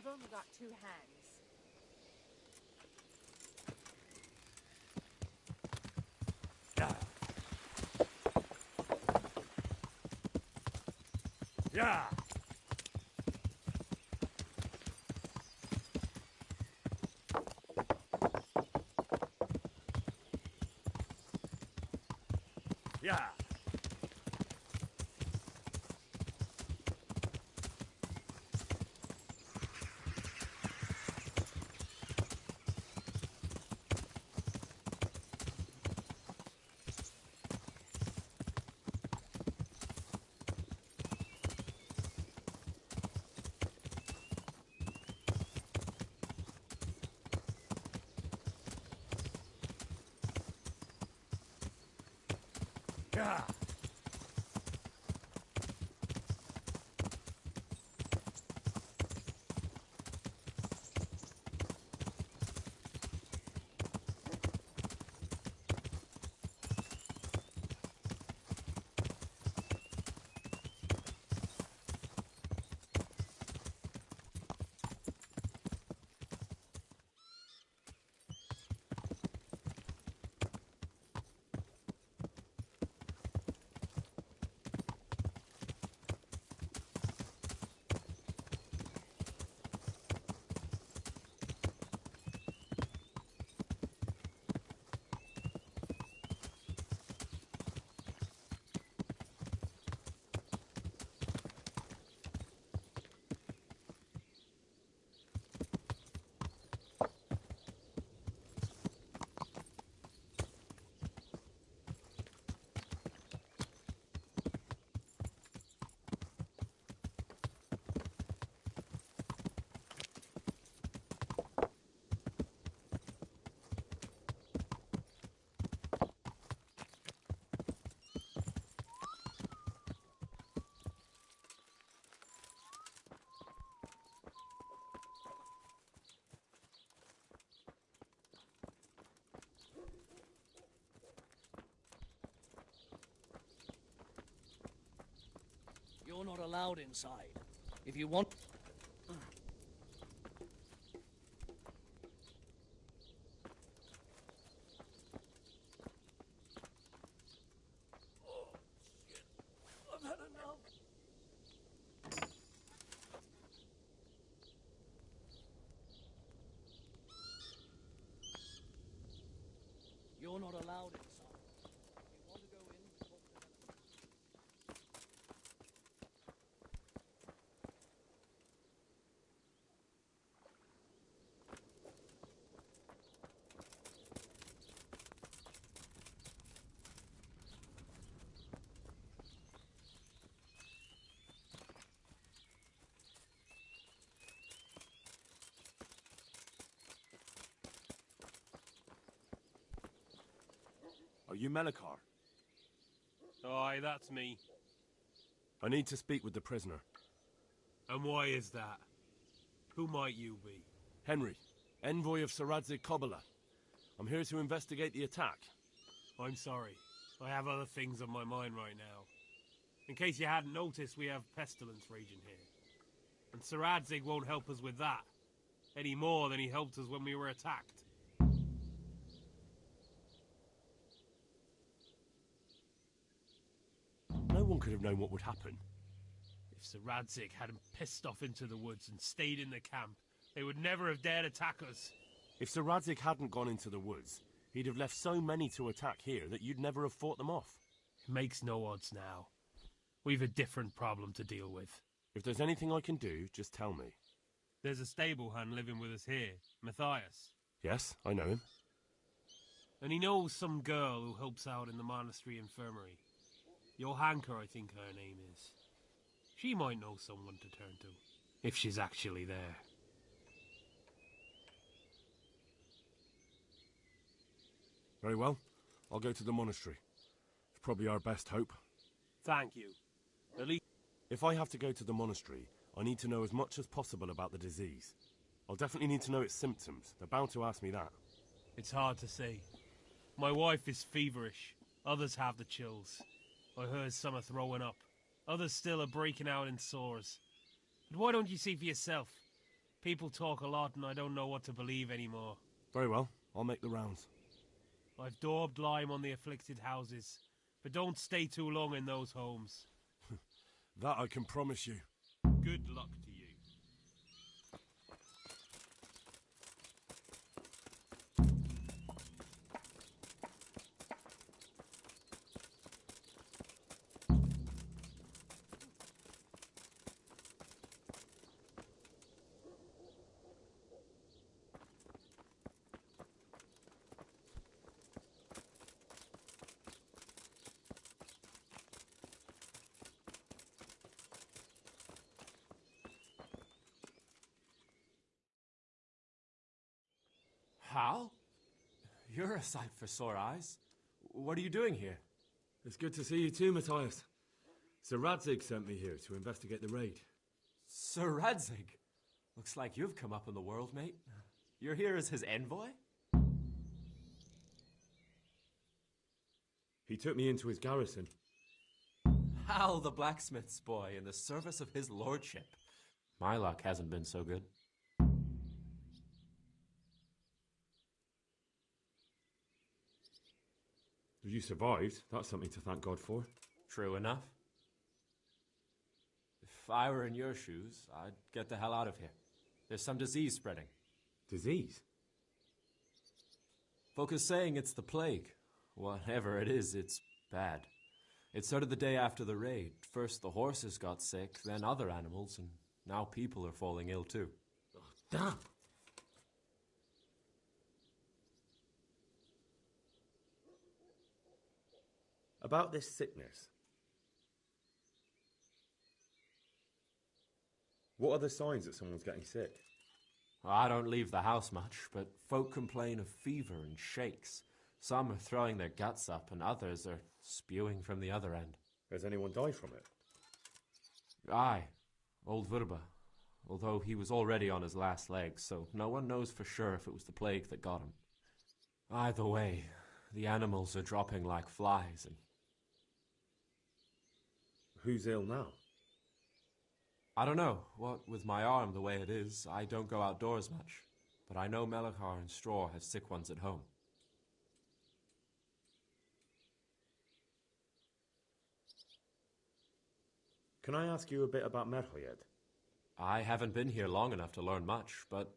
only got 2 hands. Yeah. Yeah. Yeah. You're not allowed inside. If you want... Oh, shit. I've had enough. You're not allowed inside. If you want to go in, talk to them. Are you Melikar? Aye, that's me. I need to speak with the prisoner. And why is that? Who might you be? Henry, envoy of Sir Radzig Kobyla. I'm here to investigate the attack. I'm sorry. I have other things on my mind right now. In case you hadn't noticed, we have pestilence raging here. And Sir Radzig won't help us with that. Any more than he helped us when we were attacked. No one could have known what would happen. If Sir Radzig hadn't pissed off into the woods and stayed in the camp, they would never have dared attack us. If Sir Radzig hadn't gone into the woods, he'd have left so many to attack here that you'd never have fought them off. It makes no odds now. We've a different problem to deal with. If there's anything I can do, just tell me. There's a stable hand living with us here, Matthias. Yes, I know him. And he knows some girl who helps out in the monastery infirmary. Johanka, I think her name is. She might know someone to turn to, if she's actually there. Very well. I'll go to the monastery. It's probably our best hope. Thank you. At least... If I have to go to the monastery, I need to know as much as possible about the disease. I'll definitely need to know its symptoms. They're bound to ask me that. It's hard to say. My wife is feverish. Others have the chills. I heard some are throwing up. Others still are breaking out in sores. But why don't you see for yourself? People talk a lot and I don't know what to believe anymore. Very well, I'll make the rounds. I've daubed lime on the afflicted houses, but don't stay too long in those homes. That I can promise you. Good luck to you. Hal? You're a sight for sore eyes. What are you doing here? It's good to see you too, Matthias. Sir Radzig sent me here to investigate the raid. Sir Radzig? Looks like you've come up in the world, mate. You're here as his envoy? He took me into his garrison. Hal, the blacksmith's boy, in the service of his lordship. My luck hasn't been so good. You survived. That's something to thank God for. True enough. If I were in your shoes, I'd get the hell out of here. There's some disease spreading. Disease? Folk are saying it's the plague. Whatever it is, it's bad. It started the day after the raid. First the horses got sick, then other animals, and now people are falling ill too. Oh, damn! About this sickness. What are the signs that someone's getting sick? I don't leave the house much, but folk complain of fever and shakes. Some are throwing their guts up, and others are spewing from the other end. Has anyone died from it? Aye, old Verba. Although he was already on his last legs, so no one knows for sure if it was the plague that got him. Either way, the animals are dropping like flies, and who's ill now? I don't know. What with my arm the way it is, I don't go outdoors much. But I know Melachar and Straw have sick ones at home. Can I ask you a bit about Merhoyed? I haven't been here long enough to learn much, but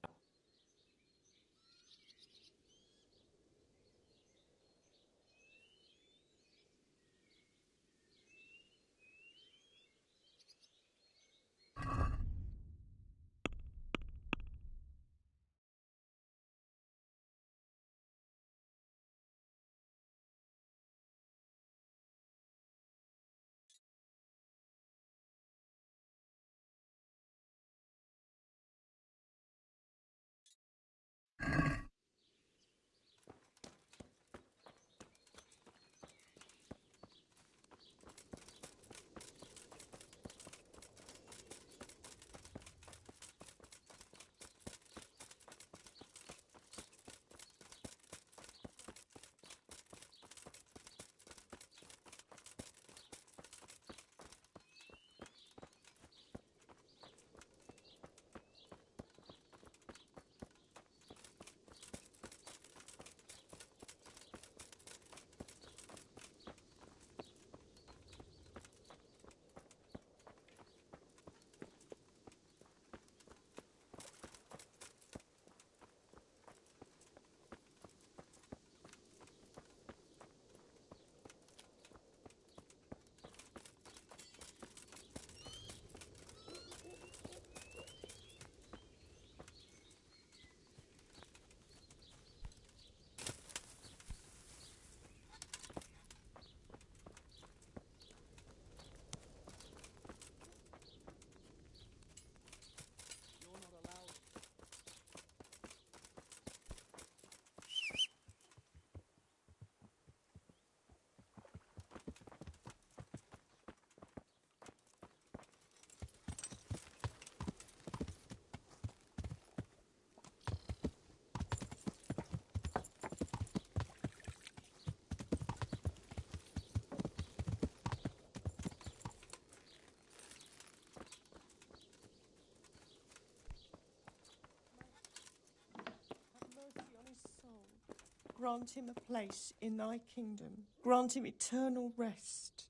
grant him a place in thy kingdom. Grant him eternal rest.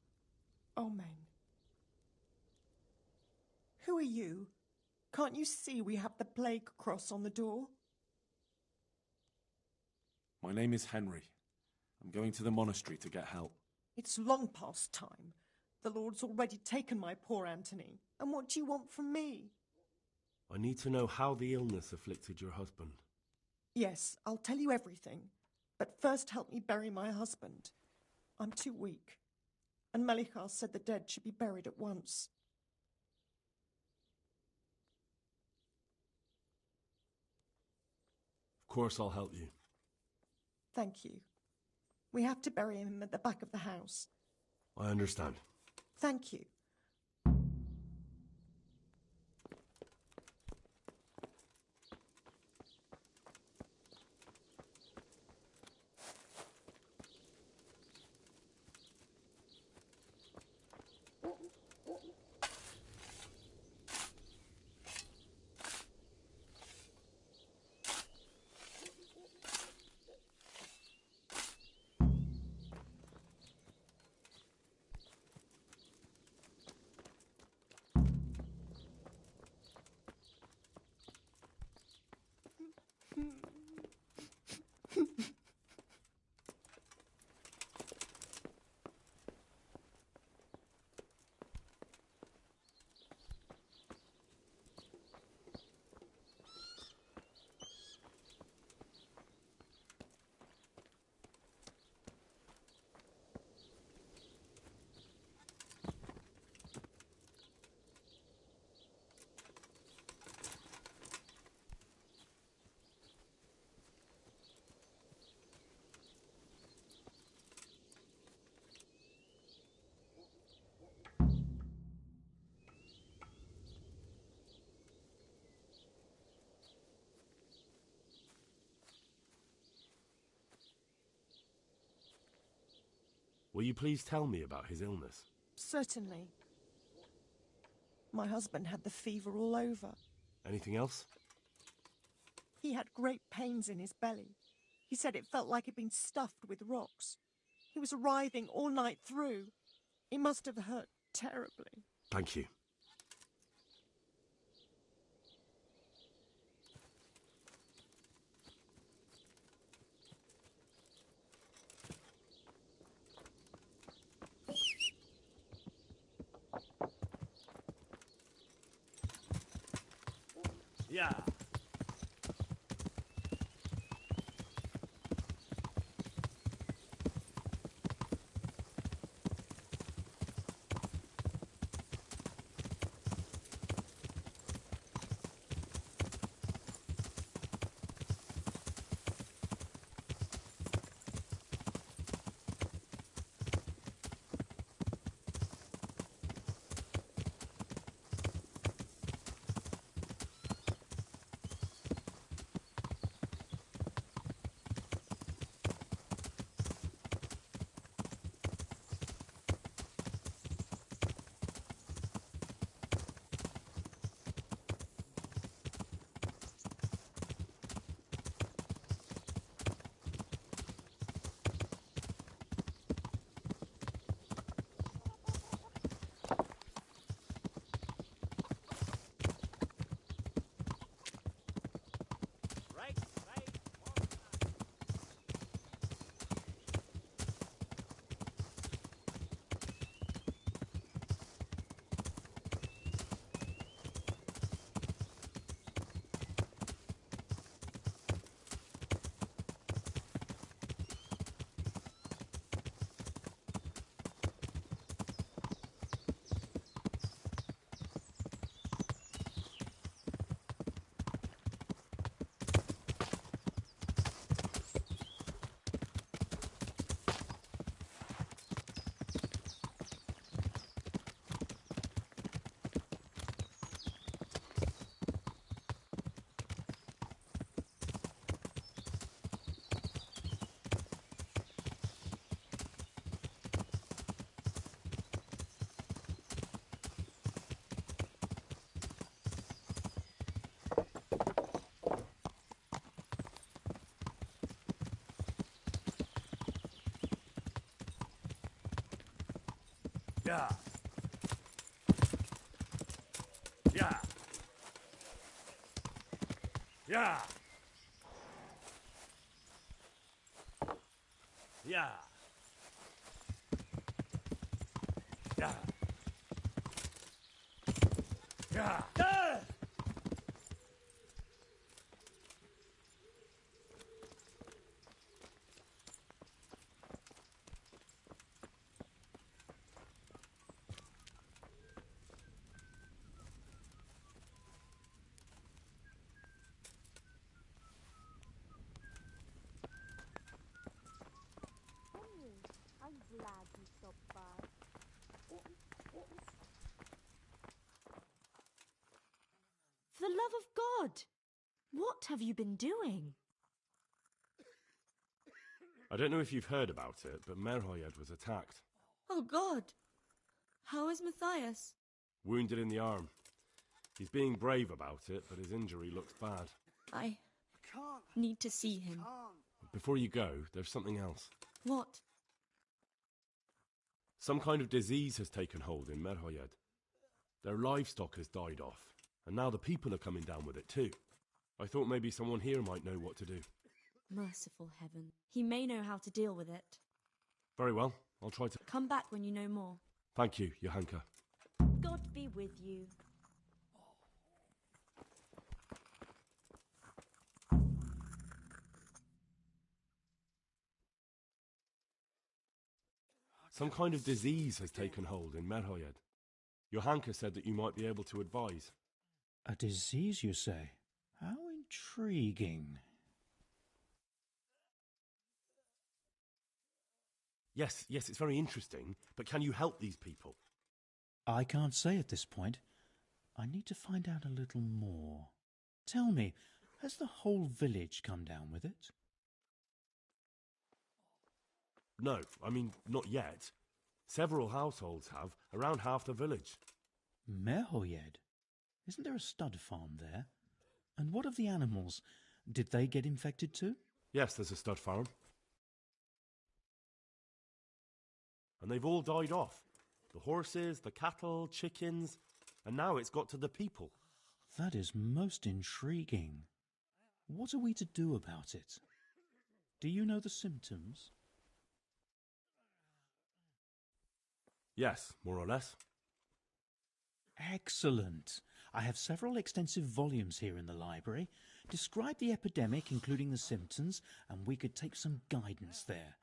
Amen. Who are you? Can't you see we have the plague cross on the door? My name is Henry. I'm going to the monastery to get help. It's long past time. The Lord's already taken my poor Anthony. And what do you want from me? I need to know how the illness afflicted your husband. Yes, I'll tell you everything. But first help me bury my husband. I'm too weak. And Melichar said the dead should be buried at once. Of course I'll help you. Thank you. We have to bury him at the back of the house. I understand. Thank you. Will you please tell me about his illness? Certainly. My husband had the fever all over. Anything else? He had great pains in his belly. He said it felt like it'd been stuffed with rocks. He was writhing all night through. It must have hurt terribly. Thank you. Yeah. Yeah. Yeah. Yeah. Yeah. Yeah. Yeah. Yeah. Henry, I'm glad you stopped by. For the love of God! What have you been doing? I don't know if you've heard about it, but Merhoyed was attacked. Oh God! How is Matthias? Wounded in the arm. He's being brave about it, but his injury looks bad. I need to see him. Before you go, there's something else. What? Some kind of disease has taken hold in Merhoyed. Their livestock has died off, and now the people are coming down with it too. I thought maybe someone here might know what to do. Merciful heaven. He may know how to deal with it. Very well, I'll try to... Come back when you know more. Thank you, Johanka. God be with you. Some kind of disease has taken hold in Merhoyed. Johanka said that you might be able to advise. A disease, you say? How intriguing. Yes, it's very interesting, but can you help these people? I can't say at this point. I need to find out a little more. Tell me, has the whole village come down with it? No, I mean, not yet. Several households have, around half the village. Merhoyed? Isn't there a stud farm there? And what of the animals? Did they get infected too? Yes, there's a stud farm. And they've all died off. The horses, the cattle, chickens, and now it's got to the people. That is most intriguing. What are we to do about it? Do you know the symptoms? Yes, more or less. Excellent. I have several extensive volumes here in the library. Describe the epidemic, including the symptoms, and we could take some guidance there.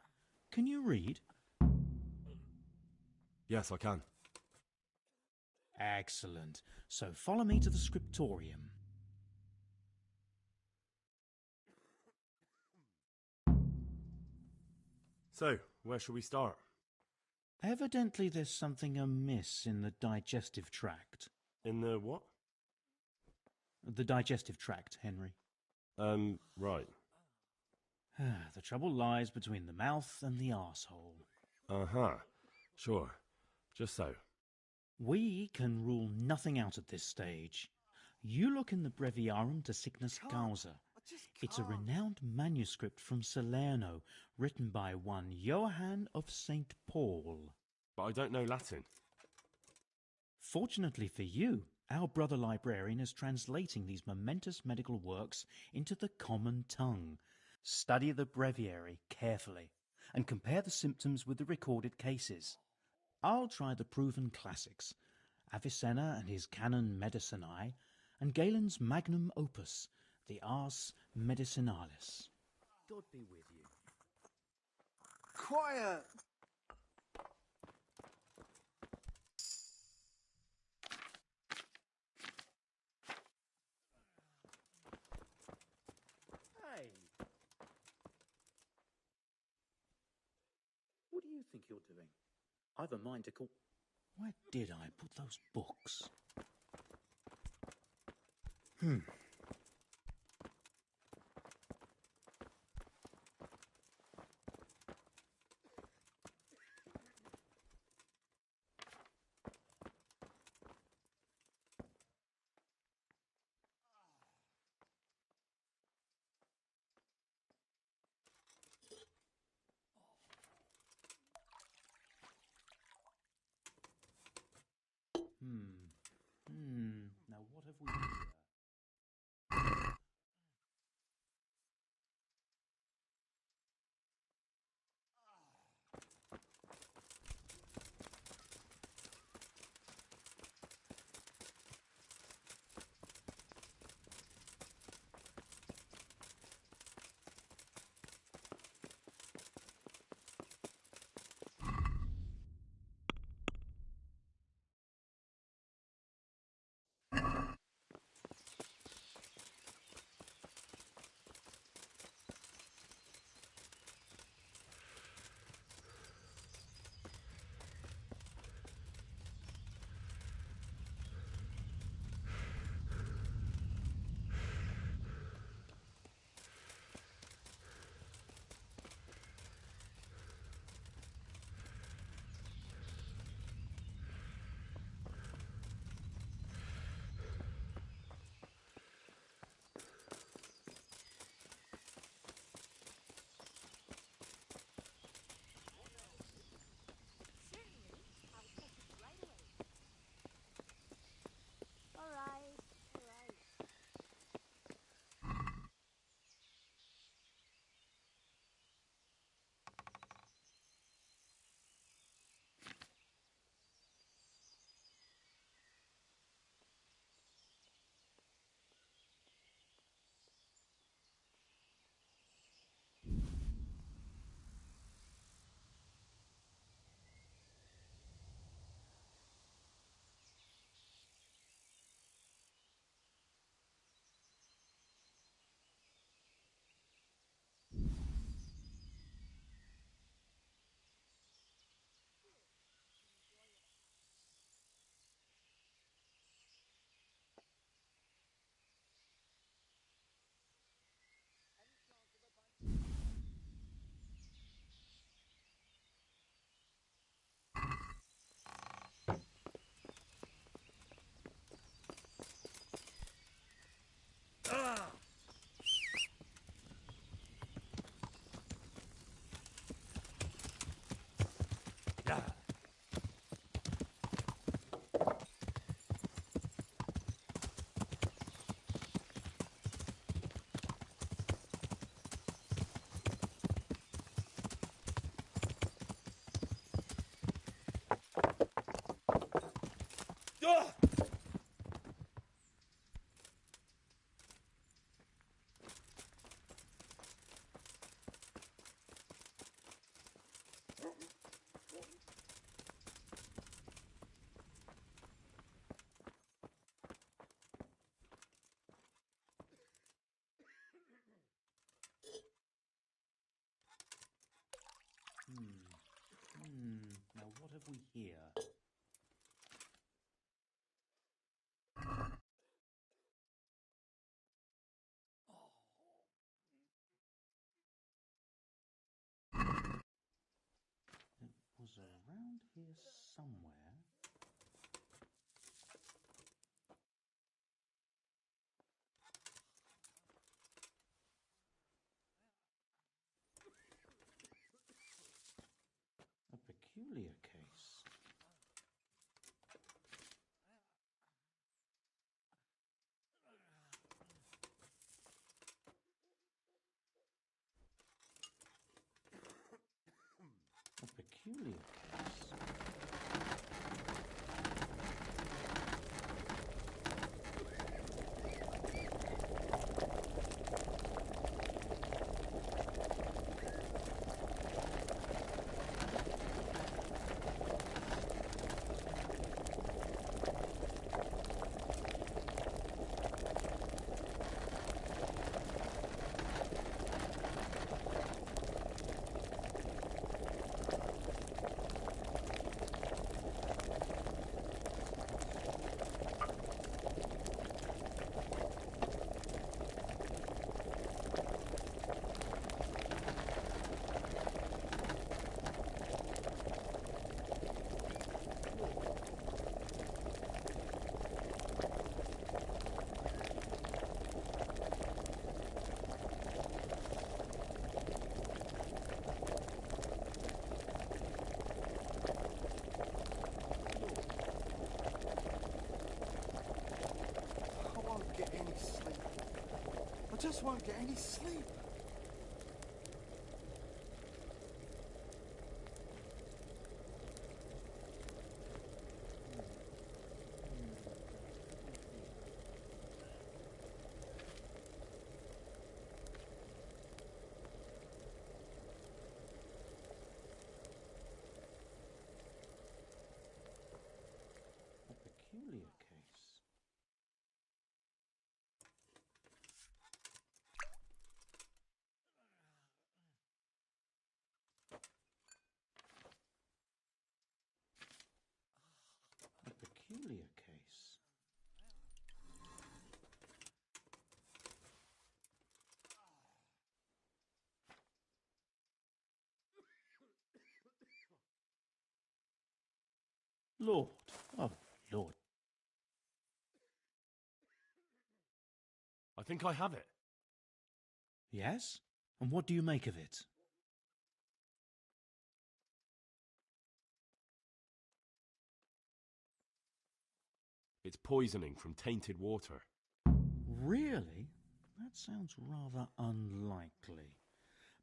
Can you read? Yes, I can. Excellent. So follow me to the scriptorium. So, where shall we start? Evidently there's something amiss in the digestive tract. In the what? The digestive tract, Henry. Right. The trouble lies between the mouth and the arsehole. Uh-huh. Sure. Just so. We can rule nothing out at this stage. You look in the Breviarium de Sickness Causa. It's a renowned manuscript from Salerno, written by one Johann of St. Paul. But I don't know Latin. Fortunately for you, our brother librarian is translating these momentous medical works into the common tongue. Study the breviary carefully and compare the symptoms with the recorded cases. I'll try the proven classics, Avicenna and his Canon Medicinae, and Galen's magnum opus, the Ars Medicinalis. God be with you. Quiet! Hey! What do you think you're doing? I've a mind to call... Where did I put those books? Now what have we here? It was around here somewhere. A peculiar case. A peculiar case. I just won't get any sleep. A peculiar case. A peculiar case. Lord, oh Lord. I think I have it. Yes? And what do you make of it? It's poisoning from tainted water. Really? That sounds rather unlikely.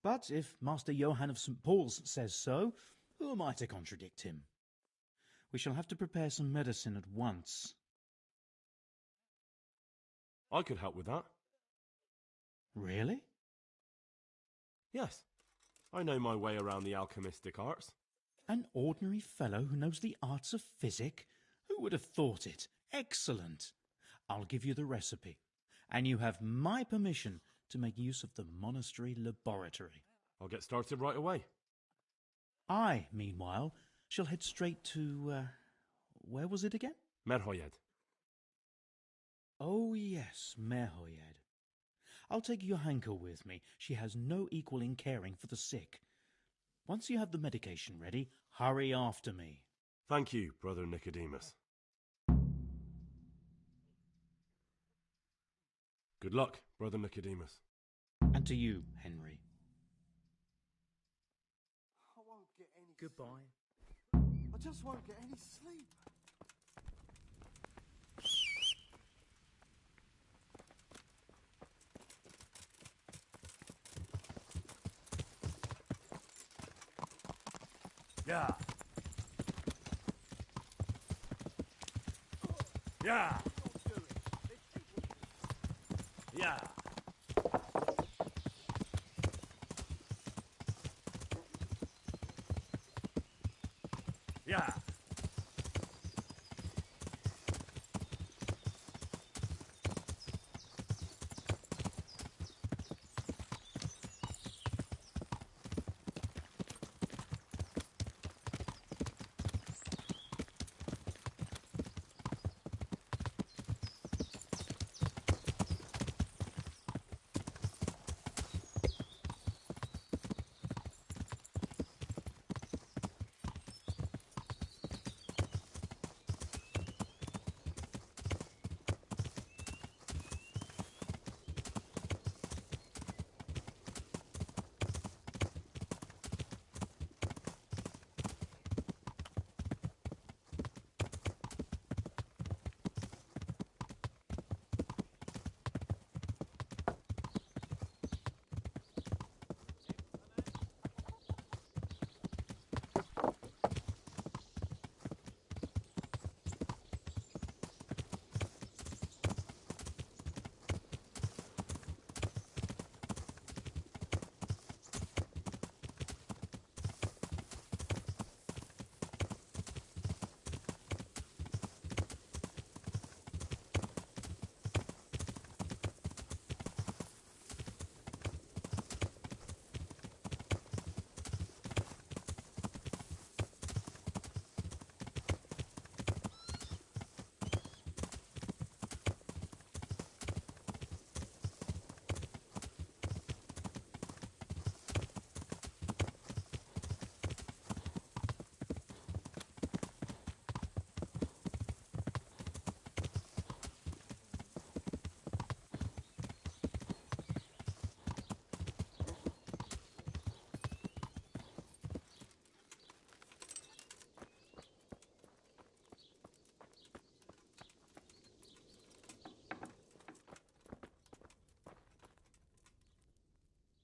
But if Master Johann of St. Paul's says so, who am I to contradict him? We shall have to prepare some medicine at once. I could help with that. Really? Yes. I know my way around the alchemistic arts. An ordinary fellow who knows the arts of physic? Who would have thought it? Excellent. I'll give you the recipe, and you have my permission to make use of the monastery laboratory. I'll get started right away. I, meanwhile, shall head straight to, where was it again? Merhoyed. Oh, yes, Merhoyed. I'll take Johanka with me. She has no equal in caring for the sick. Once you have the medication ready, hurry after me. Thank you, Brother Nicodemus. Good luck, Brother Nicodemus. And to you, Henry. I won't get any Goodbye. I just won't get any sleep. Yeah. Yeah. Yeah. Yeah.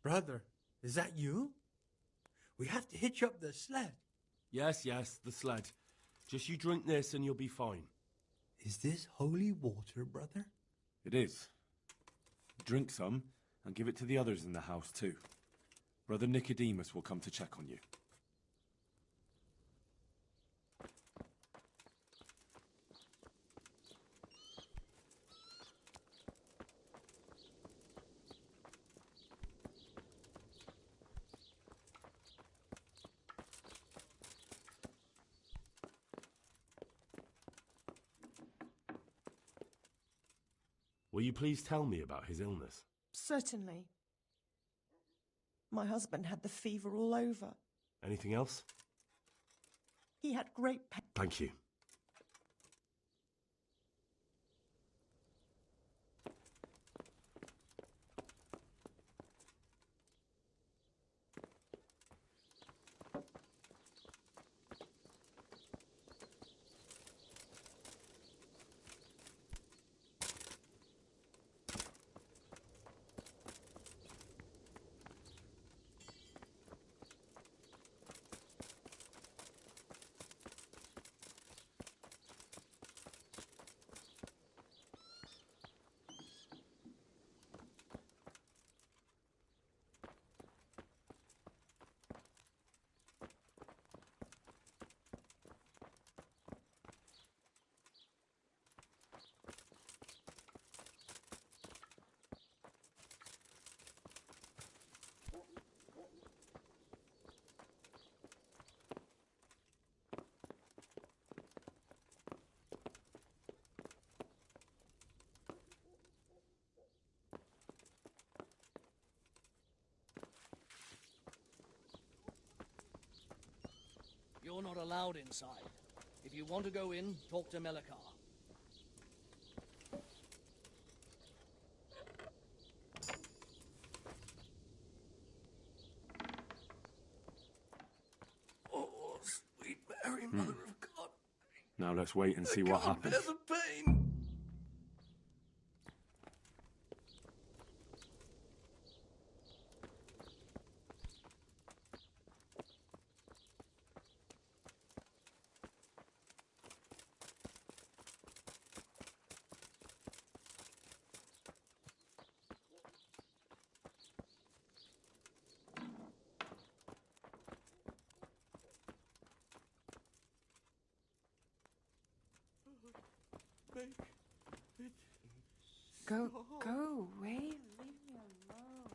Brother, is that you? We have to hitch up the sled. Yes, the sled. Just you drink this and you'll be fine. Is this holy water, brother? It is. Drink some and give it to the others in the house too. Brother Nicodemus will come to check on you. Will you please tell me about his illness? Certainly. My husband had the fever all over. Anything else? He had great pain. Thank you. You're not allowed inside. If you want to go in, talk to Melikar. Oh, sweet Mary, Mother of God. Now let's wait and see what happens. Bear the pain. Go away. Leave me alone.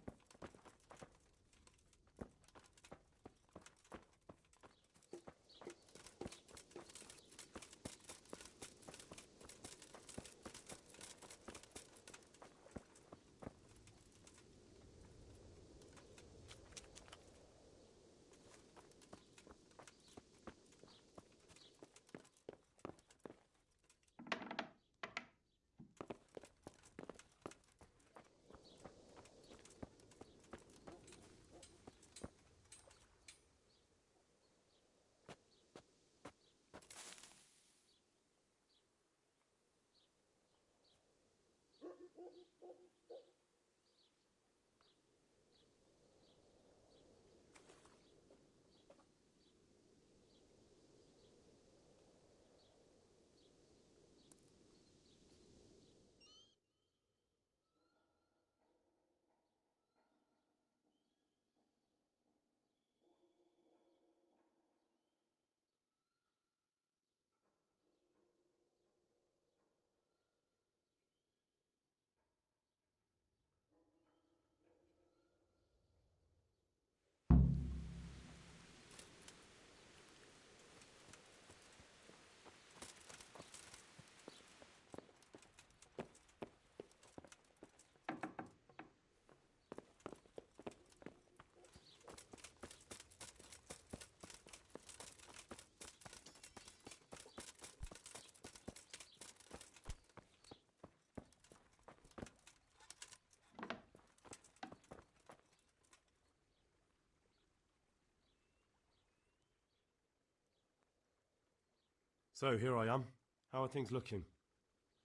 So, here I am. How are things looking?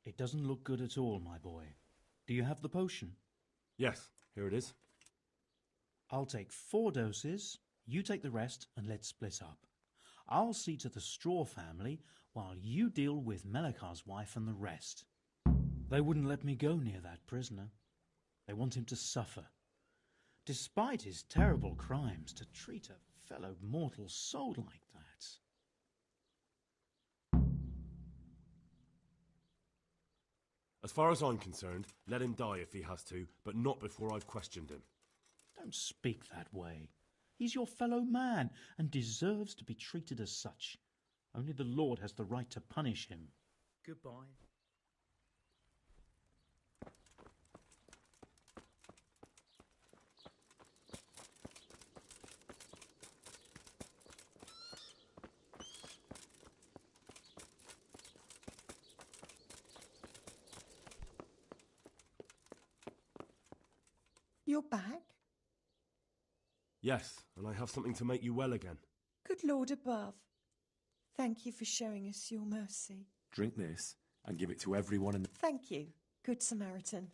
It doesn't look good at all, my boy. Do you have the potion? Yes, here it is. I'll take 4 doses, you take the rest, and let's split up. I'll see to the Straw family while you deal with Melikar's wife and the rest. They wouldn't let me go near that prisoner. They want him to suffer. Despite his terrible crimes, to treat a fellow mortal soul like that. As far as I'm concerned, let him die if he has to, but not before I've questioned him. Don't speak that way. He's your fellow man and deserves to be treated as such. Only the Lord has the right to punish him. Goodbye. You're back? Yes, and I have something to make you well again. Good Lord above. Thank you for showing us your mercy. Drink this and give it to everyone in the... Thank you, Good Samaritan.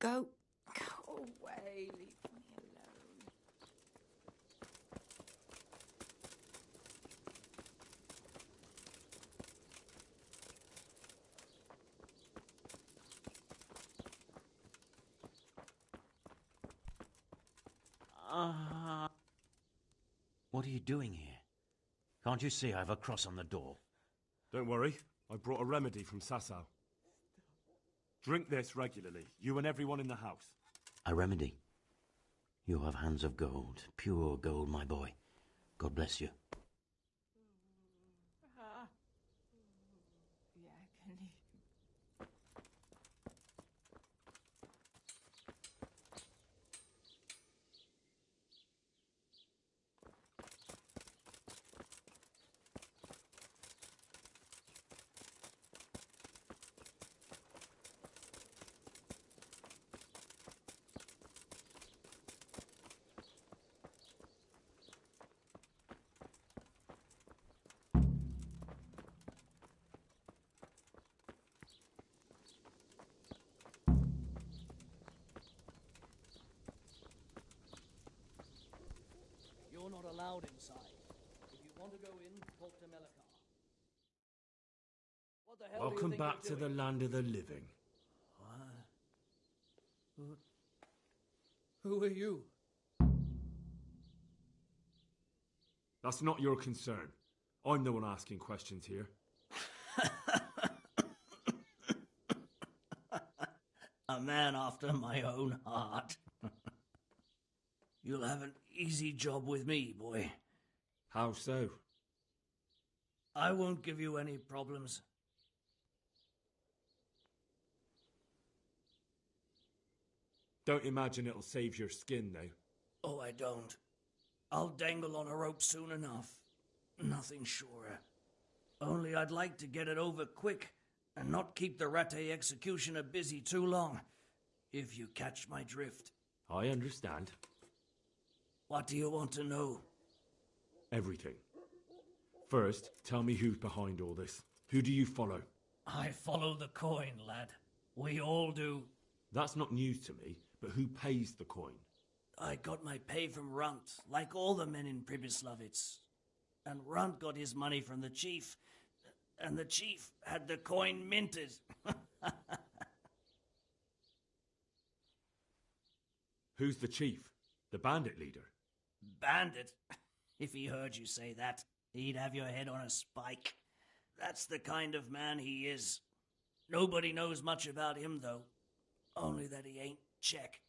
Go away. Leave me alone. What are you doing here? Can't you see I have a cross on the door? Don't worry, I brought a remedy from Sasau. Drink this regularly, you and everyone in the house. A remedy? You have hands of gold, pure gold, my boy. God bless you. allowed inside. If you want to go in, talk to Melikar. What the hell do you Welcome think back you're to the doing? land of the living. Who are you? That's not your concern. I'm the one asking questions here. A man after my own heart. You'll have an easy job with me, boy. How so? I won't give you any problems. Don't imagine it'll save your skin, though. Oh, I don't. I'll dangle on a rope soon enough. Nothing surer. Only I'd like to get it over quick and not keep the Rattay executioner busy too long, if you catch my drift. I understand. What do you want to know? Everything. First, tell me who's behind all this. Who do you follow? I follow the coin, lad. We all do. That's not news to me, but who pays the coin? I got my pay from Runt, like all the men in Pribyslavitz. And Runt got his money from the chief, and the chief had the coin minted. Who's the chief? The bandit leader? Bandit? If he heard you say that, he'd have your head on a spike. That's the kind of man he is. Nobody knows much about him, though. Only that he ain't Czech.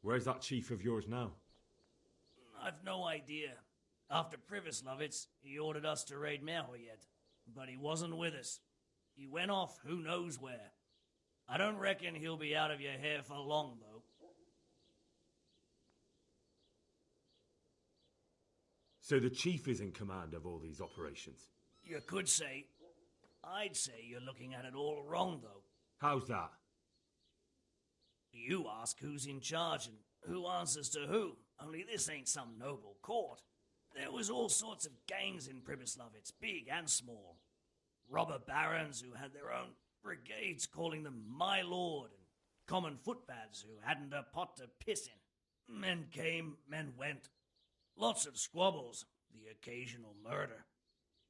Where's that chief of yours now? I've no idea. After Pribyslavitz, he ordered us to raid Merhoyed, but he wasn't with us. He went off who knows where. I don't reckon he'll be out of your hair for long, though. So the chief is in command of all these operations? You could say. I'd say you're looking at it all wrong, though. How's that? You ask who's in charge and who answers to who, only this ain't some noble court. There was all sorts of gangs in Pribyslavitz, big and small. Robber barons who had their own brigades calling them my lord, and common footpads who hadn't a pot to piss in. Men came, men went. Lots of squabbles, the occasional murder.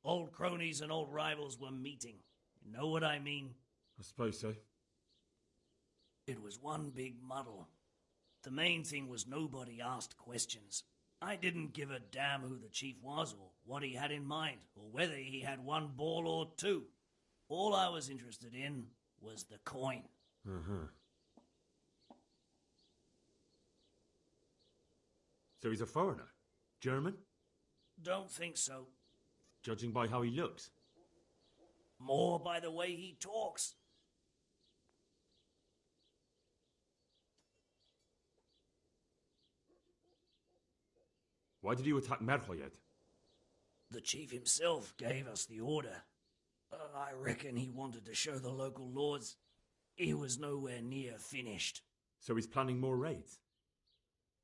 Old cronies and old rivals were meeting. You know what I mean? I suppose so. It was one big muddle. The main thing was nobody asked questions. I didn't give a damn who the chief was or what he had in mind or whether he had one ball or two. All I was interested in was the coin. Uh-huh. So he's a foreigner? German? Don't think so. Judging by how he looks? More by the way he talks. Why did you attack Merhoyed? The chief himself gave us the order. I reckon he wanted to show the local lords he was nowhere near finished. So he's planning more raids?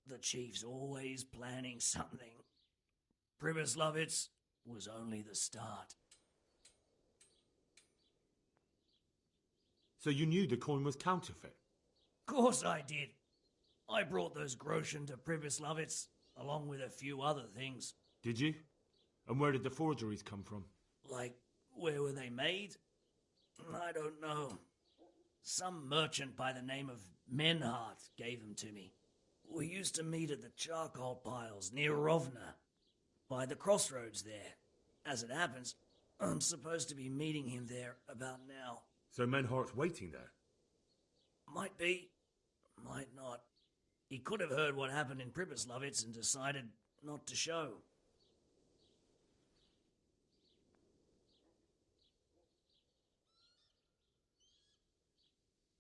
The chief's always planning something. Pribyslavitz was only the start. So you knew the coin was counterfeit? Course I did. I brought those groschen to Pribyslavitz, along with a few other things. Did you? And where did the forgeries come from? Like, where were they made? I don't know. Some merchant by the name of Menhart gave them to me. We used to meet at the charcoal piles near Rovna, by the crossroads there. As it happens, I'm supposed to be meeting him there about now. So Menhart's waiting there? Might be, might not. He could have heard what happened in Pribyslavitz and decided not to show.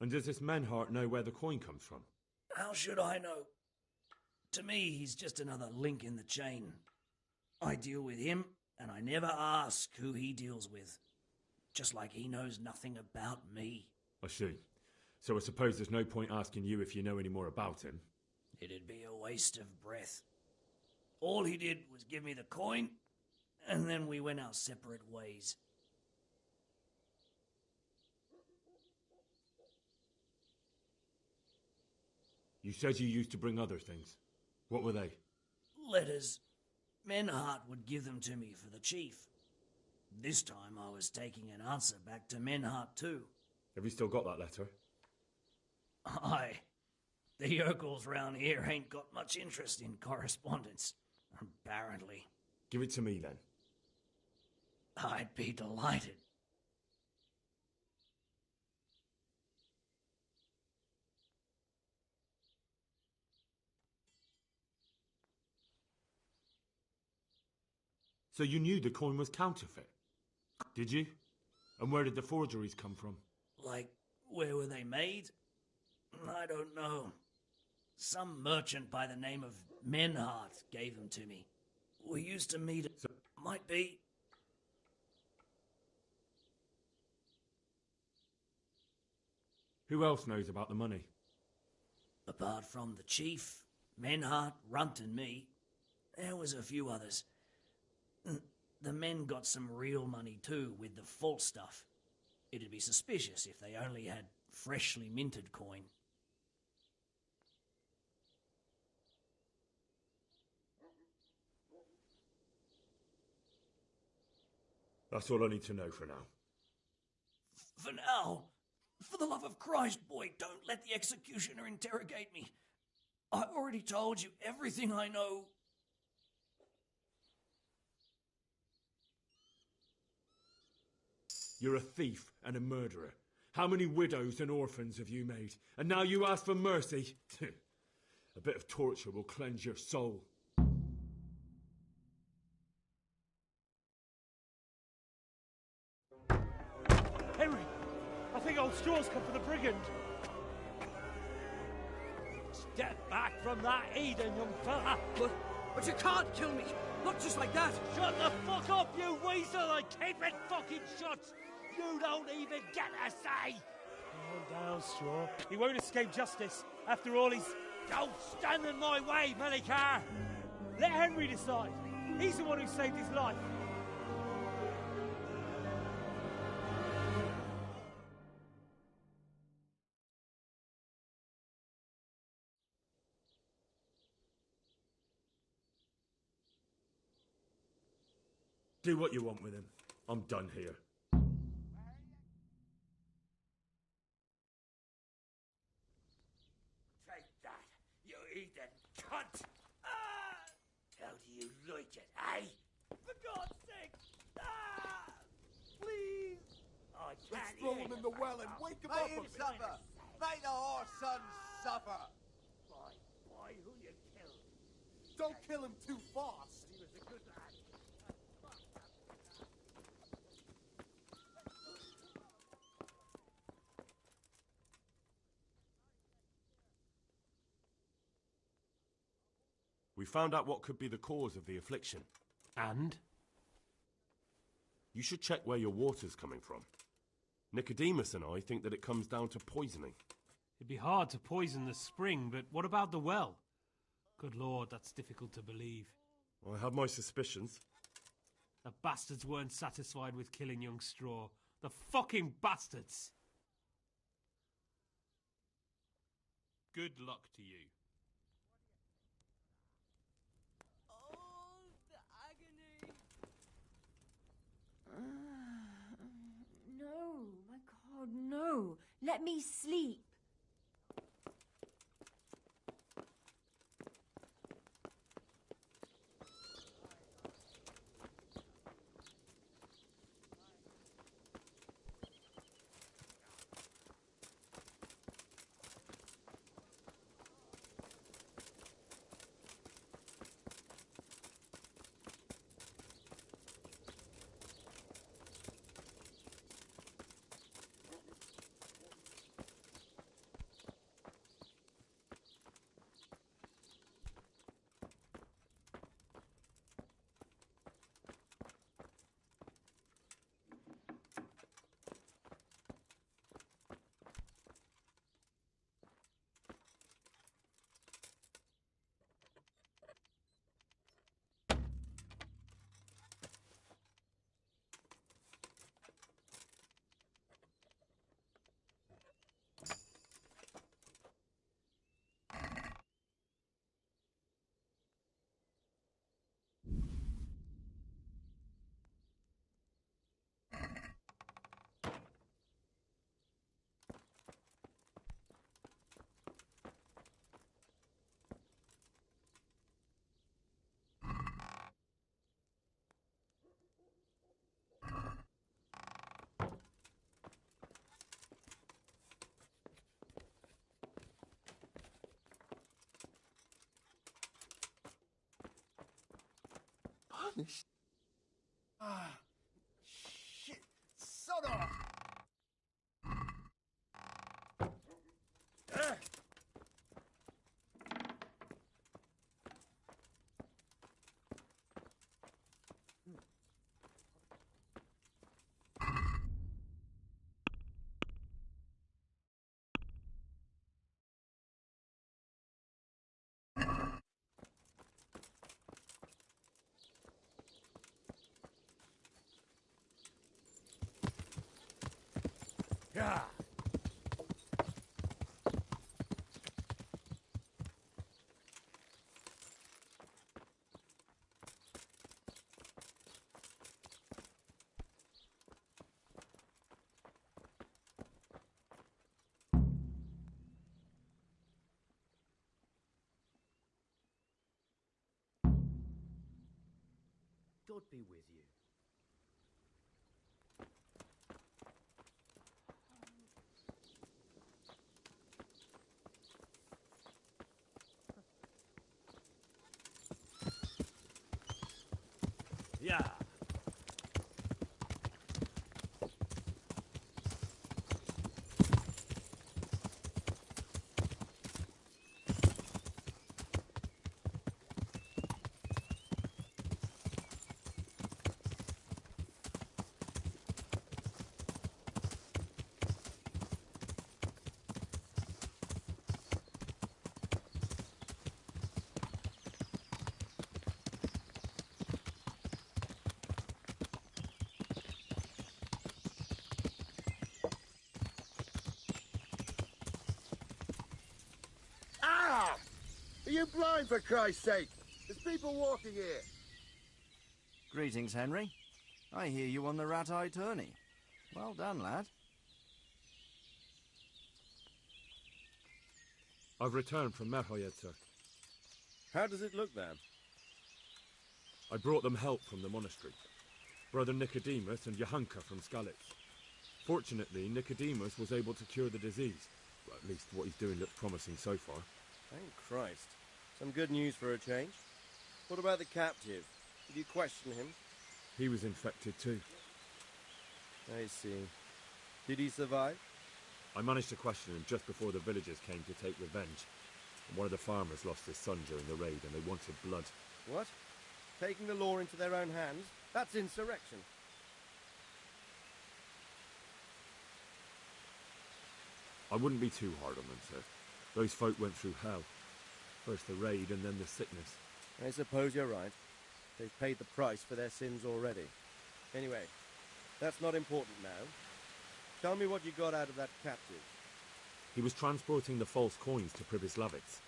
And does this Menhart know where the coin comes from? How should I know? To me, he's just another link in the chain. I deal with him, and I never ask who he deals with. Just like he knows nothing about me. I see. So I suppose there's no point asking you if you know any more about him. It'd be a waste of breath. All he did was give me the coin, and then we went our separate ways. You said you used to bring other things. What were they? Letters. Menhart would give them to me for the chief. This time I was taking an answer back to Menhart too. Have you still got that letter? Aye. The yokels round here ain't got much interest in correspondence, apparently. Give it to me then. I'd be delighted. So you knew the coin was counterfeit? Did you? And where did the forgeries come from? Like, where were they made? I don't know. Some merchant by the name of Menhart gave them to me. We used to meet at... Might be... Who else knows about the money? Apart from the chief, Menhart, Runt and me, there was a few others. The men got some real money too with the false stuff. It'd be suspicious if they only had freshly minted coin. That's all I need to know for now. For now, for the love of Christ, boy, don't let the executioner interrogate me. I already told you everything I know. You're a thief and a murderer. How many widows and orphans have you made? And now you ask for mercy? A bit of torture will cleanse your soul. Henry! I think old Straw's come for the brigand. Step back from that Eden, young fella. But you can't kill me. Not just like that. Shut the fuck up, you weasel, and keep it fucking shut. You don't even get a say. Calm down, Straw. He won't escape justice. After all, he's... Don't stand in my way, Melikar. Let Henry decide. He's the one who saved his life. Do what you want with him. I'm done here. Take that, you heathen cunt! How do you like it, eh? For God's sake! Please! I Let's can't throw hear him in you, the well and fucker. wake him up a bit. Suffer. Make the horse son suffer. Boy, who you killed? Don't kill him too fast. He was a good lad. We found out what could be the cause of the affliction. And? You should check where your water's coming from. Nicodemus and I think that it comes down to poisoning. It'd be hard to poison the spring, but what about the well? Good Lord, that's difficult to believe. I have my suspicions. The bastards weren't satisfied with killing young Straw. The fucking bastards! Good luck to you. No, my God, no. Let me sleep. Ah, shit. Son of... Yeah. God be with you. Yeah. Ah! Are you blind, for Christ's sake? There's people walking here. Greetings, Henry. I hear you on the rat-eye tourney. Well done, lad. I've returned from Merhoyed, sir. How does it look, then? I brought them help from the monastery. Brother Nicodemus and Johanka from Skalitz. Fortunately, Nicodemus was able to cure the disease. Well, at least what he's doing looks promising so far. Thank Christ. Some good news for a change. What about the captive? Did you question him? He was infected too. I see. Did he survive? I managed to question him just before the villagers came to take revenge. And one of the farmers lost his son during the raid and they wanted blood. What? Taking the law into their own hands? That's insurrection. I wouldn't be too hard on them, sir. Those folk went through hell. First the raid and then the sickness. I suppose you're right. They've paid the price for their sins already. Anyway, that's not important now. Tell me what you got out of that captive. He was transporting the false coins to Pribyslavitz.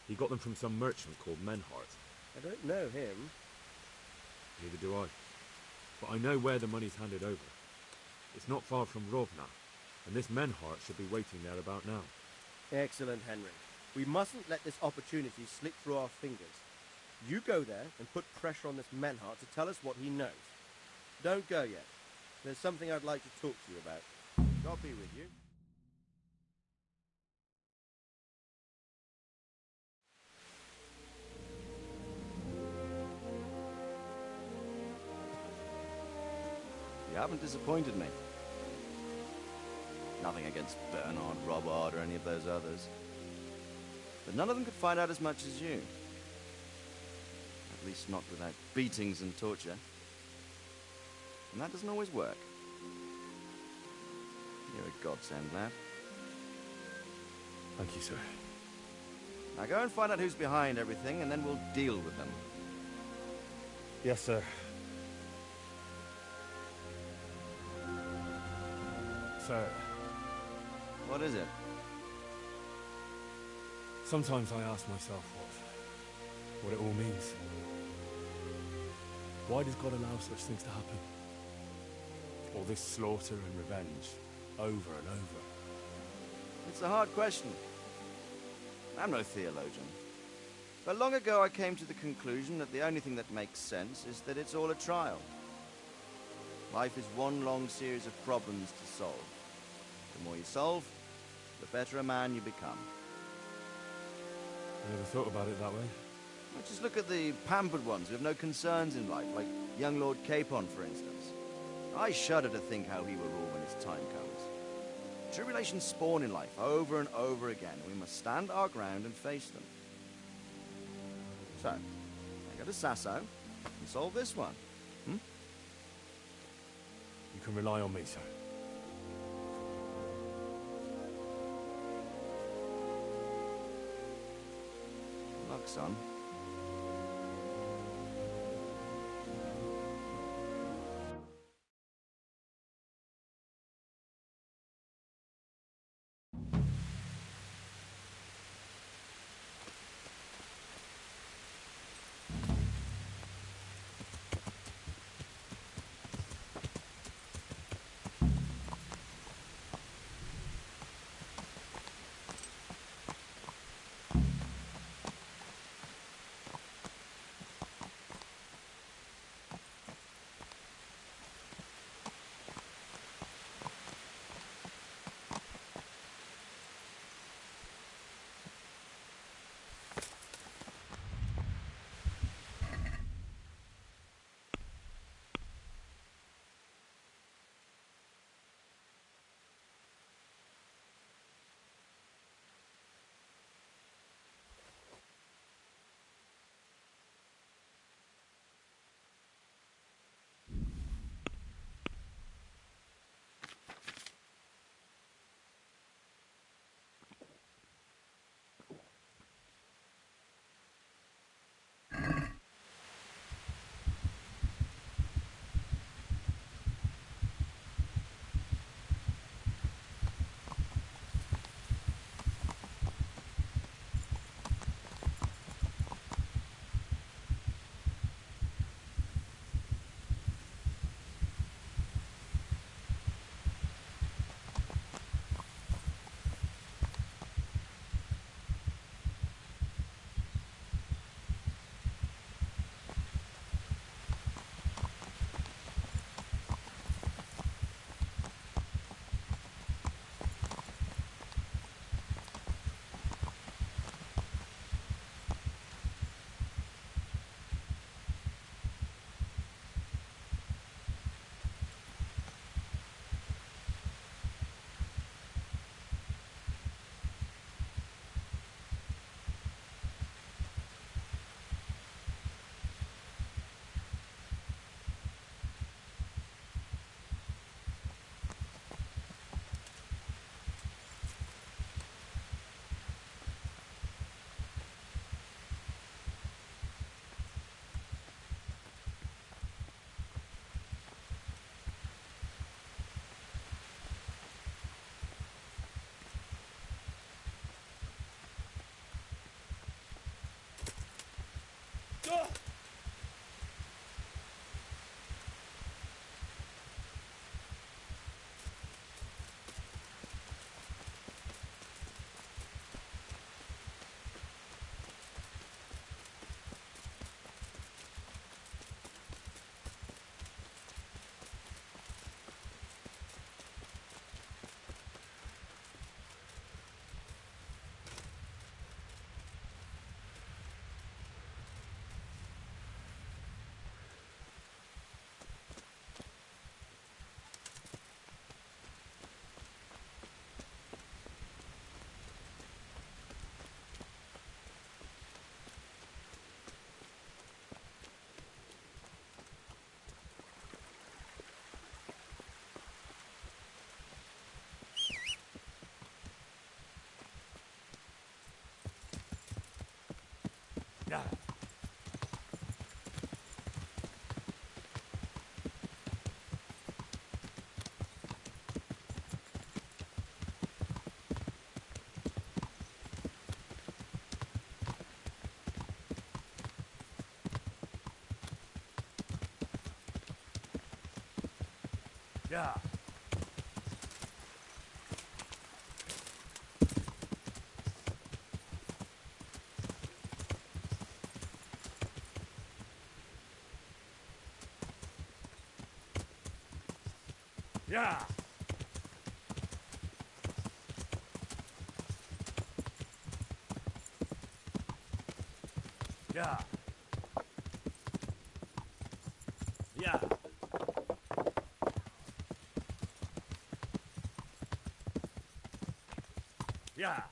He got them from some merchant called Menhart. I don't know him. Neither do I. But I know where the money's handed over. It's not far from Rovna, and this Menhart should be waiting there about now. Excellent, Henry. We mustn't let this opportunity slip through our fingers. You go there and put pressure on this Menhart to tell us what he knows. Don't go yet. There's something I'd like to talk to you about. God be with you. You haven't disappointed me. Nothing against Bernard, Robard, or any of those others. But none of them could find out as much as you. At least not without beatings and torture. And that doesn't always work. You're a godsend, lad. Thank you, sir. Now go and find out who's behind everything, and then we'll deal with them. Yes, sir. Sir. What is it? Sometimes I ask myself what it all means. Why does God allow such things to happen? All this slaughter and revenge, over and over. It's a hard question. I'm no theologian. But long ago I came to the conclusion that the only thing that makes sense is that it's all a trial. Life is one long series of problems to solve. The more you solve, the better a man you become. I never thought about it that way. Just look at the pampered ones who have no concerns in life, like young Lord Capon, for instance. I shudder to think how he will rule when his time comes. Tribulations spawn in life over and over again. We must stand our ground and face them. So, I go to Sasso and solve this one. You can rely on me, sir. Good luck, son. Yeah. Yeah. Yeah. Yeah. Yeah. Yeah.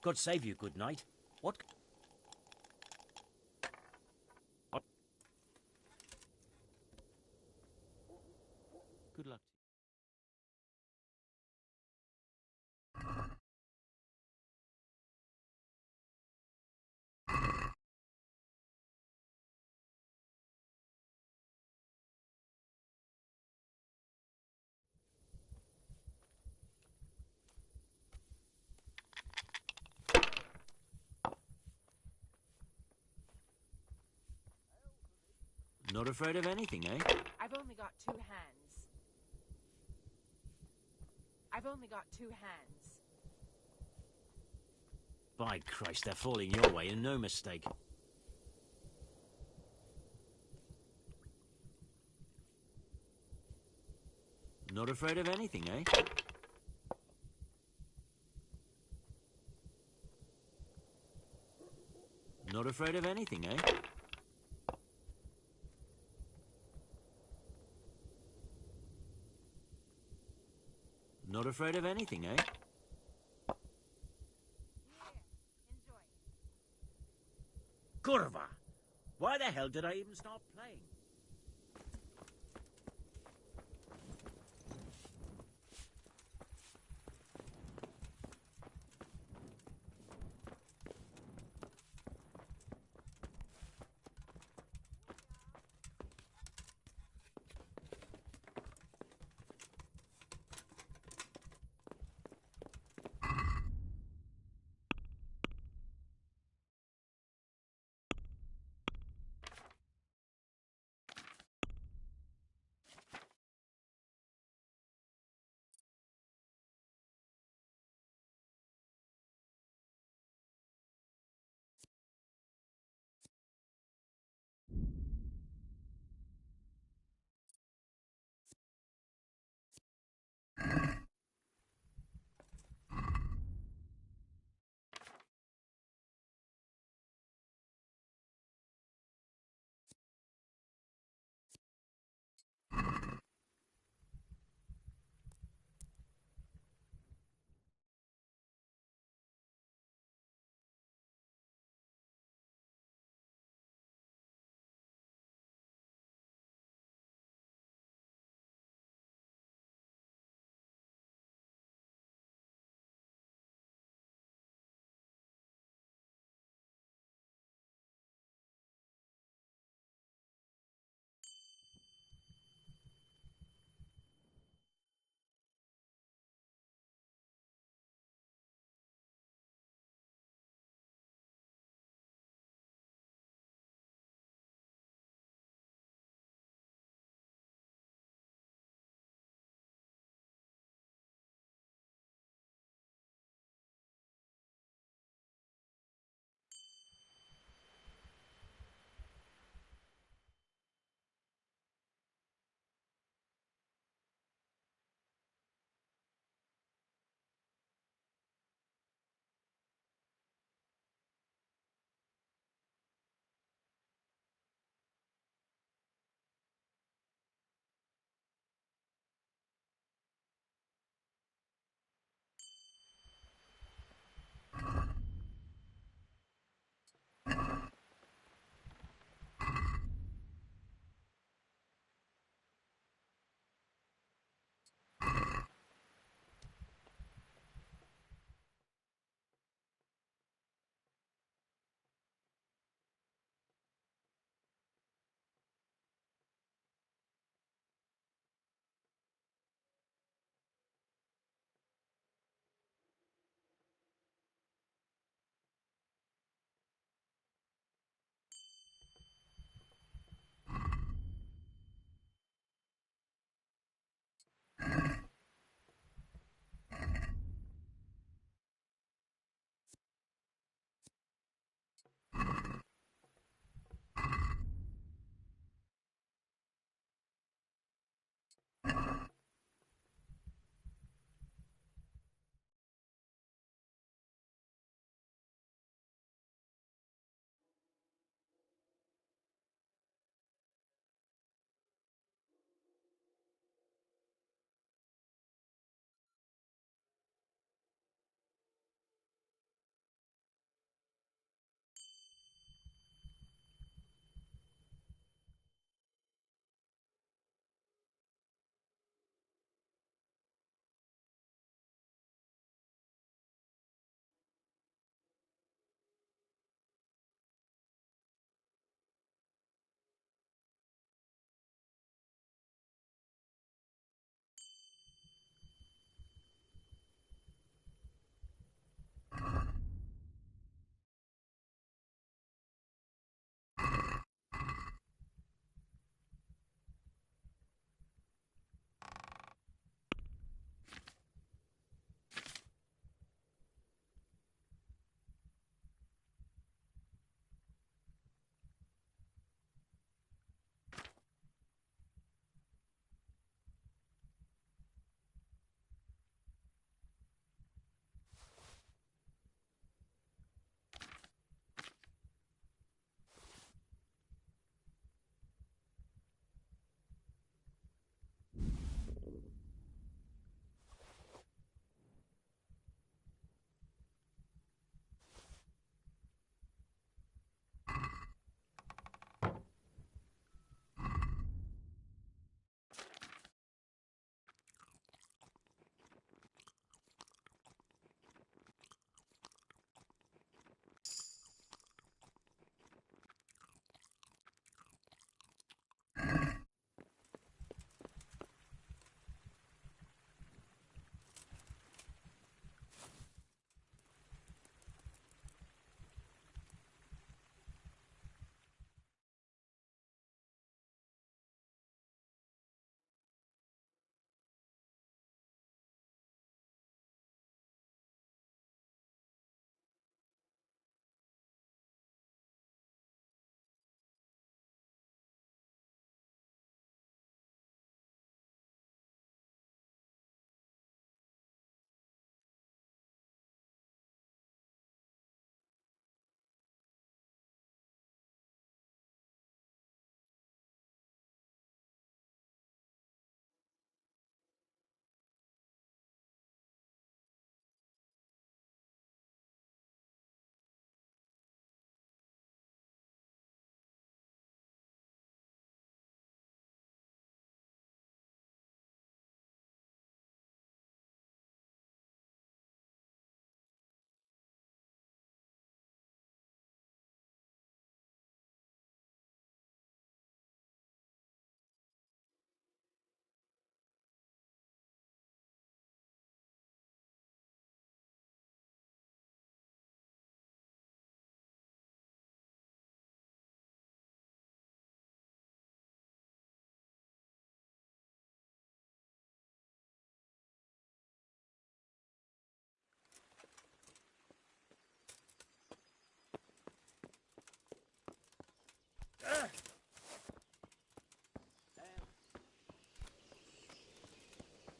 God save you, good night. What? Good luck. Not afraid of anything, eh? I've only got 2 hands. I've only got 2 hands. By Christ, they're falling your way, and no mistake. Not afraid of anything, eh? Not afraid of anything, eh? Not afraid of anything, eh? Curva! Why the hell did I even start playing?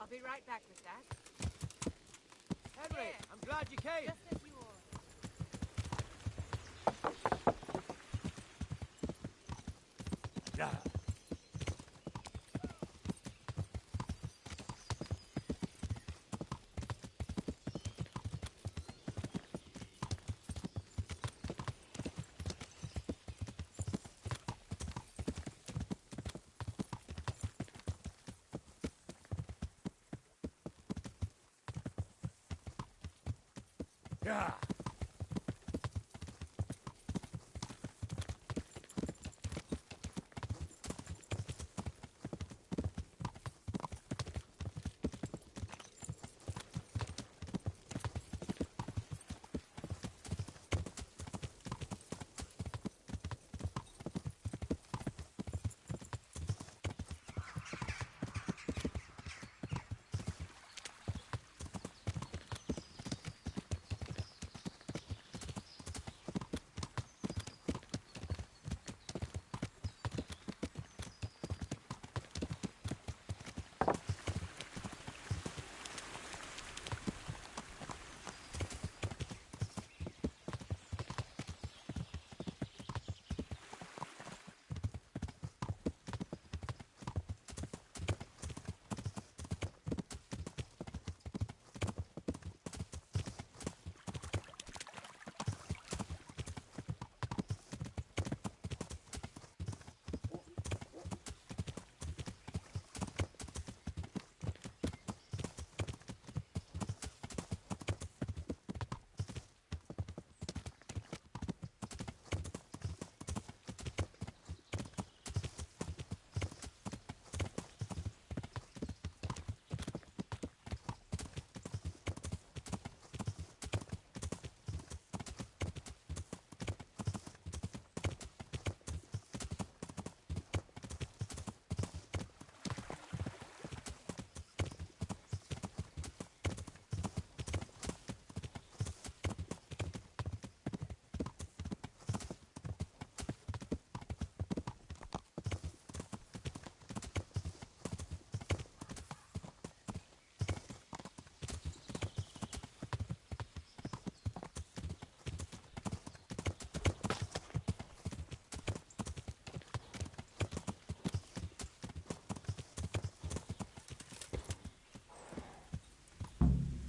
I'll be right back with that. Henry, I'm glad you came. Just as you ordered. Yeah. Yeah.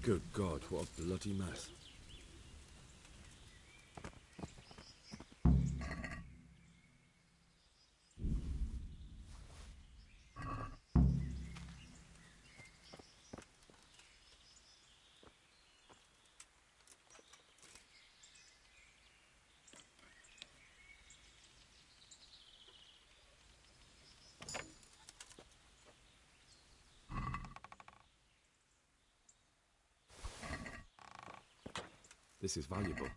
Good God, what a bloody mess. This is valuable.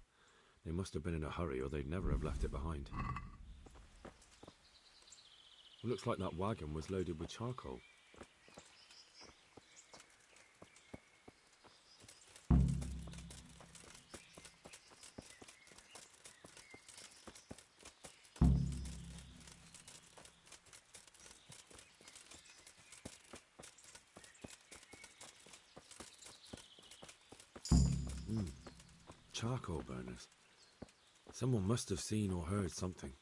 They must have been in a hurry or they'd never have left it behind. It looks like that wagon was loaded with charcoal. Charcoal burners. Someone must have seen or heard something.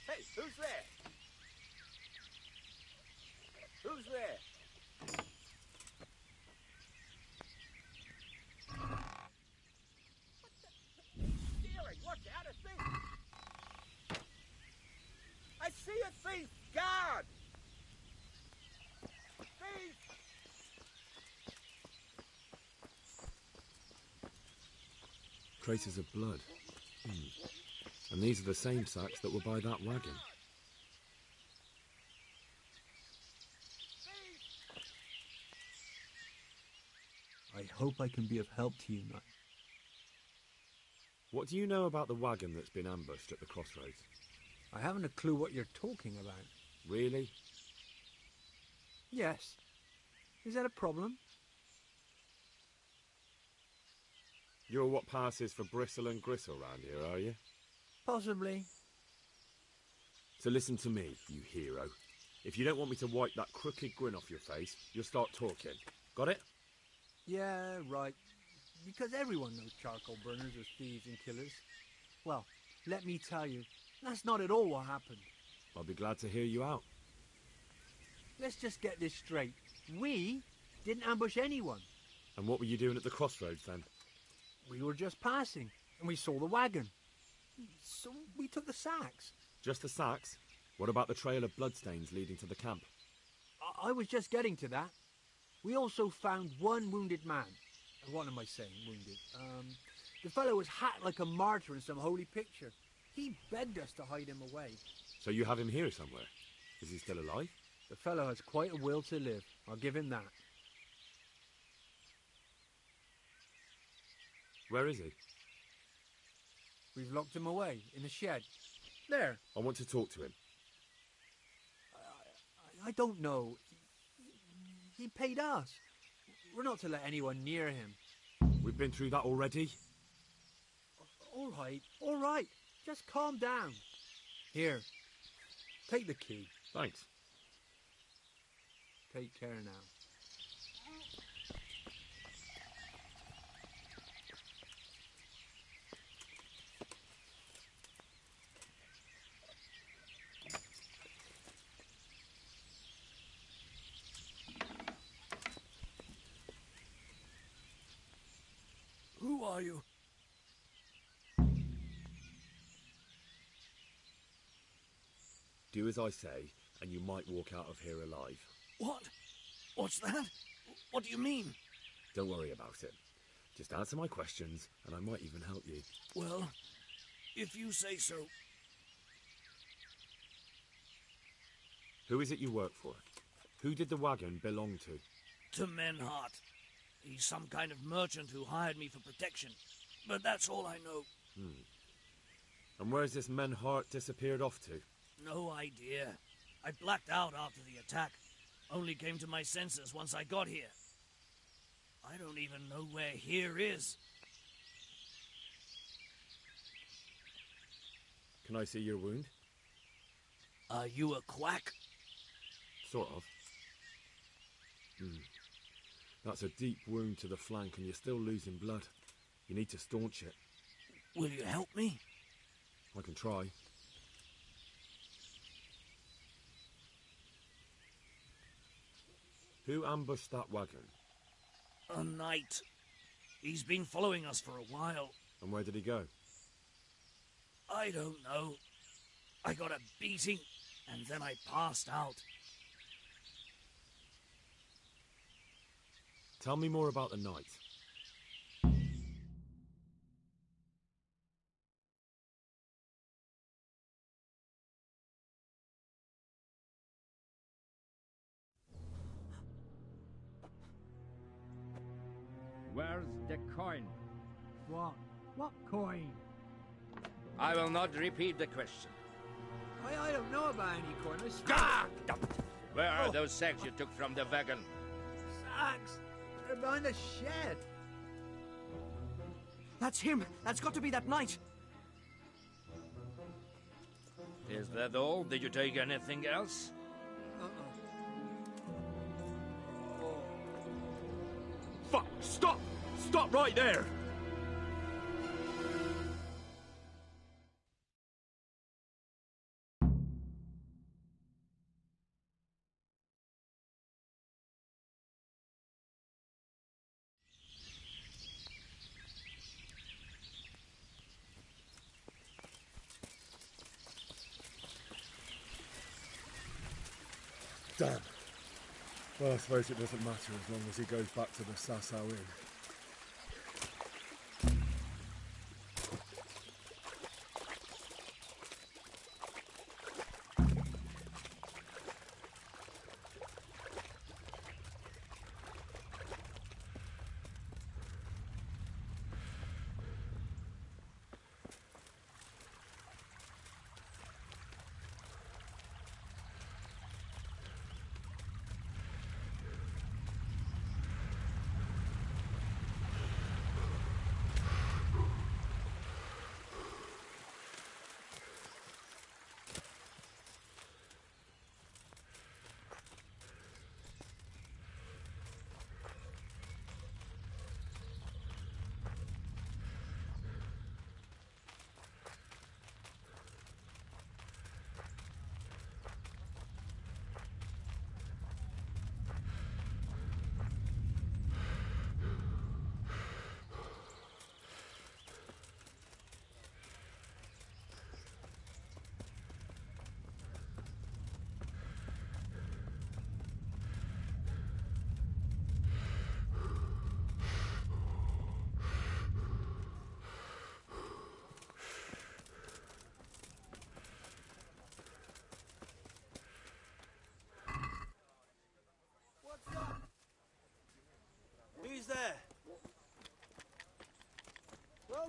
Hey, who's there? Who's there? Stealing! Watch out, a thief! I see a thief! Guard! Thief! Traces of blood. And these are the same sacks that were by that wagon. I hope I can be of help to you, knight. What do you know about the wagon that's been ambushed at the crossroads? I haven't a clue what you're talking about. Really? Yes. Is that a problem? You're what passes for bristle and gristle round here, are you? Possibly. So listen to me, you hero. If you don't want me to wipe that crooked grin off your face, you'll start talking. Got it? Yeah, right. Because everyone knows charcoal burners are thieves and killers. Well, let me tell you, that's not at all what happened. I'll be glad to hear you out. Let's just get this straight. We didn't ambush anyone. And what were you doing at the crossroads then? We were just passing, and we saw the wagon. So we took the sacks. Just the sacks? What about the trail of bloodstains leading to the camp? I was just getting to that. We also found one wounded man. What am I saying, wounded? The fellow was hacked like a martyr in some holy picture. He begged us to hide him away. So you have him here somewhere? Is he still alive? The fellow has quite a will to live. I'll give him that. Where is he? We've locked him away in a shed. There. I want to talk to him. I don't know. He paid us. We're not to let anyone near him. We've been through that already. All right. Just calm down. Here, take the key. Thanks. Take care now. Who are you? Do as I say, and you might walk out of here alive. What? What's that? What do you mean? Don't worry about it. Just answer my questions, and I might even help you. Well, if you say so. Who is it you work for? Who did the wagon belong to? To Menhart. He's some kind of merchant who hired me for protection. But that's all I know. And where's this Menhart disappeared off to? No idea. I blacked out after the attack. Only came to my senses once I got here. I don't even know where here is. Can I see your wound? Are you a quack? Sort of. That's a deep wound to the flank and you're still losing blood. You need to staunch it. Will you help me? I can try. Who ambushed that wagon? A knight. He's been following us for a while. And where did he go? I don't know. I got a beating, and then I passed out. Tell me more about the knight. Where's the coin? What? What coin? I will not repeat the question. I don't know about any coin. I swear. Ah! Where are those sacks you took from the wagon? Sacks? They're behind the shed. That's him. That's got to be that knight. Is that all? Did you take anything else? Fuck! Stop! Stop right there! Damn. Well, I suppose it doesn't matter as long as he goes back to the Sasau Inn.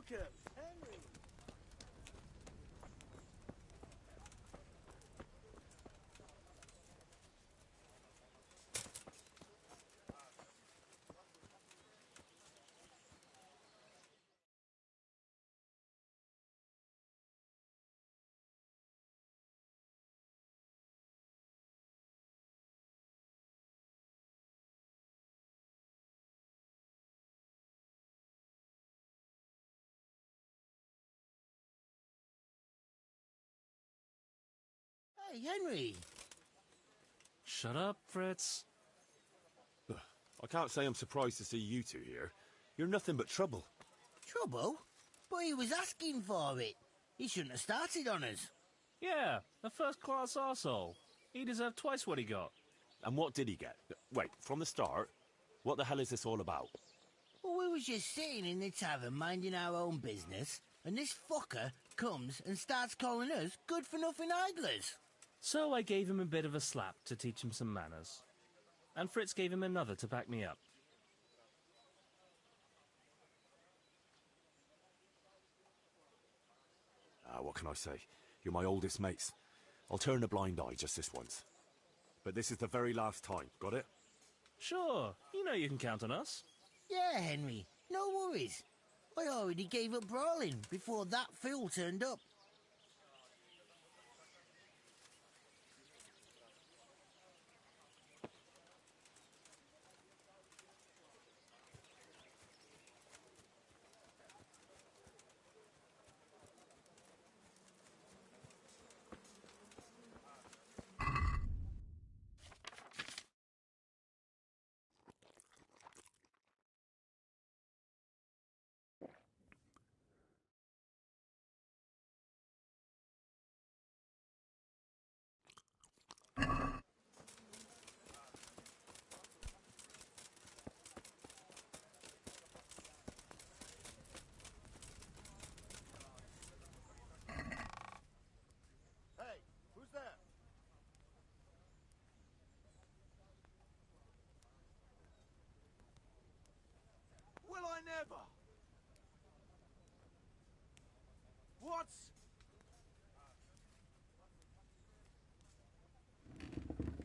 Welcome, Henry. Hey, Henry! Shut up, Fritz. I can't say I'm surprised to see you two here. You're nothing but trouble. Trouble? But he was asking for it. He shouldn't have started on us. Yeah, a first-class arsehole. He deserved twice what he got. And what did he get? Wait, from the start? What the hell is this all about? Well, we was just sitting in the tavern minding our own business, and this fucker comes and starts calling us good-for-nothing idlers. So I gave him a bit of a slap to teach him some manners. And Fritz gave him another to back me up. What can I say? You're my oldest mates. I'll turn a blind eye just this once. But this is the very last time, got it? Sure, you know you can count on us. Yeah, Henry, no worries. I already gave up brawling before that fool turned up. Hey, who's there? Will I never? What's...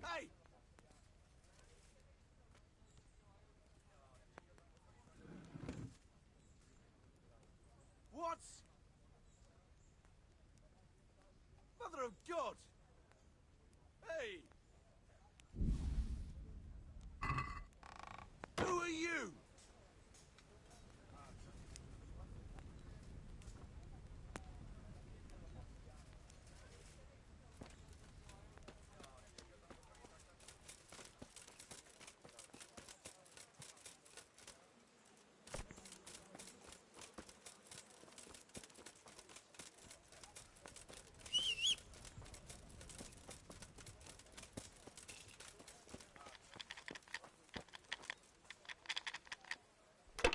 Hey! What's... Mother of God! Hey! Who are you?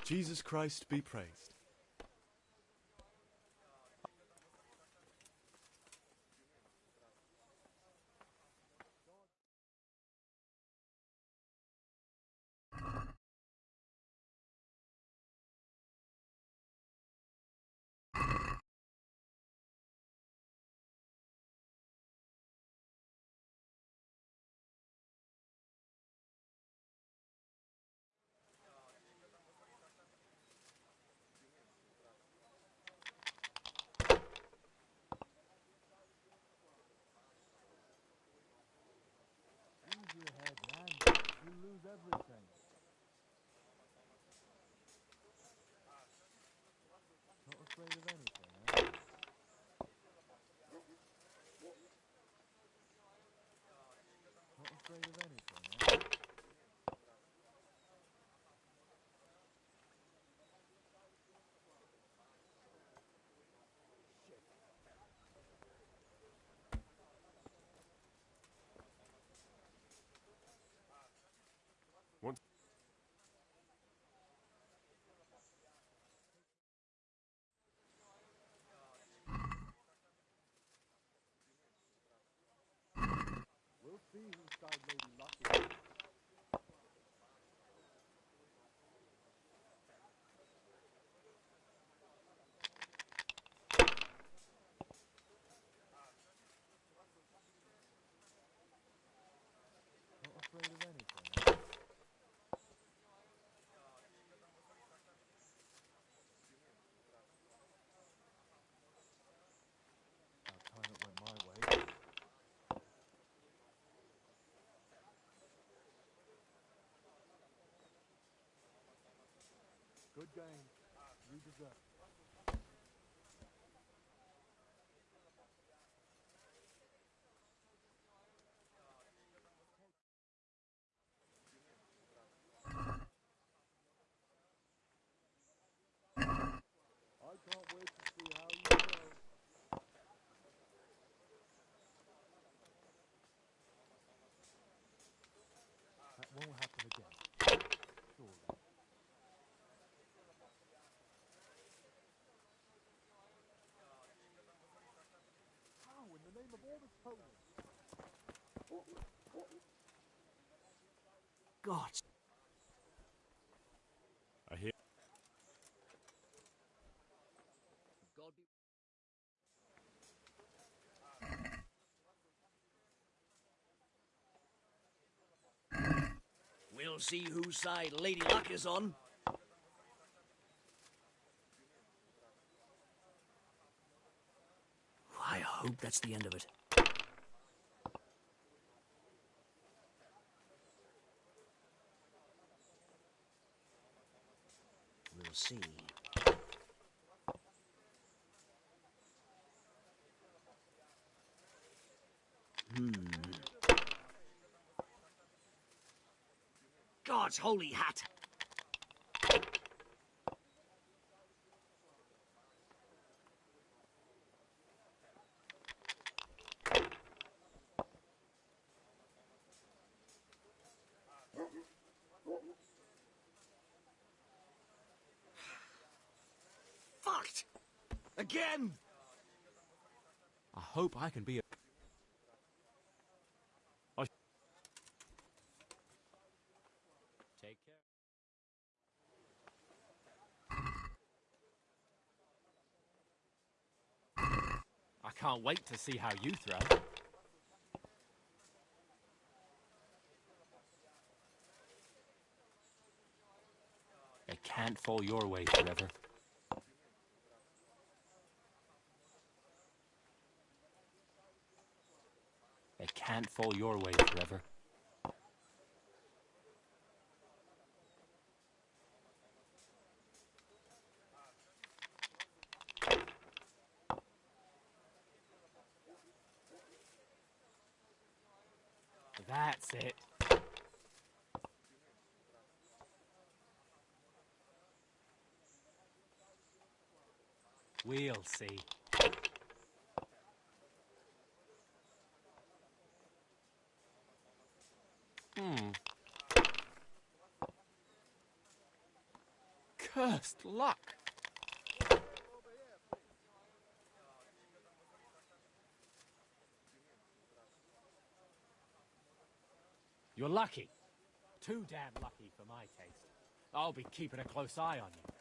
Jesus Christ be praised. Use your head, man. You lose everything. Not afraid of anything, eh? Not afraid of anything, eh? Once... We'll see whose side Lady Luck is on. Good game. You deserve it. I can't wait to see how you go. That won't happen again. Surely. How in the name of all that's holy? God. I hear. God be... We'll see whose side Lady Luck is on. I hope that's the end of it. We'll see. God's holy hat! Fucked! Again! I hope I can be a... Take care. I can't wait to see how you throw. It can't fall your way forever. It can't fall your way forever. That's it. We'll see. Cursed luck. You're lucky. Too damn lucky for my taste. I'll be keeping a close eye on you.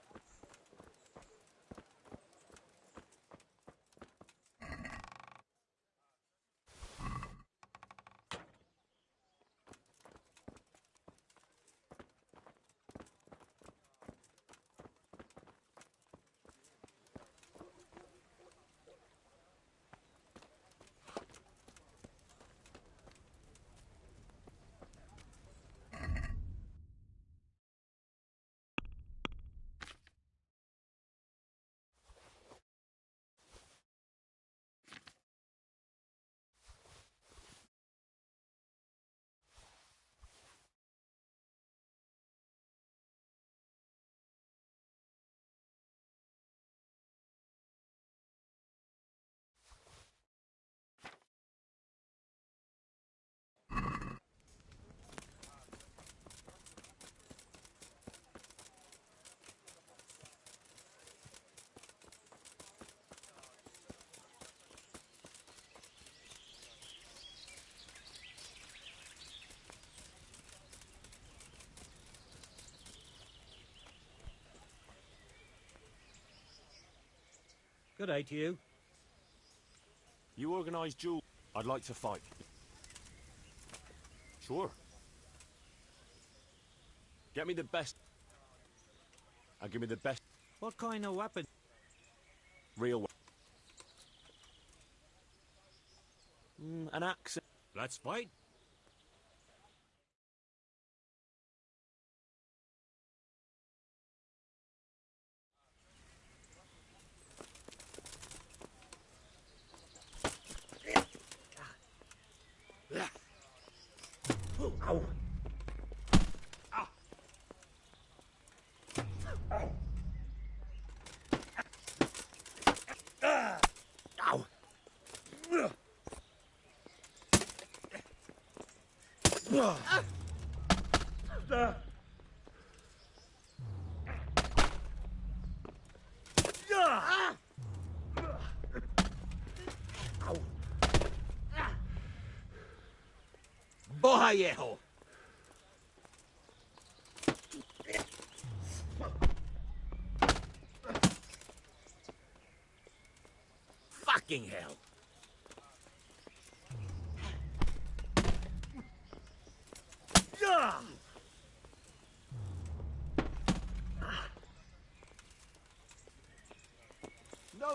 Good day to you. You organise duel. I'd like to fight. Sure. Get me the best. And give me the best. What kind of weapon? Real. An axe. Let's fight. Bohayeho! Fucking hell! No!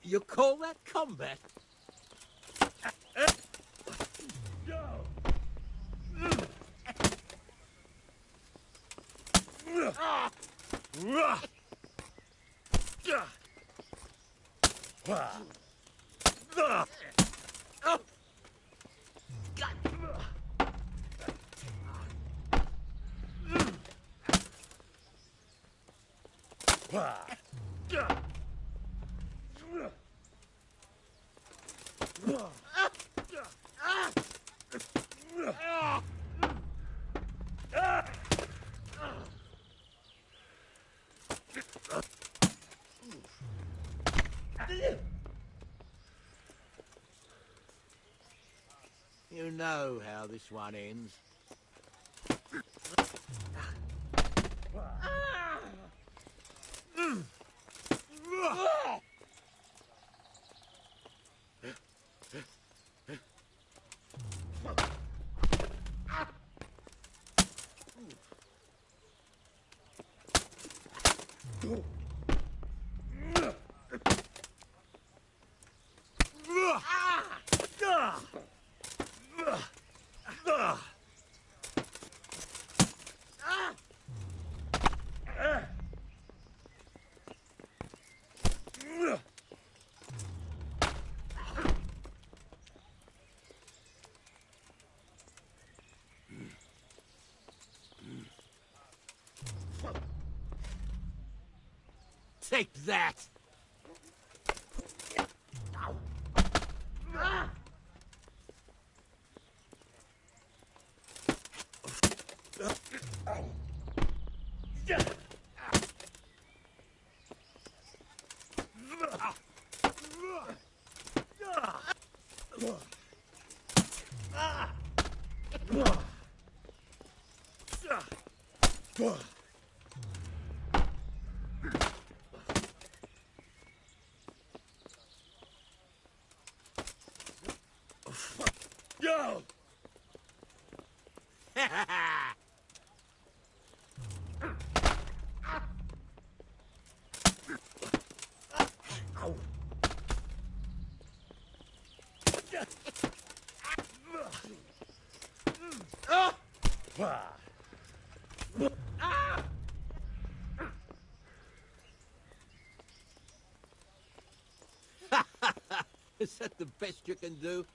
You call that combat? You know how this one ends. Take that! Go! Is that the best you can do?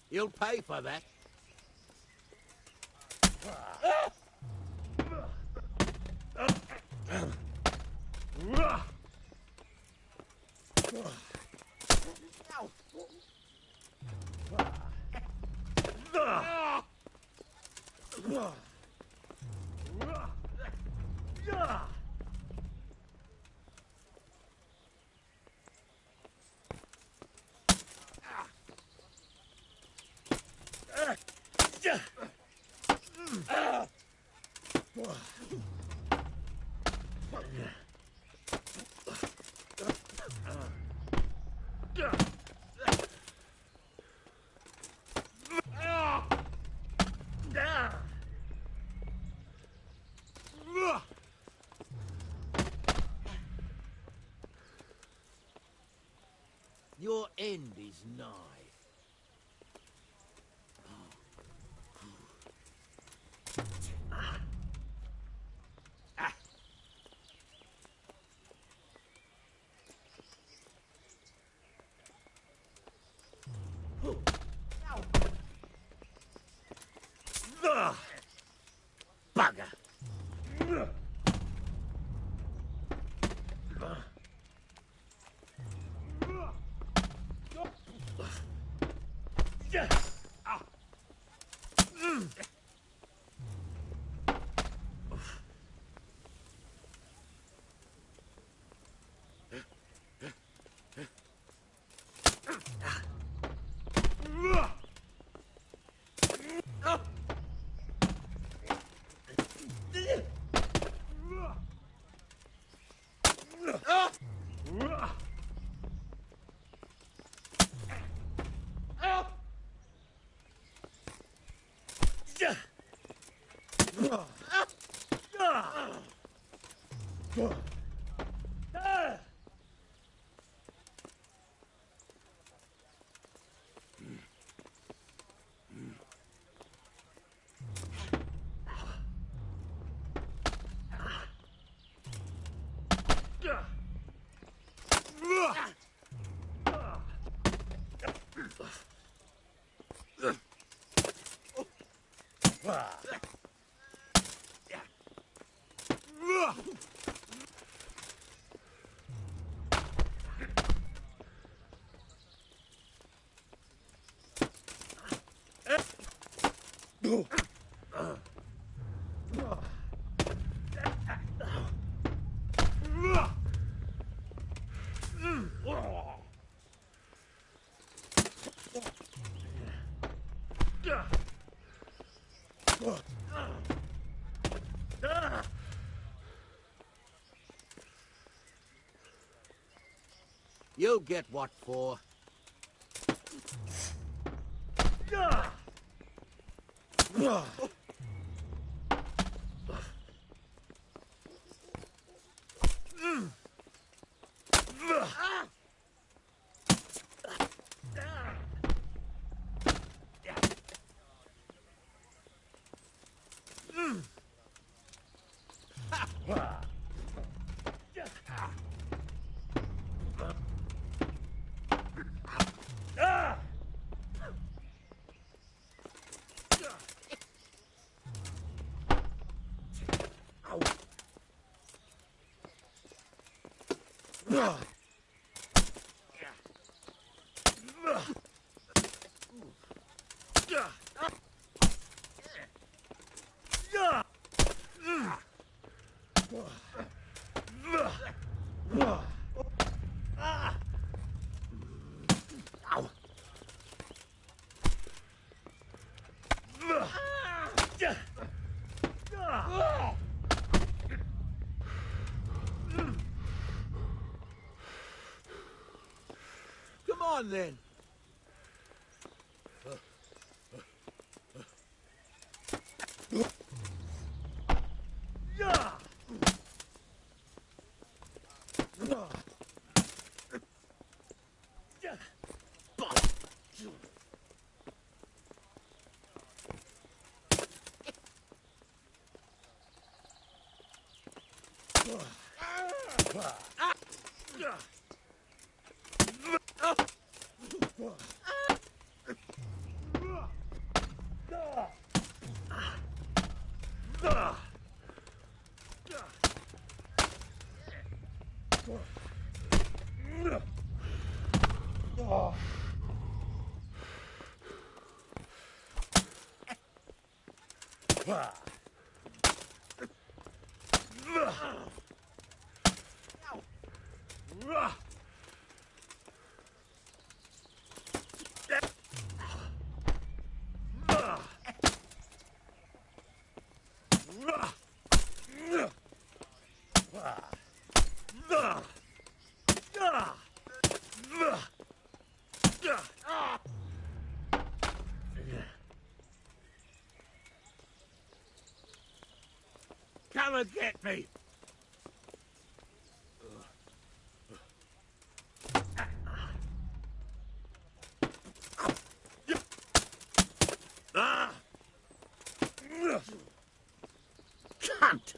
You'll pay for that. Your end is nigh. Bugger! You'll get what for. Come on, then. Come and get me! Cunt!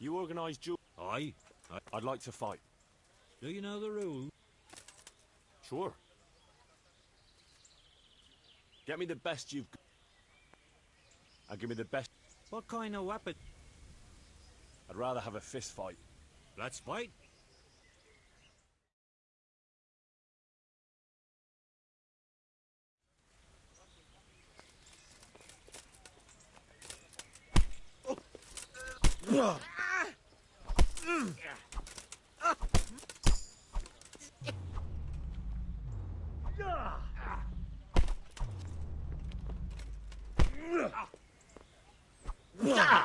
You organise duel? Aye. I'd like to fight. Do you know the rules? Sure. Get me the best you've got. And give me the best... What kind of weapon? I'd rather have a fist fight. Let's fight. God! Now.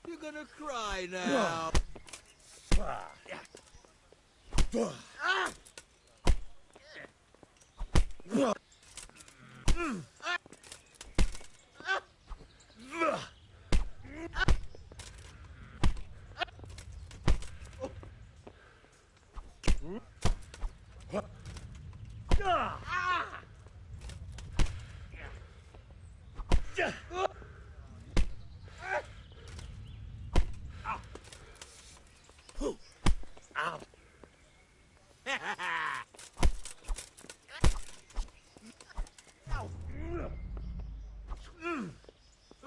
You're gonna cry now.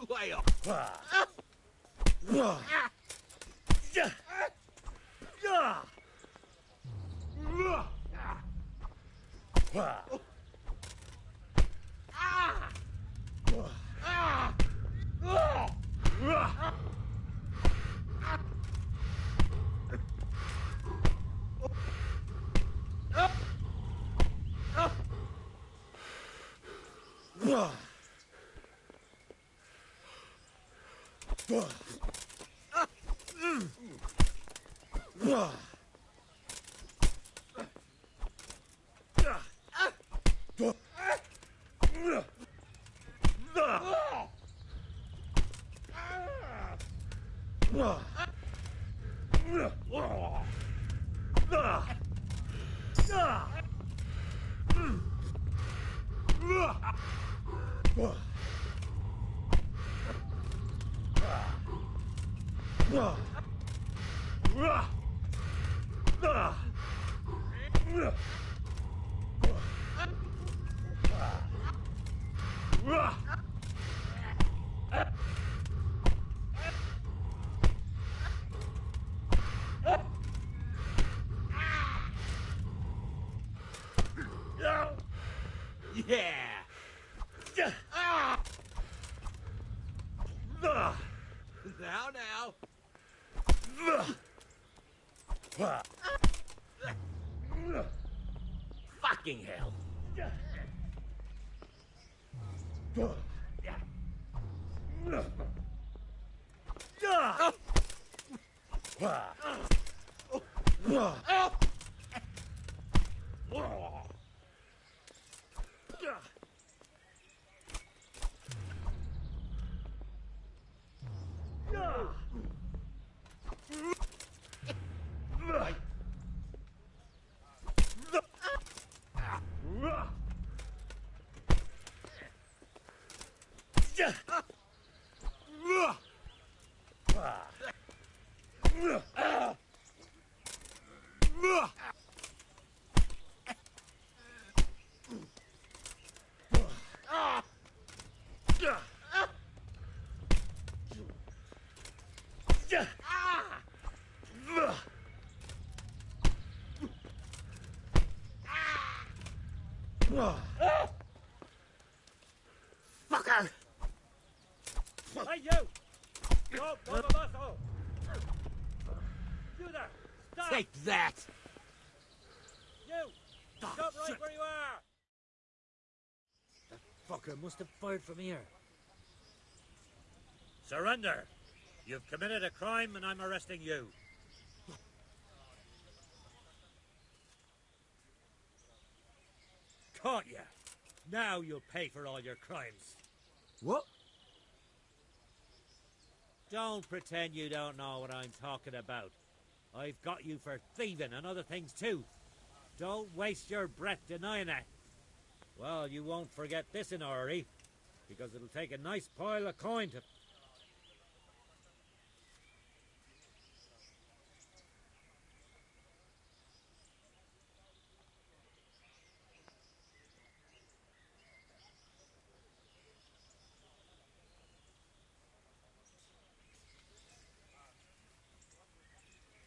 Way up. Yeah. Now. Fucking hell. Fucker! Hey, you! Go, go, go, go! You there! Stop! Take that! You! Stop right where you are! That fucker must have fired from here. Surrender! You've committed a crime and I'm arresting you. Caught you! Now you'll pay for all your crimes. What? Don't pretend you don't know what I'm talking about. I've got you for thieving and other things too. Don't waste your breath denying it. Well, you won't forget this in a hurry, because it'll take a nice pile of coin to...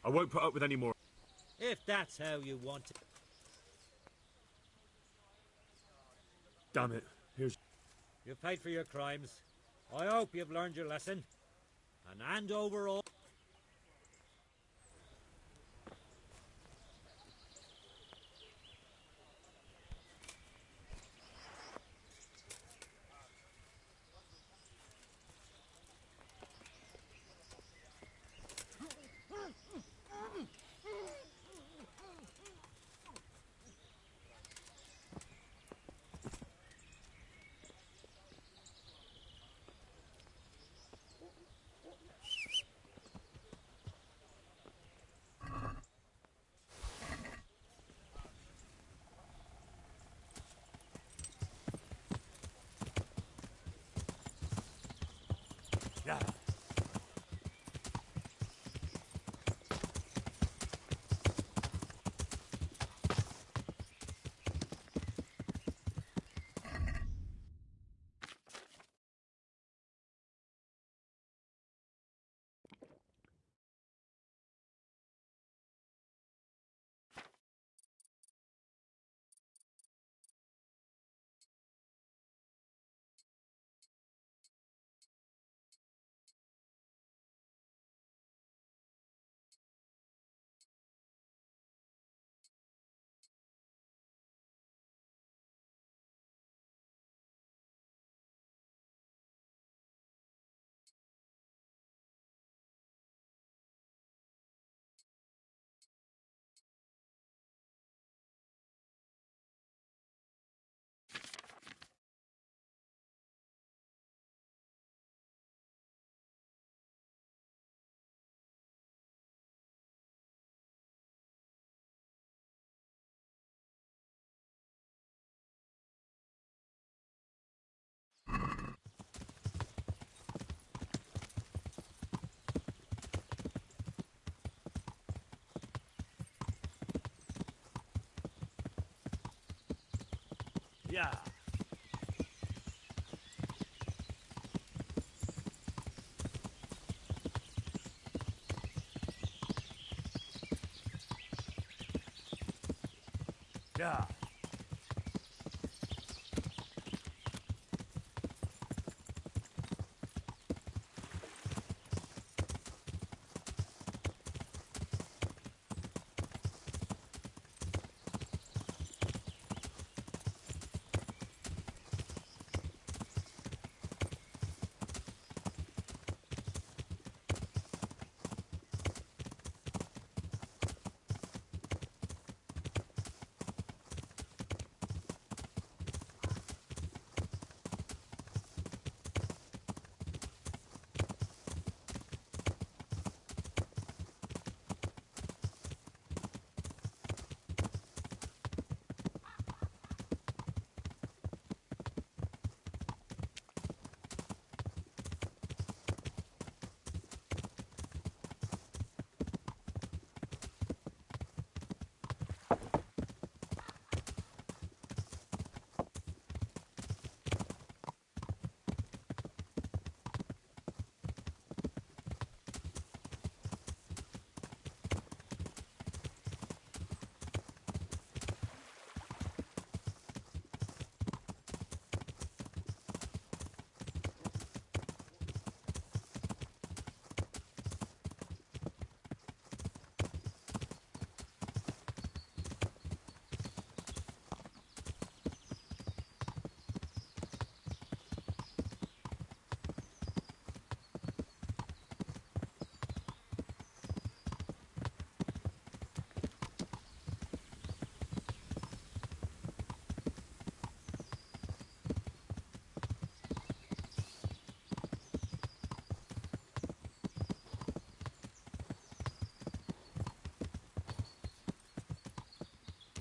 I won't put up with any more. If that's how you want it. Damn it. Here's... You've paid for your crimes. I hope you've learned your lesson. And hand over all... Yeah. Yeah. Yeah.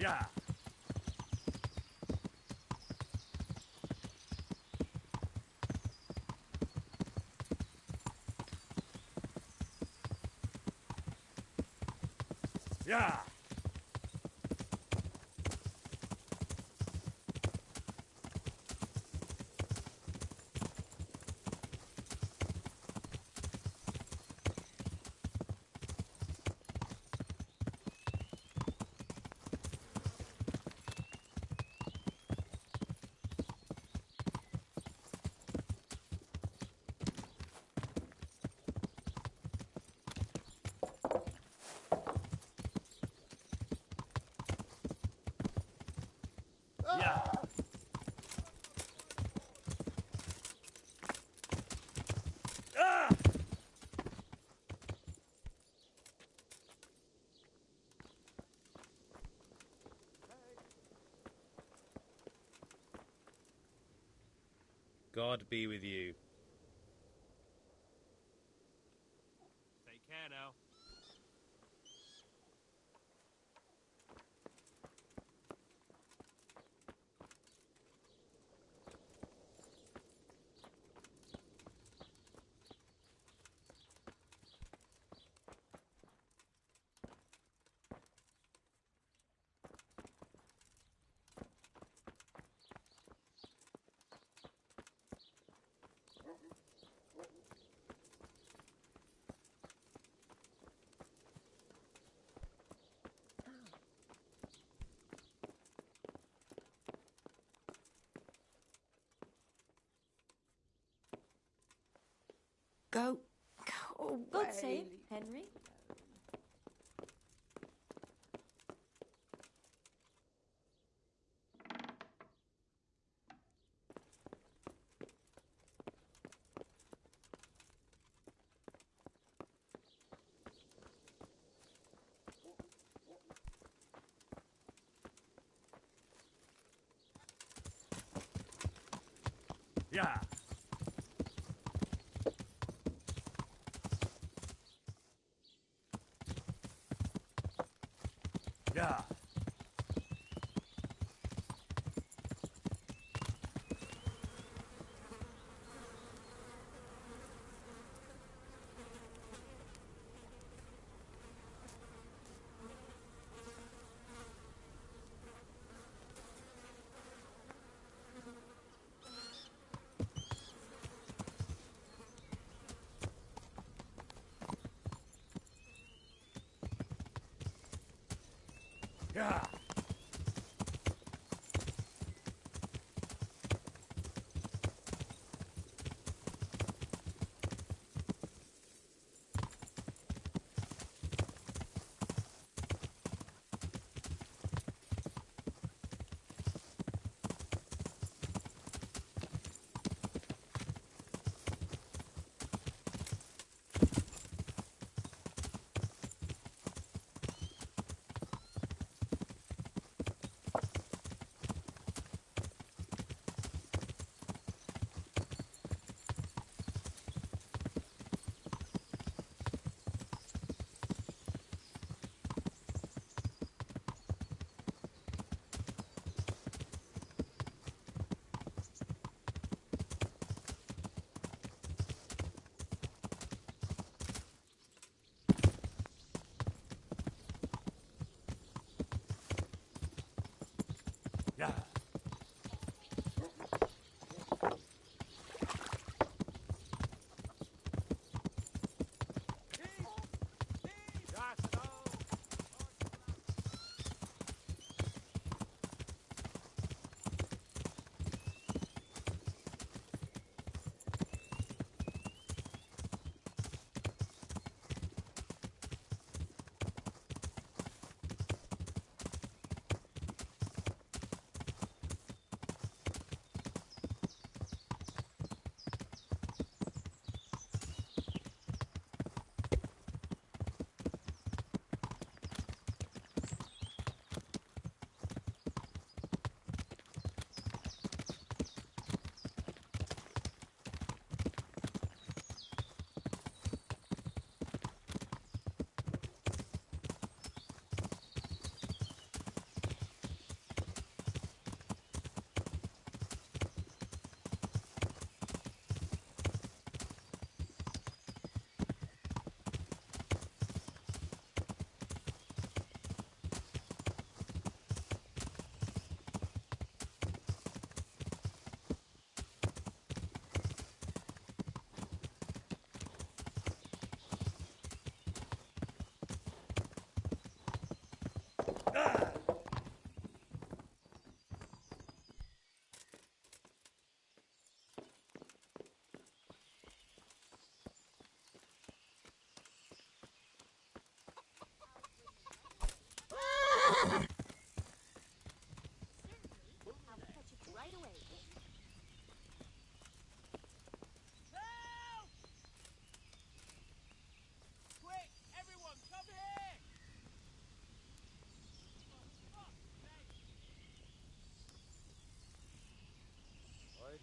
Yeah. Yeah. Yeah. Ah! God be with you. Take care now. Go away. God save Henry. Yeah. Yeah. Yeah.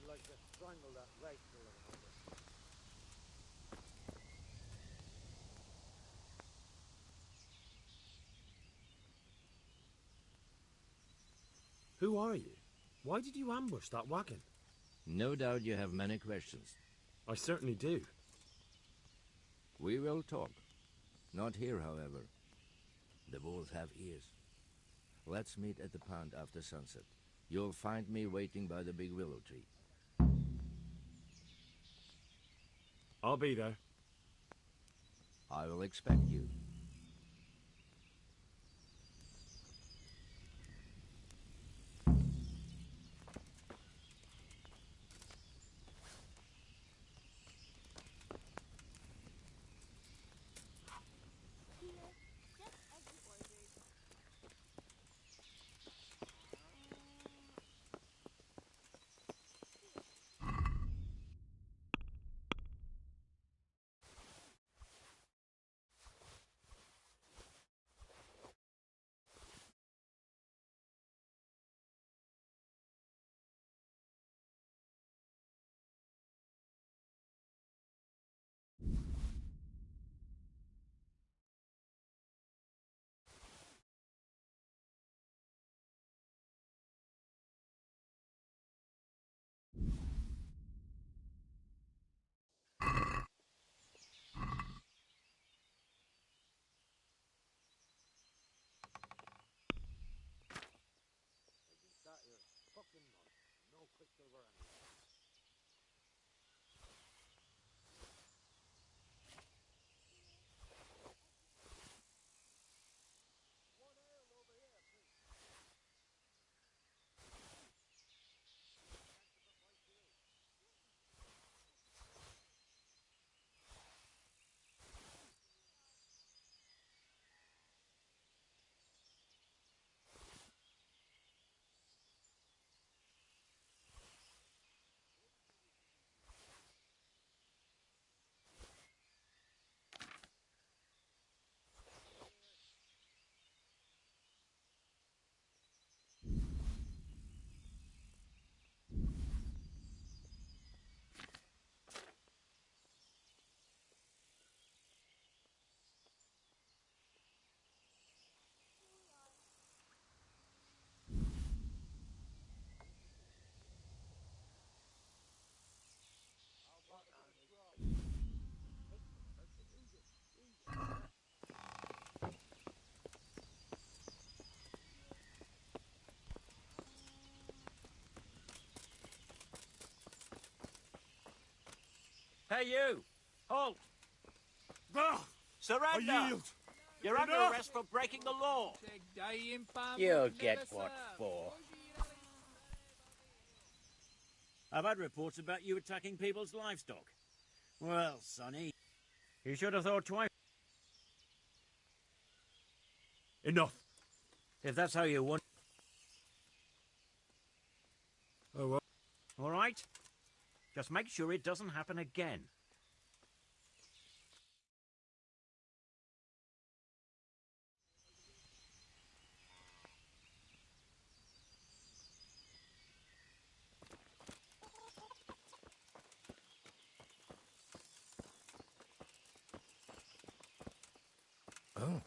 I'd like to strangle that rascal of another. Who are you? Why did you ambush that wagon? No doubt you have many questions. I certainly do. We will talk. Not here, however. The wolves have ears. Let's meet at the pond after sunset. You'll find me waiting by the big willow tree. I'll be there. I will expect you. Hey, you! Halt! Surrender! I yield. You're under Enough. arrest for breaking the law. You'll get what for. I've had reports about you attacking people's livestock. Well, Sonny, you should have thought twice. Enough. If that's how you want. Oh, well. All right? Just make sure it doesn't happen again. Oh.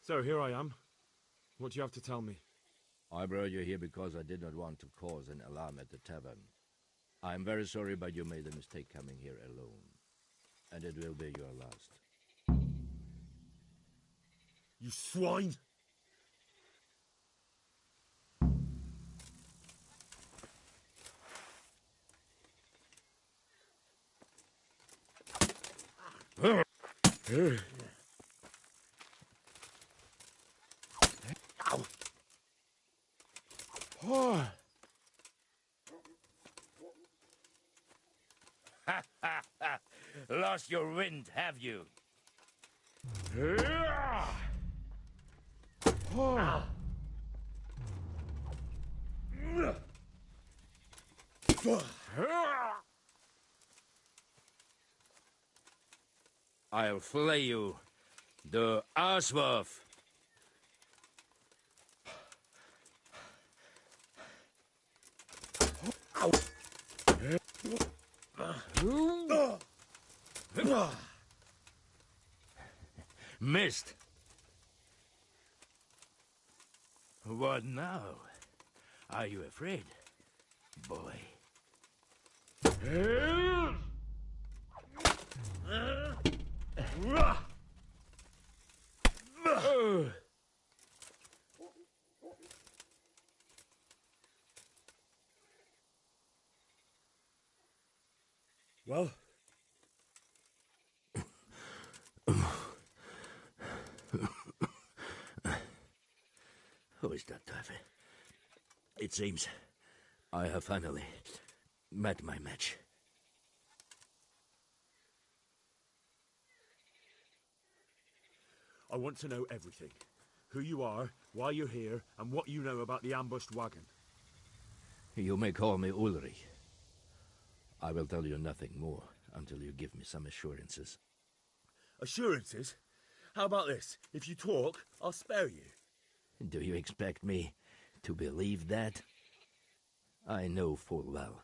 So here I am. What do you have to tell me? I brought you here because I did not want to cause an alarm at the tavern. I am very sorry, but you made a mistake coming here alone. And it will be your last. You swine! Oh. Ha ha ha! Lost your wind, have you? I'll flay you, the arsewolf. Missed. What now? Are you afraid, boy? Well? Who is that, Taffy? It seems I have finally met my match. I want to know everything. Who you are, why you're here, and what you know about the ambushed wagon. You may call me Ulrich. I will tell you nothing more until you give me some assurances. Assurances? How about this? If you talk, I'll spare you. Do you expect me to believe that? I know full well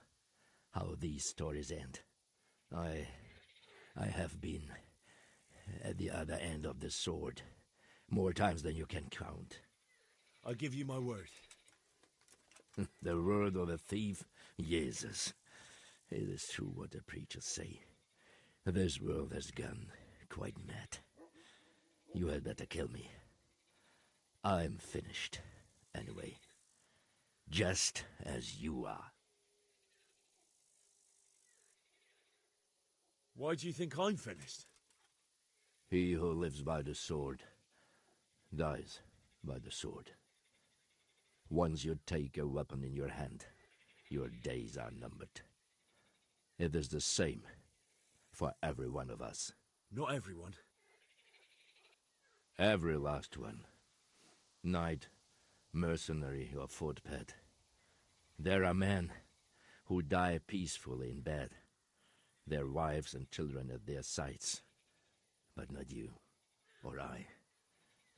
how these stories end. I have been at the other end of the sword more times than you can count. I give you my word. The word of a thief? Jesus. It is true what the preachers say. This world has gone quite mad. You had better kill me. I'm finished, anyway. Just as you are. Why do you think I'm finished? He who lives by the sword dies by the sword. Once you take a weapon in your hand, your days are numbered. It is the same for every one of us. Not everyone. Every last one. Knight, mercenary, or footpad. There are men who die peacefully in bed, their wives and children at their sides. But not you, or I.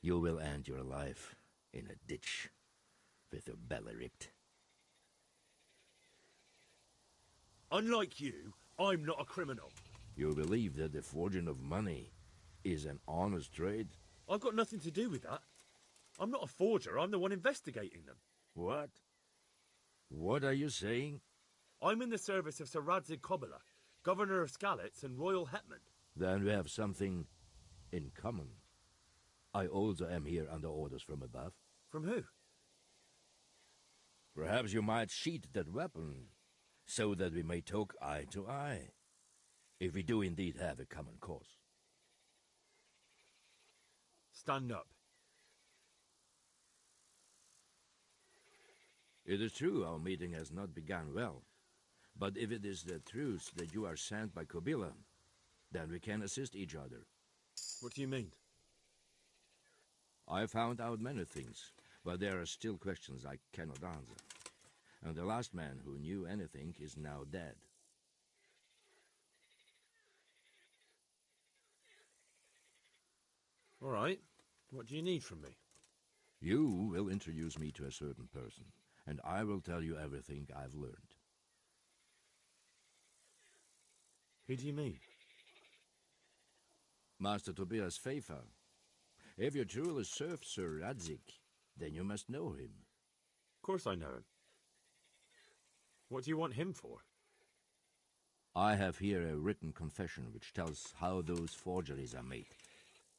You will end your life in a ditch, with your belly ripped. Unlike you, I'm not a criminal. You believe that the forging of money is an honest trade? I've got nothing to do with that. I'm not a forger, I'm the one investigating them. What? What are you saying? I'm in the service of Sir Radzig Kobyla, Governor of Skalitz and Royal Hetman. Then we have something in common. I also am here under orders from above. From who? Perhaps you might sheath that weapon, so that we may talk eye to eye, if we do indeed have a common cause. Stand up. It is true our meeting has not begun well, but if it is the truth that you are sent by Kobyla, then we can assist each other. What do you mean? I found out many things, but there are still questions I cannot answer. And the last man who knew anything is now dead. All right. What do you need from me? You will introduce me to a certain person, and I will tell you everything I've learned. Who do you mean? Master Tobias Pfeiffer. If you truly serve Sir Radzik, then you must know him. Of course I know him. What do you want him for? I have here a written confession which tells how those forgeries are made,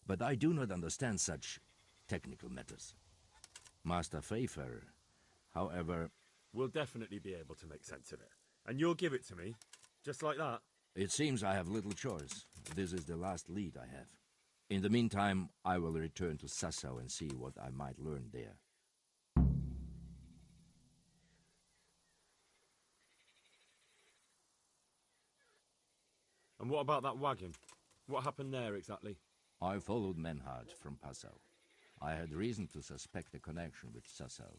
but I do not understand such technical matters. Master Freyfer, however... We'll definitely be able to make sense of it. And you'll give it to me, just like that? It seems I have little choice. This is the last lead I have. In the meantime, I will return to Sasau and see what I might learn there. And what about that wagon? What happened there exactly? I followed Menhard from Passau. I had reason to suspect a connection with Sasau.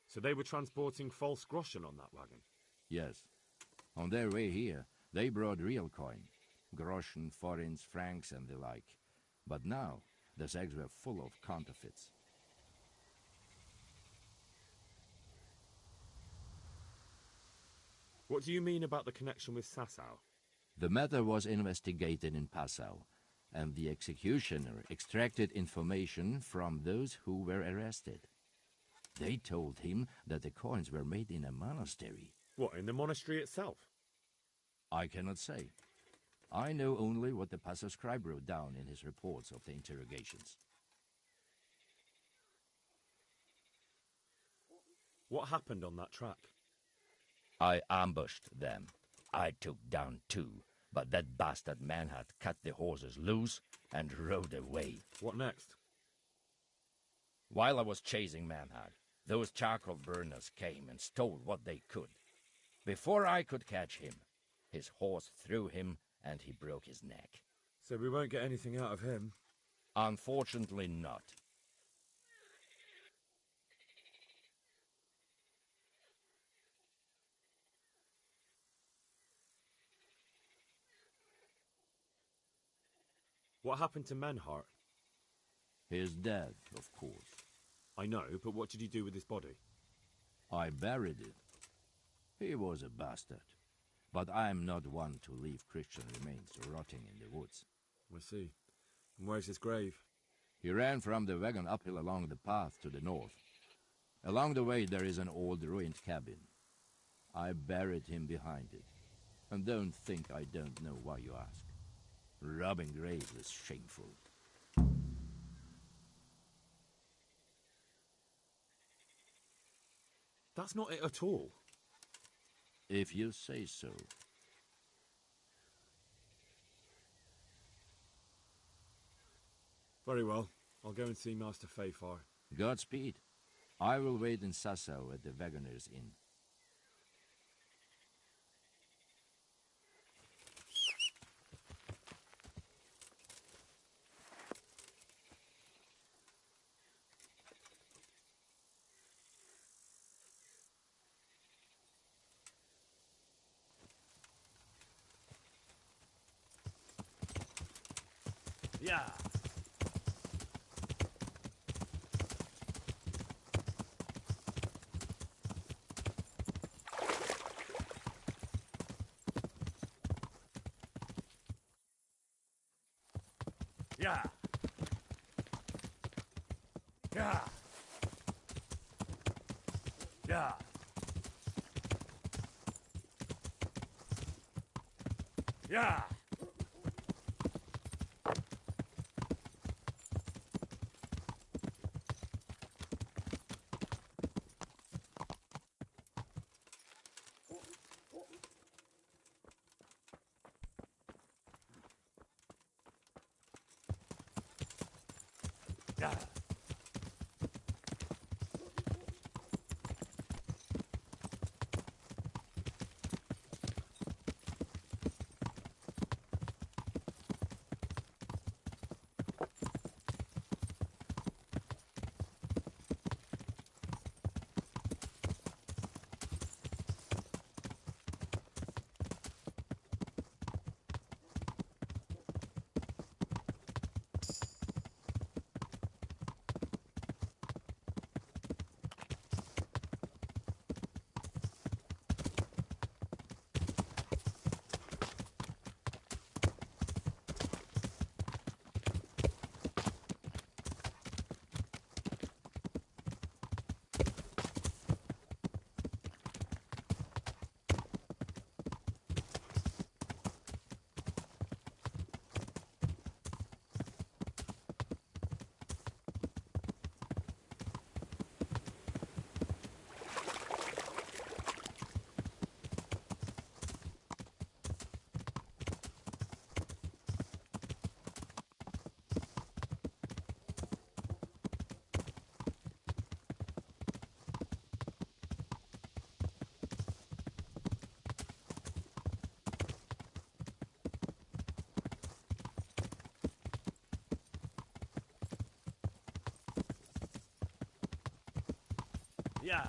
So they were transporting false groschen on that wagon? Yes. On their way here, they brought real coin. Groschen, forints, francs, and the like. But now, the sacks were full of counterfeits. What do you mean about the connection with Sasau? The matter was investigated in Passau, and the executioner extracted information from those who were arrested. They told him that the coins were made in a monastery. What, in the monastery itself? I cannot say. I know only what the Passau scribe wrote down in his reports of the interrogations. What happened on that track? I ambushed them. I took down 2, but that bastard man had cut the horses loose and rode away. What next? While I was chasing Manhard, those charcoal burners came and stole what they could. Before I could catch him, his horse threw him and he broke his neck. So we won't get anything out of him? Unfortunately not. What happened to Menhart? His dead, of course. I know, but what did you do with his body? I buried it. He was a bastard. But I am not one to leave Christian remains rotting in the woods. I see. And where's his grave? He ran from the wagon uphill along the path to the north. Along the way there is an old ruined cabin. I buried him behind it. And don't think I don't know why you ask. Robbing graves is shameful. That's not it at all. If you say so. Very well. I'll go and see Master Freyfer. Godspeed. I will wait in Sasau at the Wagoner's Inn. Yeah. Yeah. Yeah. Yeah. Yeah. Yeah. Yeah.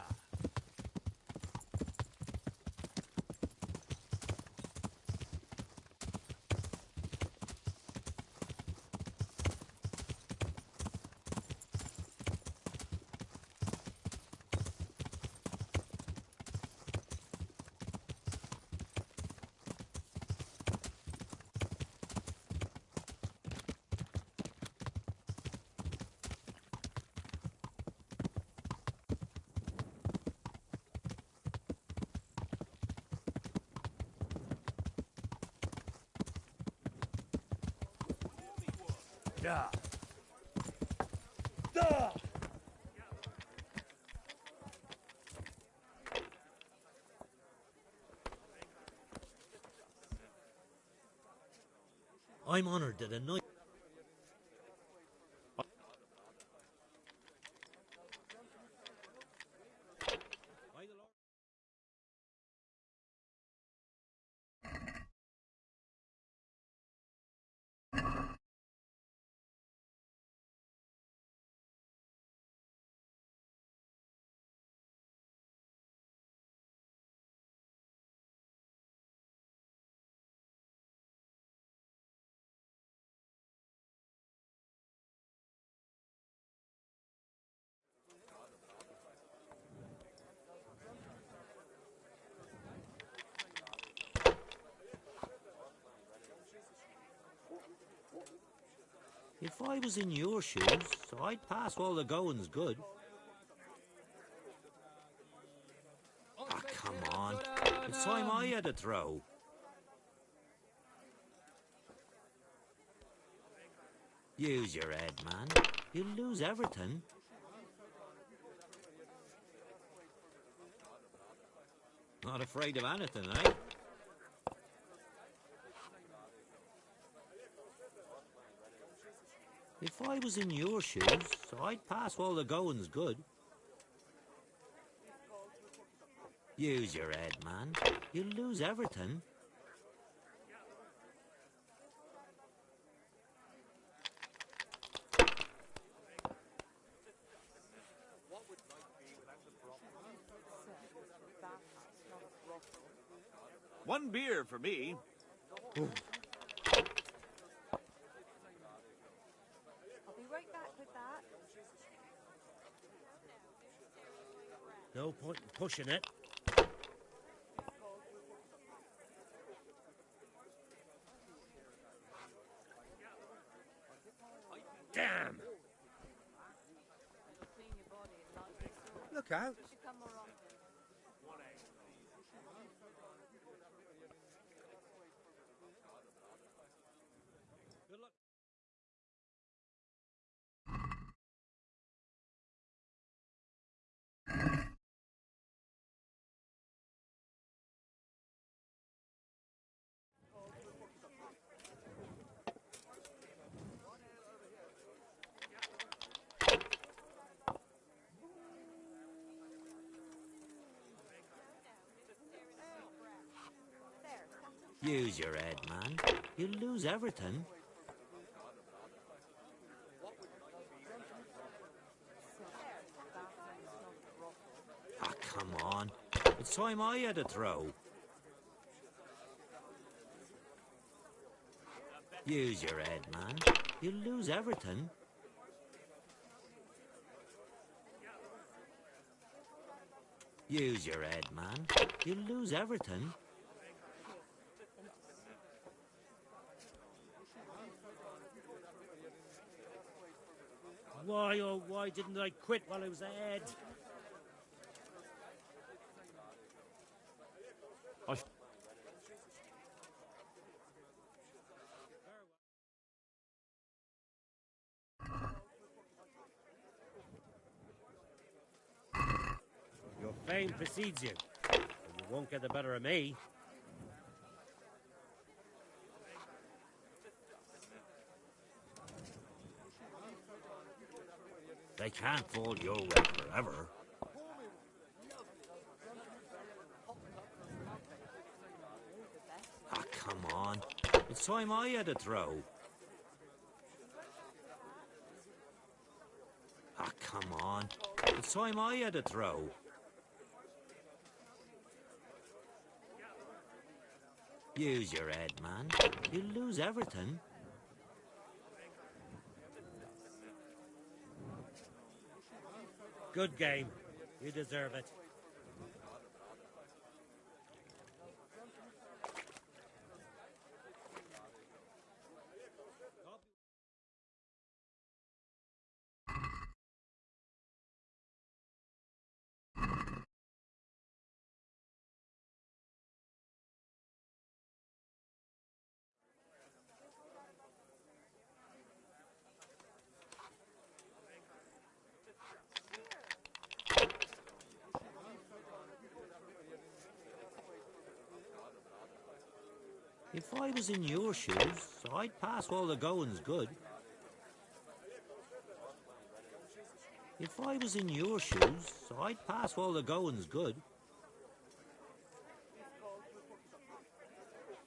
Yeah. Duh! I'm honored that a knight... If I was in your shoes, I'd pass while the going's good. Ah, come on. It's time I had a throw. Use your head, man. You'll lose everything. Not afraid of anything, eh? If I was in your shoes, I'd pass while the going's good. Use your head, man. You'll lose everything. One beer for me. I'll be right back with that. No point in pushing it. Damn! Look out. Good luck. Use your head, man. You'll lose everything. Ah, come on. It's time I had a throw. Use your head, man. You'll lose everything. Use your head, man. You'll lose everything. Why, oh, why didn't I quit while I was ahead? Your fame precedes you, and you won't get the better of me. They can't fall your way forever. Ah, come on. It's time I had a throw. Ah, come on. It's time I had a throw. Use your head, man. You'll lose everything. Good game. You deserve it. If I was in your shoes, I'd pass while the going's good. If I was in your shoes, I'd pass while the going's good.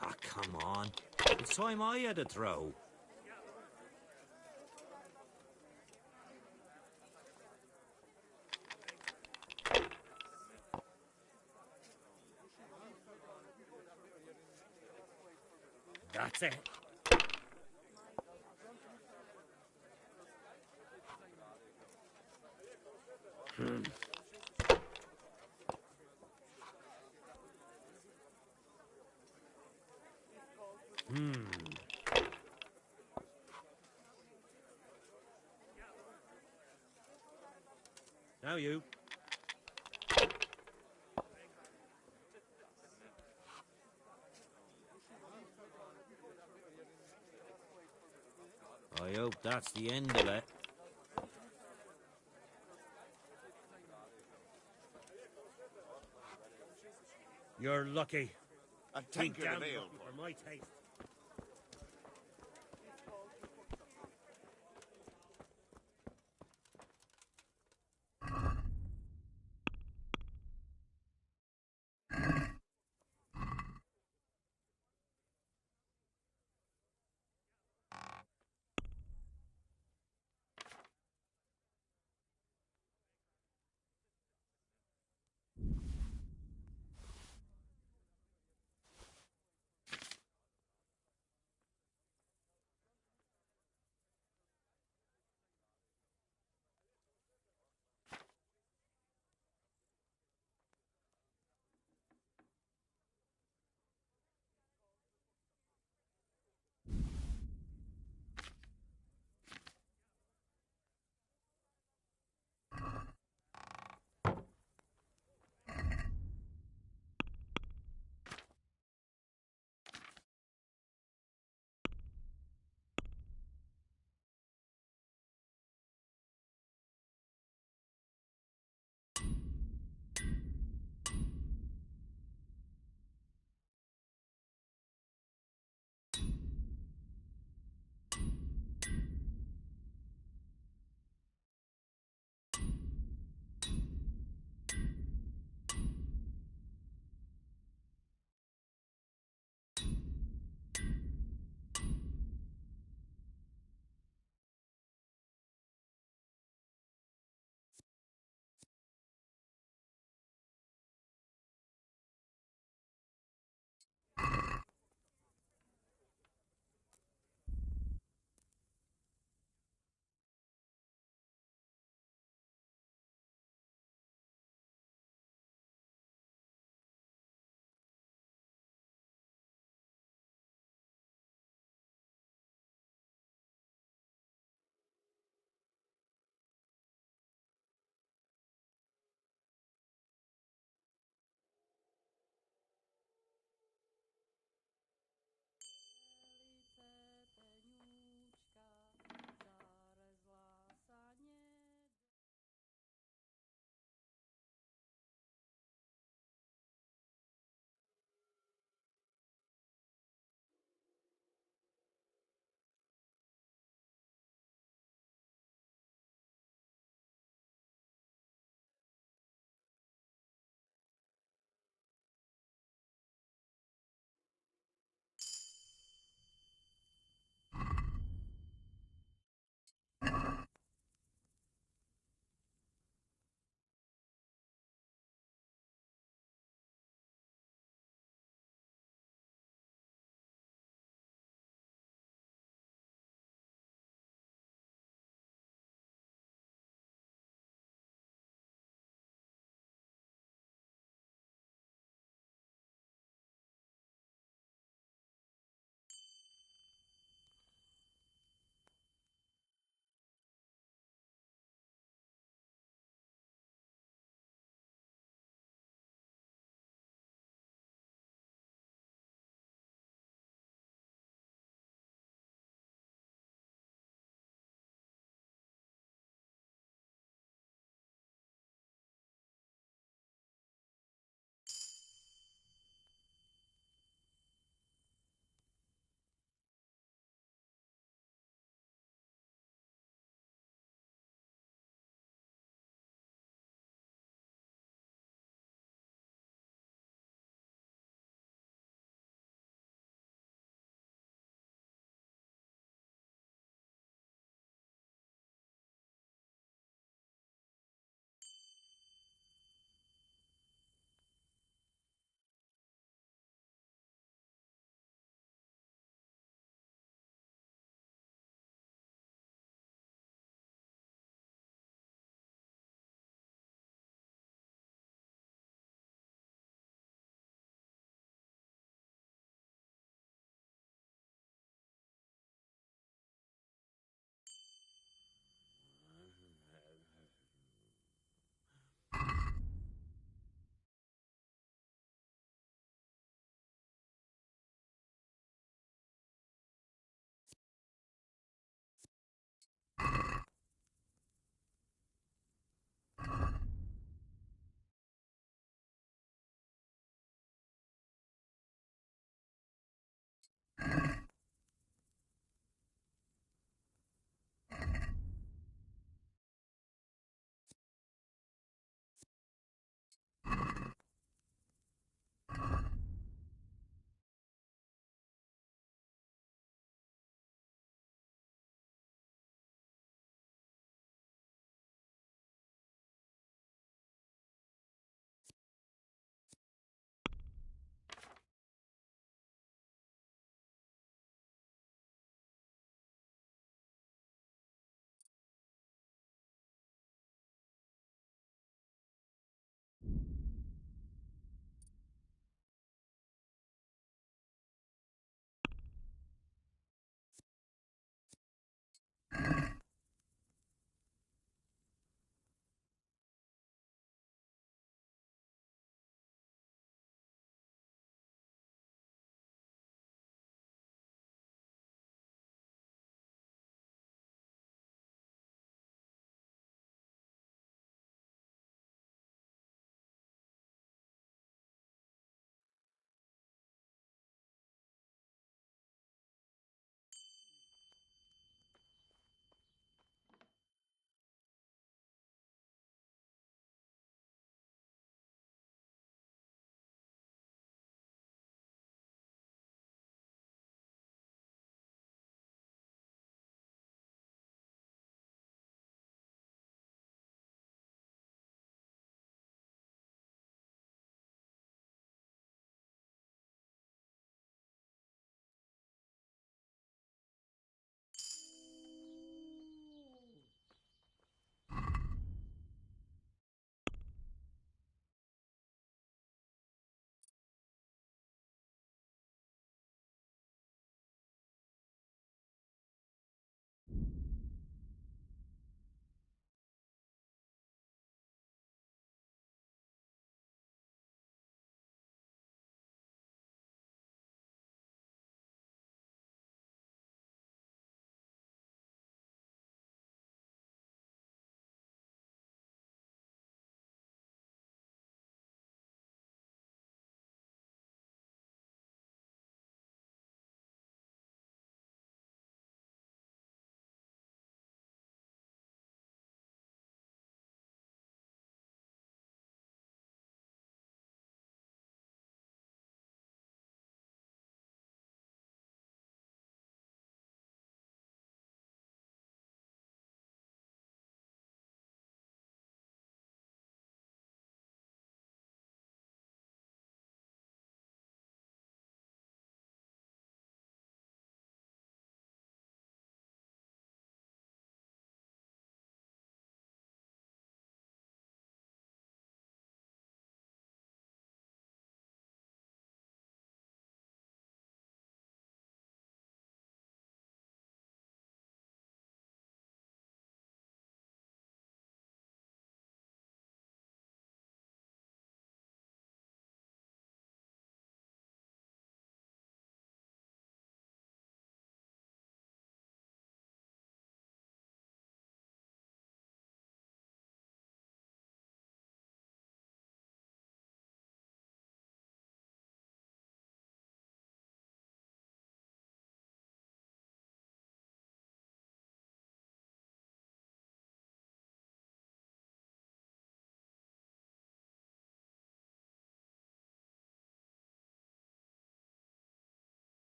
Ah, come on. It's time I had a throw. That's it. Now you. I hope that's the end of it. You're lucky. A Big tankard damn of ale. lucky for my taste.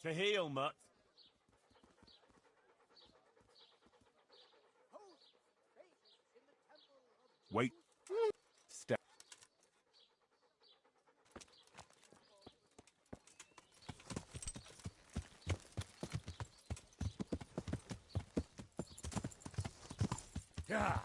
To heal, mutt. Wait. Step. Yeah.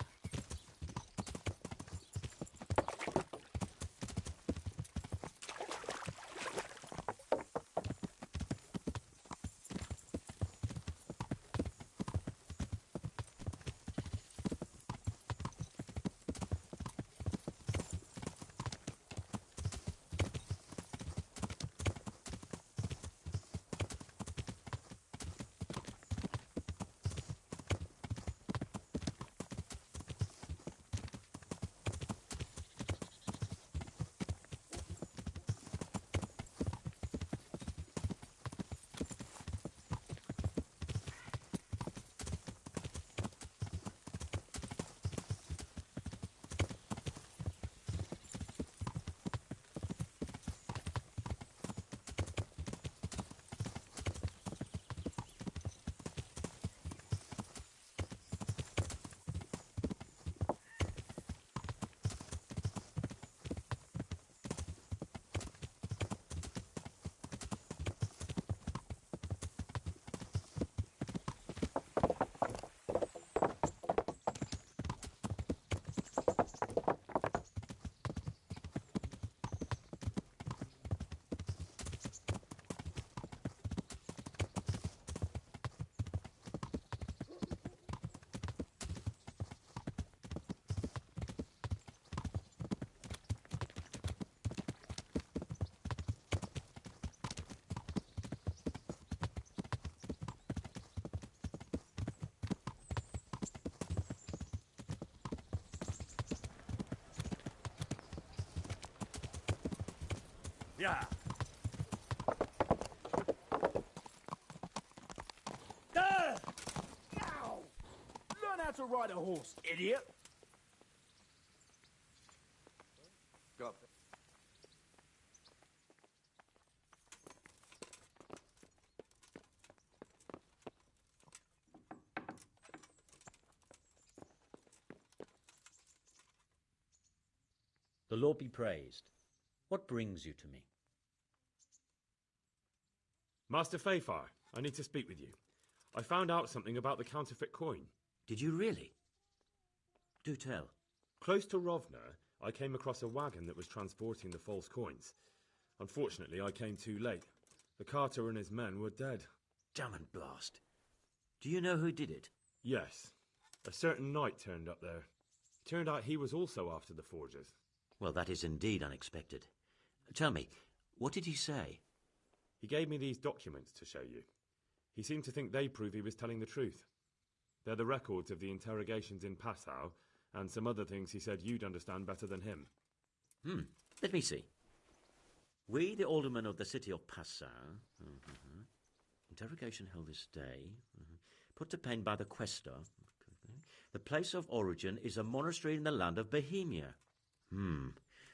Yeah. Ow! Learn how to ride a horse, idiot. Got it. The Lord be praised. What brings you to me? Master Fayfar, I need to speak with you. I found out something about the counterfeit coin. Did you really? Do tell. Close to Rovna, I came across a wagon that was transporting the false coins. Unfortunately, I came too late. The carter and his men were dead. Damn and blast. Do you know who did it? Yes. A certain knight turned up there. It turned out he was also after the forgers. Well, that is indeed unexpected. Tell me, what did he say? He gave me these documents to show you. He seemed to think they prove he was telling the truth. They're the records of the interrogations in Passau, and some other things he said you'd understand better than him. Let me see. We, the aldermen of the city of Passau, interrogation held this day, put to pen by the questor. The place of origin is a monastery in the land of Bohemia.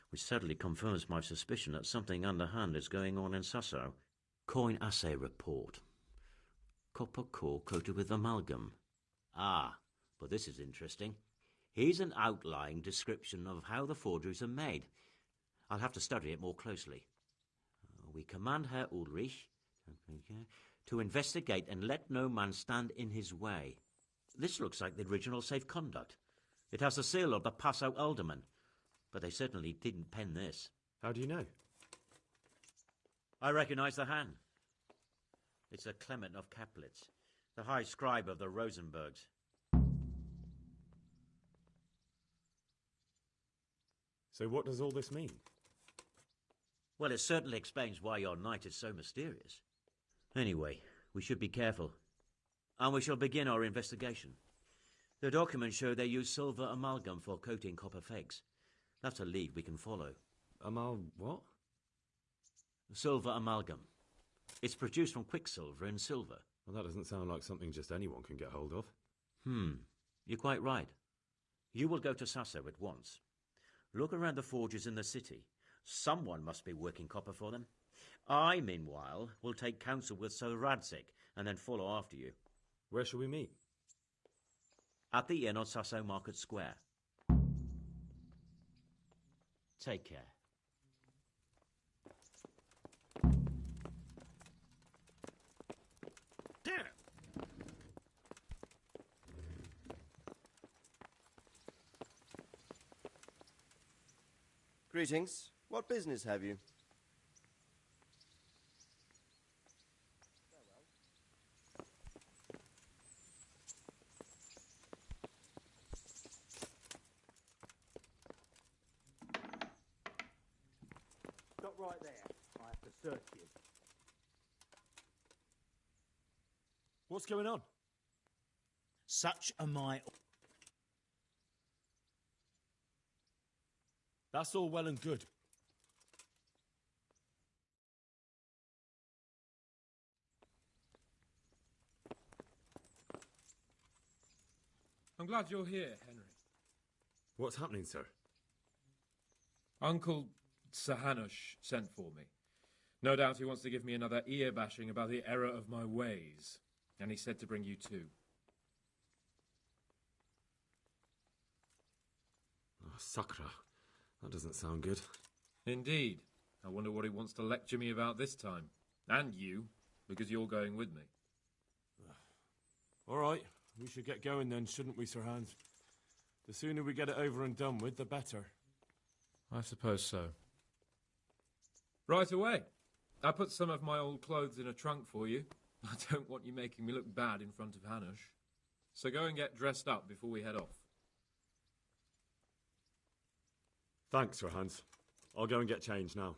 Which certainly confirms my suspicion that something underhand is going on in Sasso. Coin assay report. Copper core coated with amalgam. Ah, but this is interesting. Here's an outline description of how the forgeries are made. I'll have to study it more closely. We command Herr Ulrich to investigate and let no man stand in his way. This looks like the original safe conduct. It has the seal of the Passau alderman, but they certainly didn't pen this. How do you know? I recognize the hand. It's a Clement of Kaplitz, the high scribe of the Rosenbergs. So what does all this mean? Well, it certainly explains why your knight is so mysterious. Anyway, we should be careful. And we shall begin our investigation. The documents show they use silver amalgam for coating copper fakes. That's a lead we can follow. What? Silver amalgam. It's produced from quicksilver and silver. Well, that doesn't sound like something just anyone can get hold of. You're quite right. You will go to Sasso at once. Look around the forges in the city. Someone must be working copper for them. I, meanwhile, will take counsel with Sir Radzig and then follow after you. Where shall we meet? At the inn on Sasso Market Square. Take care. Greetings. What business have you? Stop right there. I have to search you. What's going on? Such are my... That's all well and good. I'm glad you're here, Henry. What's happening, sir? Uncle Sir Hanush sent for me. No doubt he wants to give me another ear-bashing about the error of my ways. And he said to bring you too. Oh, Sakra. That doesn't sound good. Indeed. I wonder what he wants to lecture me about this time. And you, because you're going with me. All right, we should get going then, shouldn't we, Sir Hans? The sooner we get it over and done with, the better. I suppose so. Right away. I put some of my old clothes in a trunk for you. I don't want you making me look bad in front of Hanush. So go and get dressed up before we head off. Thanks, Sir Hans. I'll go and get changed now.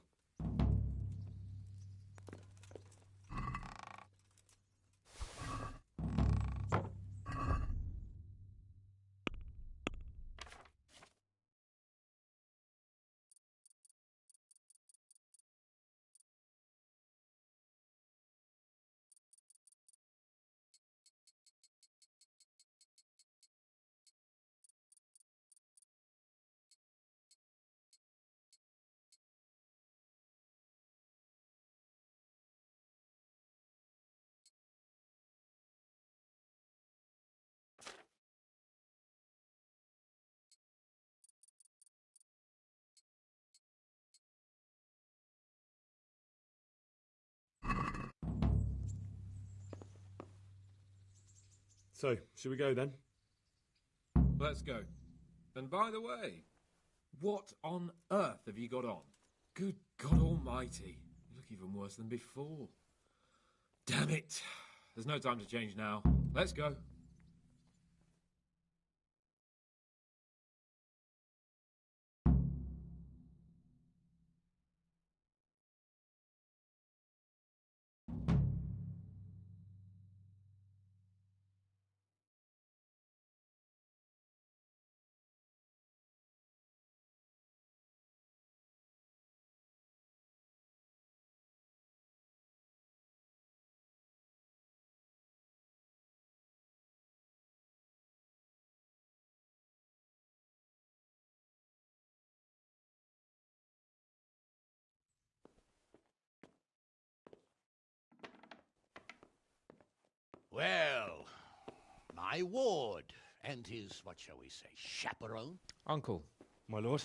So, should we go then? Let's go. And by the way, what on earth have you got on? Good God Almighty. You look even worse than before. Damn it. There's no time to change now. Let's go. Well, my ward and his, what shall we say, chaperone. Uncle. My lord.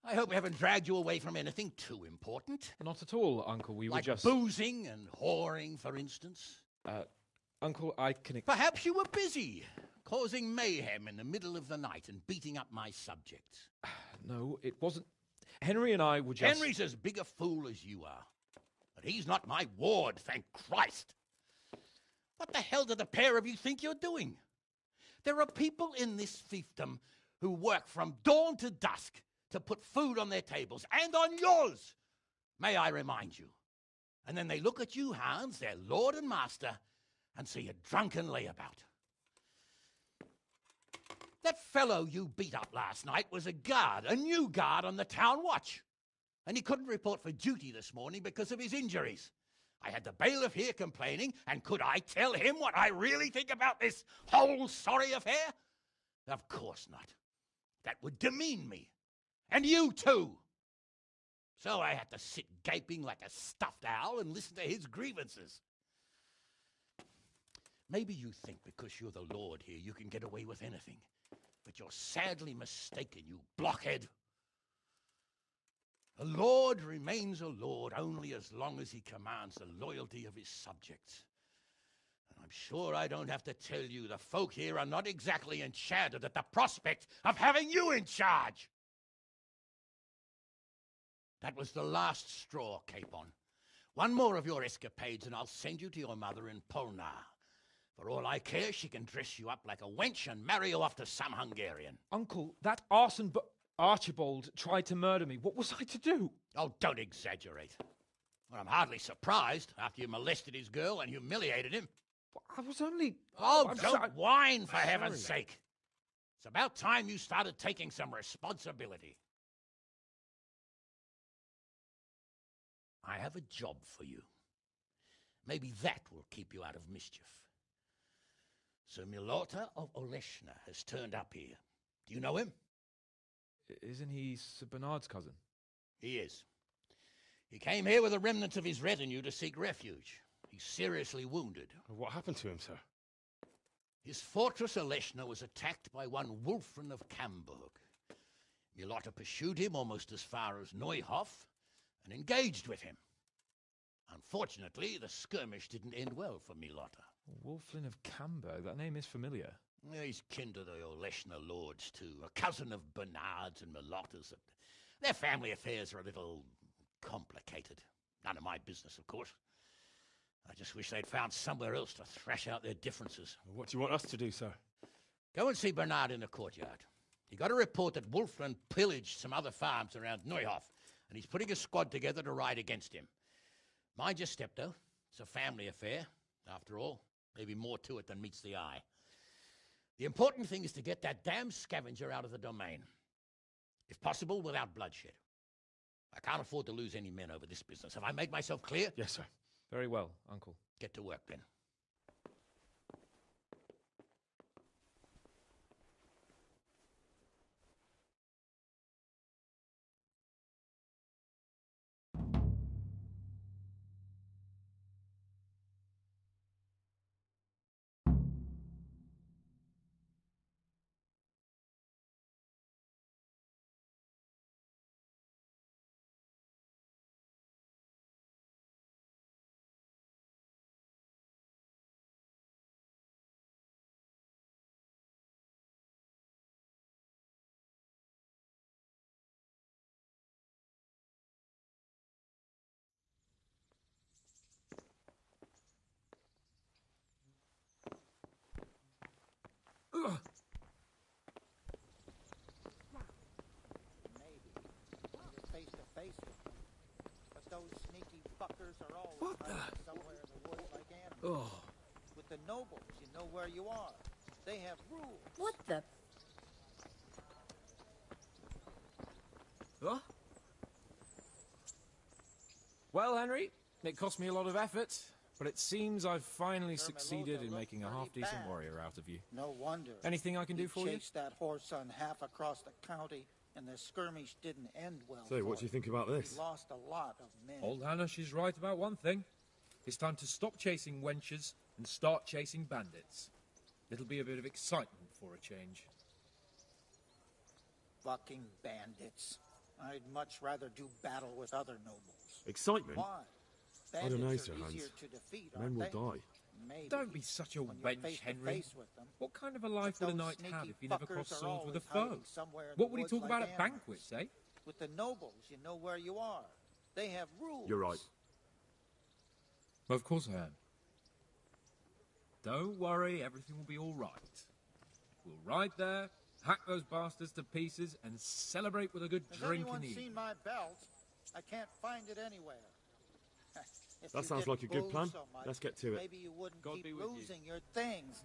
I hope we haven't dragged you away from anything too important. Not at all, Uncle. We like were just... boozing and whoring, for instance. Uncle, I can... Perhaps you were busy, causing mayhem in the middle of the night and beating up my subjects. No, it wasn't... Henry and I were just... Henry's as big a fool as you are. But he's not my ward, thank Christ. What the hell do the pair of you think you're doing? There are people in this fiefdom who work from dawn to dusk to put food on their tables, and on yours, may I remind you. And then they look at you, Hans, their lord and master, and see a drunken layabout. That fellow you beat up last night was a guard, a new guard on the town watch. And he couldn't report for duty this morning because of his injuries. I had the bailiff here complaining, and could I tell him what I really think about this whole sorry affair? Of course not. That would demean me. And you too. So I had to sit gaping like a stuffed owl and listen to his grievances. Maybe you think because you're the Lord here you can get away with anything. But you're sadly mistaken, you blockhead. A lord remains a lord only as long as he commands the loyalty of his subjects. And I'm sure I don't have to tell you the folk here are not exactly enchanted at the prospect of having you in charge. That was the last straw, Capon. One more of your escapades and I'll send you to your mother in Polnar. For all I care, she can dress you up like a wench and marry you off to some Hungarian. Uncle, that Archibald tried to murder me. What was I to do? Oh, don't exaggerate. Well, I'm hardly surprised after you molested his girl and humiliated him. I was only... Oh, don't whine, for heaven's sake. It's about time you started taking some responsibility. I have a job for you. Maybe that will keep you out of mischief. Sir Milota of Oleshna has turned up here. Do you know him? Isn't he Sir Bernard's cousin? He is. He came here with the remnants of his retinue to seek refuge. He's seriously wounded. What happened to him, sir? His fortress Oleshna was attacked by one Wulfrin of Camberg. Milota pursued him almost as far as Neuhof and engaged with him. Unfortunately, the skirmish didn't end well for Milota. Wulfrin of Camberg? That name is familiar. He's kin to the Oleshna lords, too. A cousin of Bernard's and Milota's. Their family affairs are a little complicated. None of my business, of course. I just wish they'd found somewhere else to thrash out their differences. What do you want us to do, sir? Go and see Bernard in the courtyard. He got a report that Wulfrin pillaged some other farms around Neuhof, and he's putting a squad together to ride against him. Mind your step, though. It's a family affair, after all. Maybe more to it than meets the eye. The important thing is to get that damn scavenger out of the domain. If possible, without bloodshed. I can't afford to lose any men over this business. Have I made myself clear? Yes, sir. Very well, Uncle. Get to work, then. What the? Somewhere in the woods like animals. Oh. With the nobles, you know where you are. They have rules. What the? Huh? Well, Henry, it cost me a lot of effort, but it seems I've finally succeeded in making a half-decent warrior out of you. No wonder. Anything I can do for you? Chased that horse on half across the county, and the skirmish didn't end well. So, what do you think about this? We lost a lot of men. Old Hannah, she's right about one thing. It's time to stop chasing wenches and start chasing bandits. It'll be a bit of excitement for a change. Fucking bandits. I'd much rather do battle with other nobles. Excitement? Why? I don't know, Bandits Sir are Hans. easier to defeat, Men aren't will they? die. Maybe. Don't be such a When you're wench, face to Henry. face with them. What kind of a life But would a those knight have sneaky if he never fuckers crossed are swords with a always foe? hiding somewhere in What the would he woods talk like about at animals. banquets, eh? With the nobles, you know where you are. They have rules. You're right. Of course I am. Don't worry, everything will be all right. We'll ride there, hack those bastards to pieces, and celebrate with a good Has drink anyone in the seen evening. my belt? I can't find it anywhere. If That you sounds didn't like a good booze plan. so much, Let's get to it. Maybe you wouldn't God keep be with you. losing your things.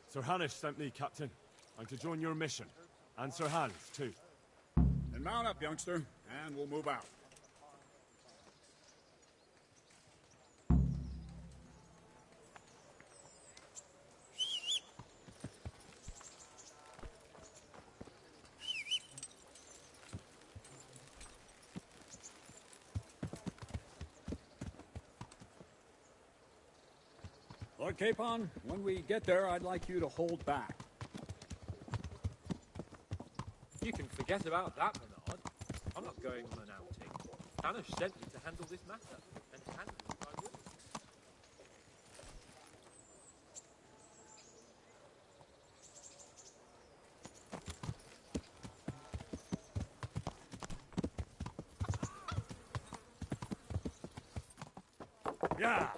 Sir Hannes sent me, Captain. I'm to join your mission. And Sir Hans, too. Then mount up, youngster, and we'll move out. But, Capon, when we get there, I'd like you to hold back. You can forget about that, Bernard. I'm not going on an outing. Hannah sent me to handle this matter, and handle it I will. Yeah.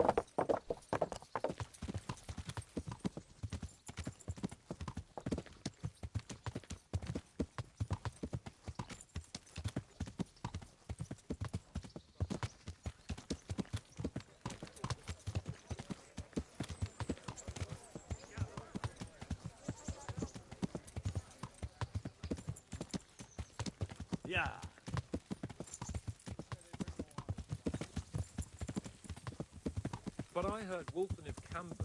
Yeah. But I heard Wolfen of Camberg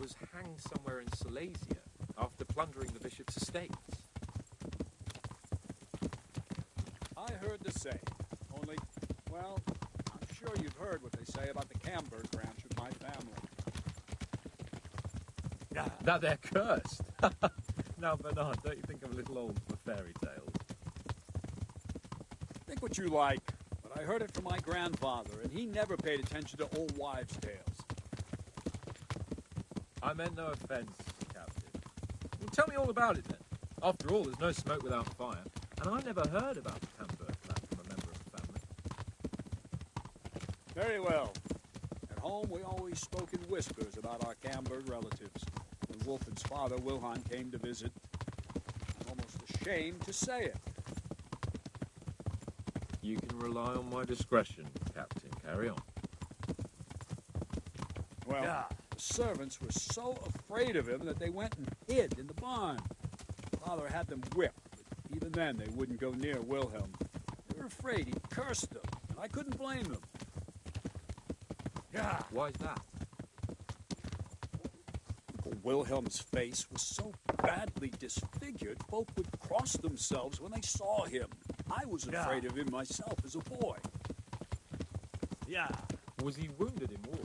was hanged somewhere in Silesia after plundering the bishop's estates. I heard the same. Only, well, I'm sure you've heard what they say about the Camberg branch of my family. Yeah. That they're cursed. Now, Bernard, don't you think I'm a little old for fairy tales? Think what you like, but I heard it from my grandfather, and he never paid attention to old wives' tales. I meant no offence, Captain. Well, tell me all about it then. After all, there's no smoke without fire, and I never heard about the Camberg clan from a member of the family. Very well. At home, we always spoke in whispers about our Camberg relatives. When Wolfen's father, Wilhelm, came to visit, I'm almost ashamed to say it. You can rely on my discretion, Captain. Carry on. Well, the servants were so afraid of him that they went and hid in the barn. Father had them whipped, but even then they wouldn't go near Wilhelm. They were afraid he cursed them, and I couldn't blame them. Yeah. Why's that? Uncle Wilhelm's face was so badly disfigured, folk would cross themselves when they saw him. I was afraid of him myself as a boy. Yeah. Was he wounded in war?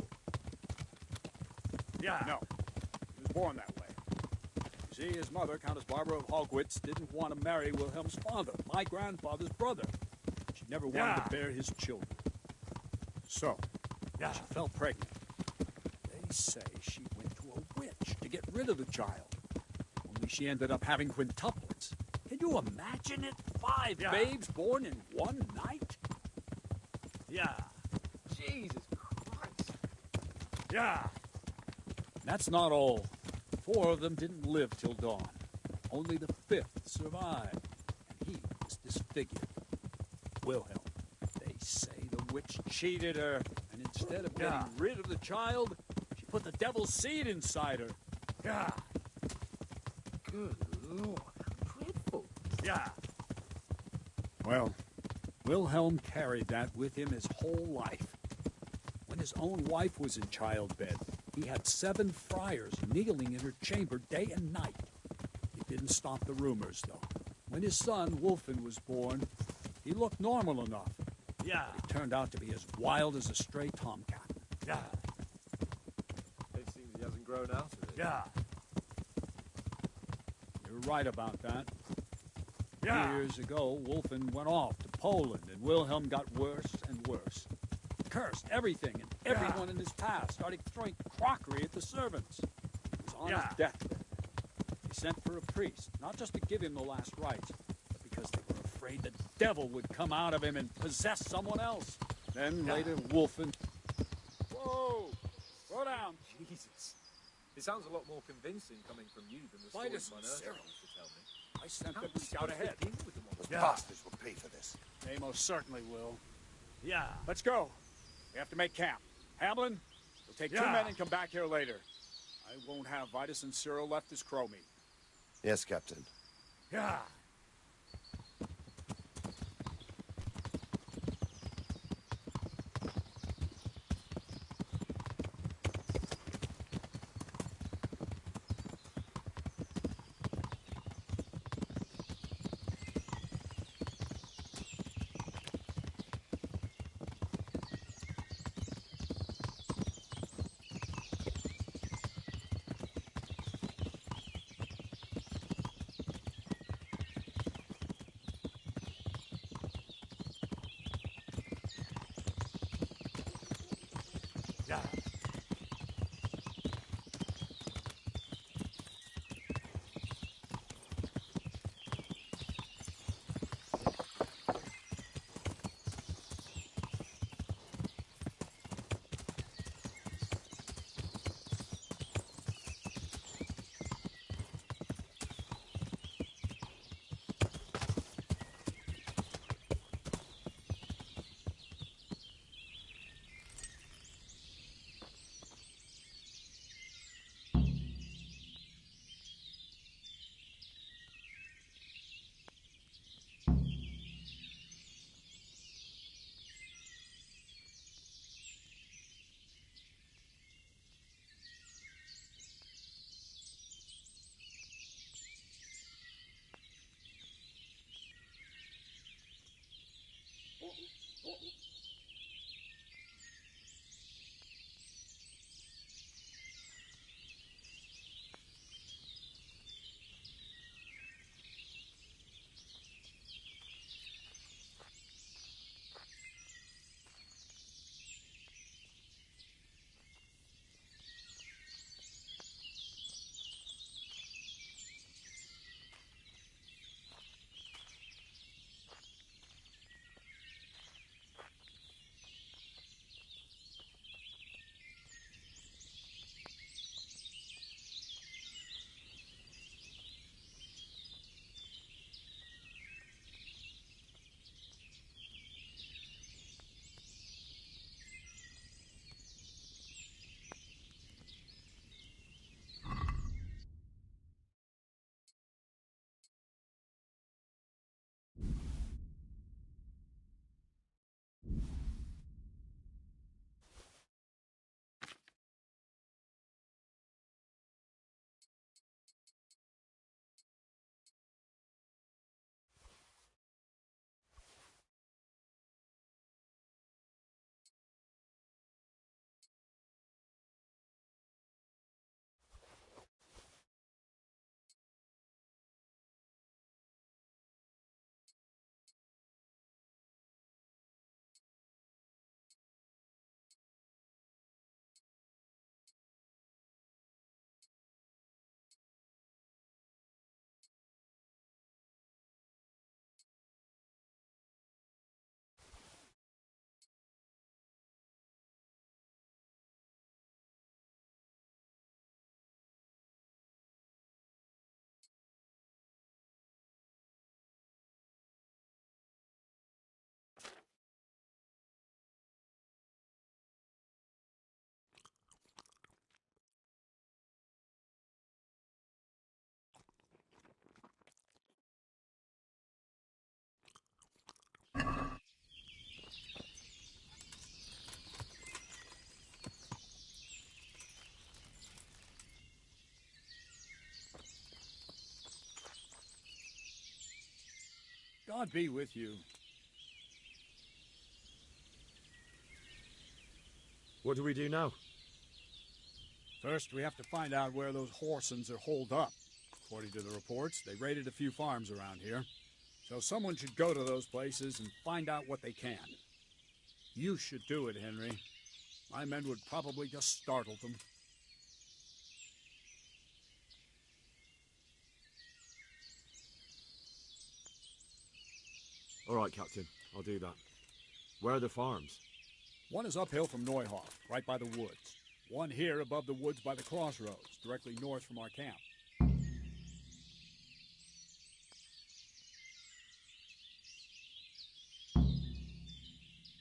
Yeah. No. He was born that way. You see, his mother, Countess Barbara of Haugwitz, didn't want to marry Wilhelm's father, my grandfather's brother. She never wanted to bear his children. So, she fell pregnant. They say she went to a witch to get rid of the child. Only she ended up having quintuplets. Can you imagine it? 5 babes born in one night? Yeah. Jesus Christ. Yeah. That's not all. 4 of them didn't live till dawn. Only the 5th survived, and he was disfigured. Wilhelm. They say the witch cheated her, and instead of getting rid of the child, she put the devil's seed inside her. Yeah. Good Lord, how dreadful. Yeah. Well, Wilhelm carried that with him his whole life. When his own wife was in childbed, he had 7 friars kneeling in her chamber day and night. It didn't stop the rumors, though. When his son, Wolfen, was born, he looked normal enough. Yeah. He turned out to be as wild as a stray tomcat. Yeah. It seems he hasn't grown out of it. Yeah. You're right about that. Yeah. Years ago, Wolfen went off to Poland, and Wilhelm got worse and worse. Cursed everything and everyone in his path, started throwing crockery at the servants. He was on his deathbed. They sent for a priest, not just to give him the last rites, but because they were afraid the devil would come out of him and possess someone else. Then later, Wolfen... Whoa! Slow down. Jesus. It sounds a lot more convincing coming from you than the story Vitus my and nurse Cyril. used to tell me. I sent How them are to we scout supposed to ahead. deal with them all? Those bastards will pay for this. They most certainly will. Yeah. Let's go. We have to make camp. Hamlin, we'll take 2 men and come back here later. I won't have Vitus and Cyril left as crow meat. Yes, Captain. Yeah. God be with you. What do we do now? First, we have to find out where those Horsens are holed up. According to the reports, they raided a few farms around here. So someone should go to those places and find out what they can. You should do it, Henry. My men would probably just startle them. All right, Captain. I'll do that. Where are the farms? One is uphill from Neuhoff, right by the woods. One here above the woods by the crossroads, directly north from our camp.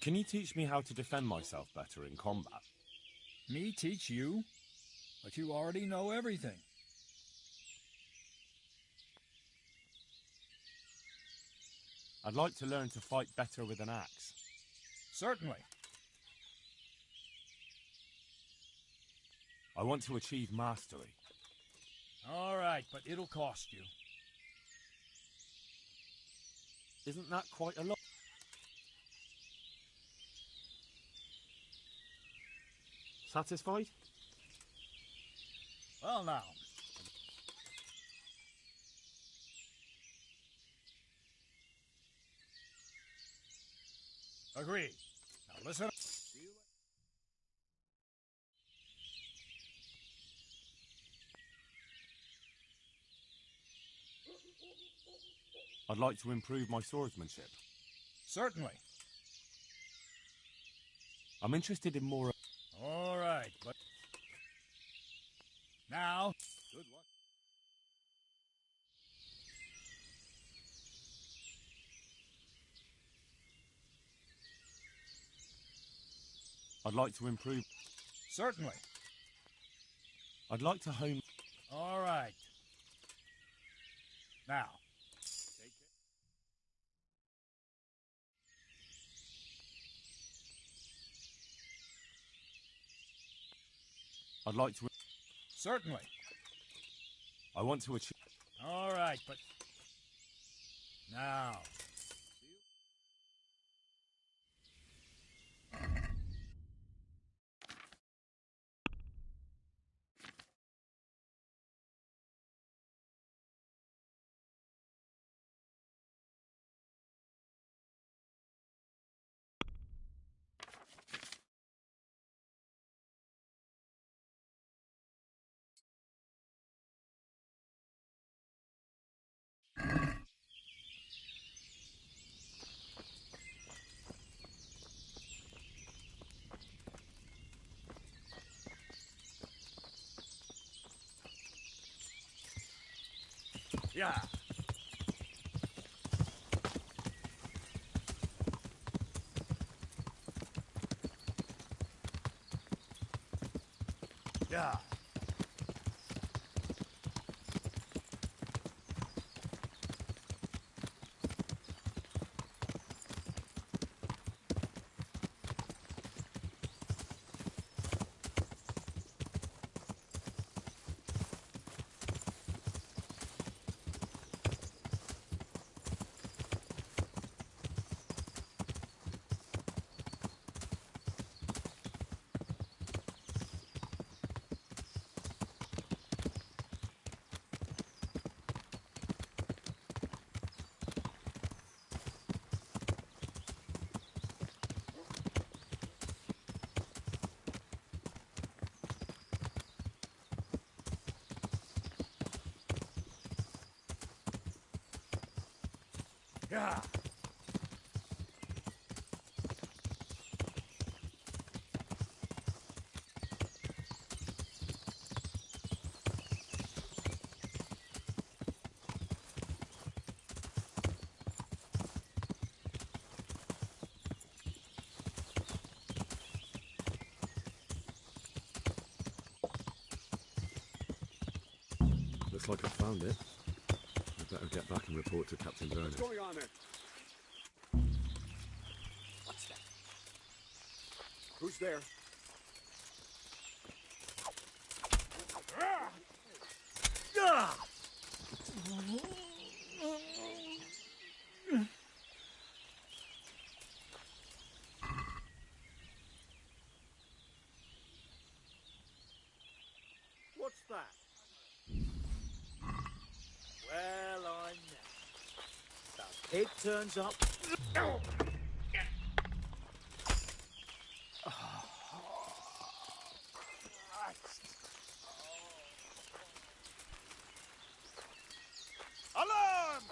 Can you teach me how to defend myself better in combat? Me teach you? But you already know everything. I'd like to learn to fight better with an axe. Certainly. I want to achieve mastery. All right, but it'll cost you. Isn't that quite a lot? Satisfied? Well, now. Agreed. Now listen. I'd like to improve my swordsmanship. Certainly. I'm interested in more... All right, but... Now, good luck. I'd like to improve... Certainly. I'd like to hone... All right. Now. Take care. I'd like to... Certainly. I want to achieve... All right, but... Now. Yeah. Yeah. Yeah. Looks like I found it. I better get back and report to Captain Bernard. What's going on there? What's that? Who's there? that? Well, I'm next. The pig turns up. Alarm!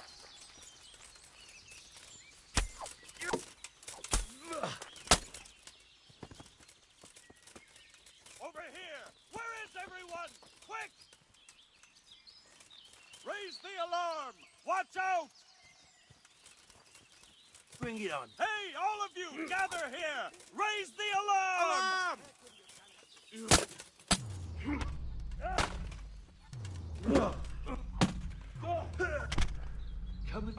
Over here! Where is everyone? Quick! Raise the alarm! Watch out! Bring it on. Hey, all of you, gather here! Raise the alarm! Come and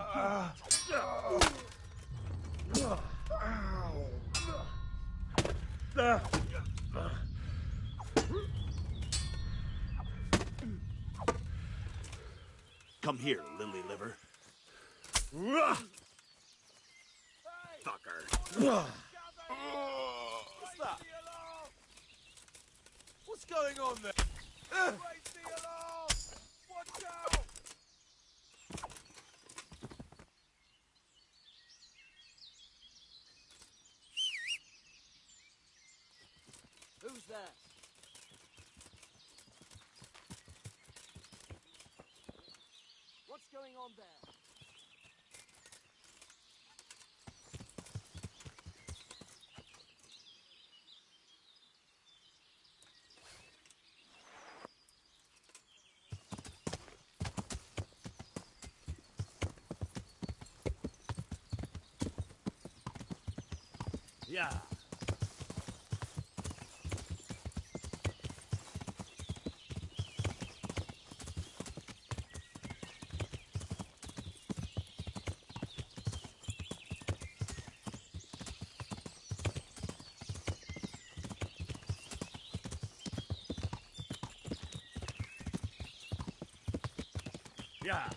Come here, lily liver. Fucker. What's that? What's going on there? Raise the alarm! Watch out! Who's there? What's going on there? Yeah. Yeah.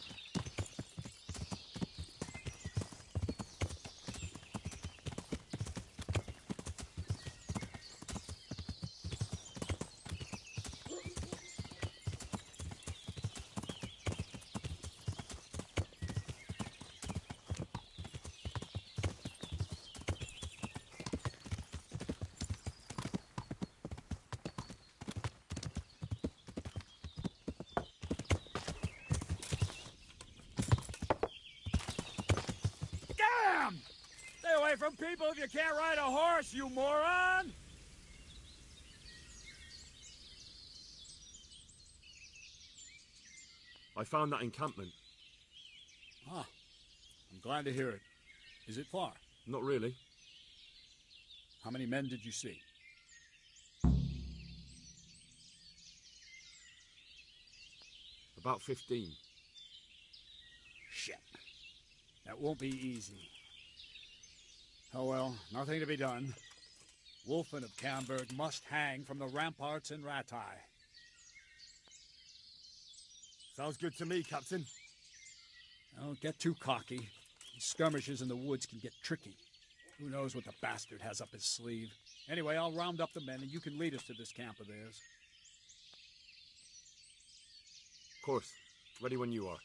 Damn! Stay away from people if you can't ride a horse, you moron! I found that encampment. Ah, I'm glad to hear it. Is it far? Not really. How many men did you see? About 15. Shit. That won't be easy. Oh well, nothing to be done. Wolfen of Camberg must hang from the ramparts in Ratai. Sounds good to me, Captain. Don't get too cocky. These skirmishes in the woods can get tricky. Who knows what the bastard has up his sleeve. Anyway, I'll round up the men and you can lead us to this camp of theirs. Of course. Ready when you are.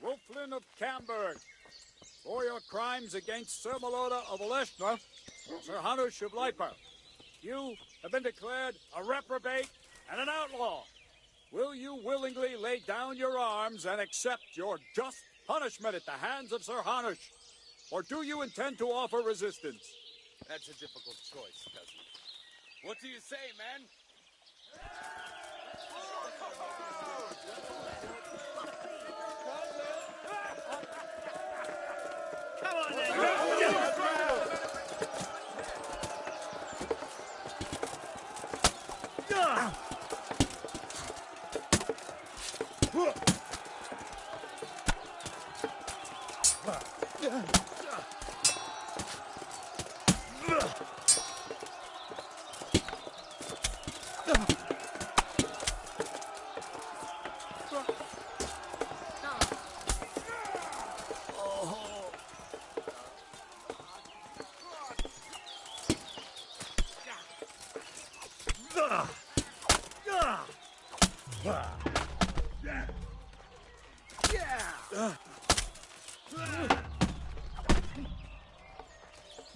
Wolfen of Camberg, for your crimes against Sir Meloda of Oleshna, Sir Hanush of Leipa, you have been declared a reprobate and an outlaw. Will you willingly lay down your arms and accept your just punishment at the hands of Sir Hanush? Or do you intend to offer resistance? That's a difficult choice, cousin. What do you say, man?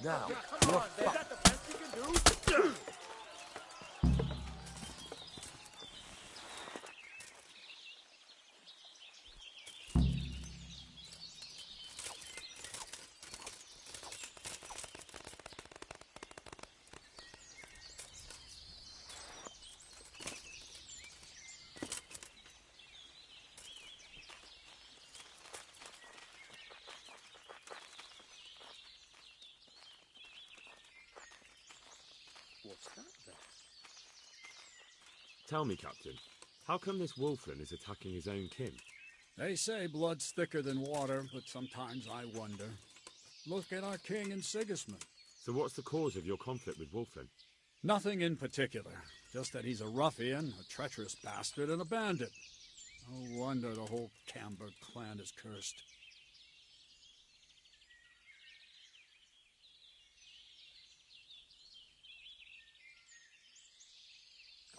Now, Come on, is that the best you can do? What's that then? Tell me, Captain, how come this wolfling is attacking his own kin? They say blood's thicker than water, but sometimes I wonder. Look at our king and Sigismund. So what's the cause of your conflict with wolfling? Nothing in particular, just that he's a ruffian, a treacherous bastard, and a bandit. No wonder the whole Camberg clan is cursed.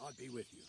God be with you.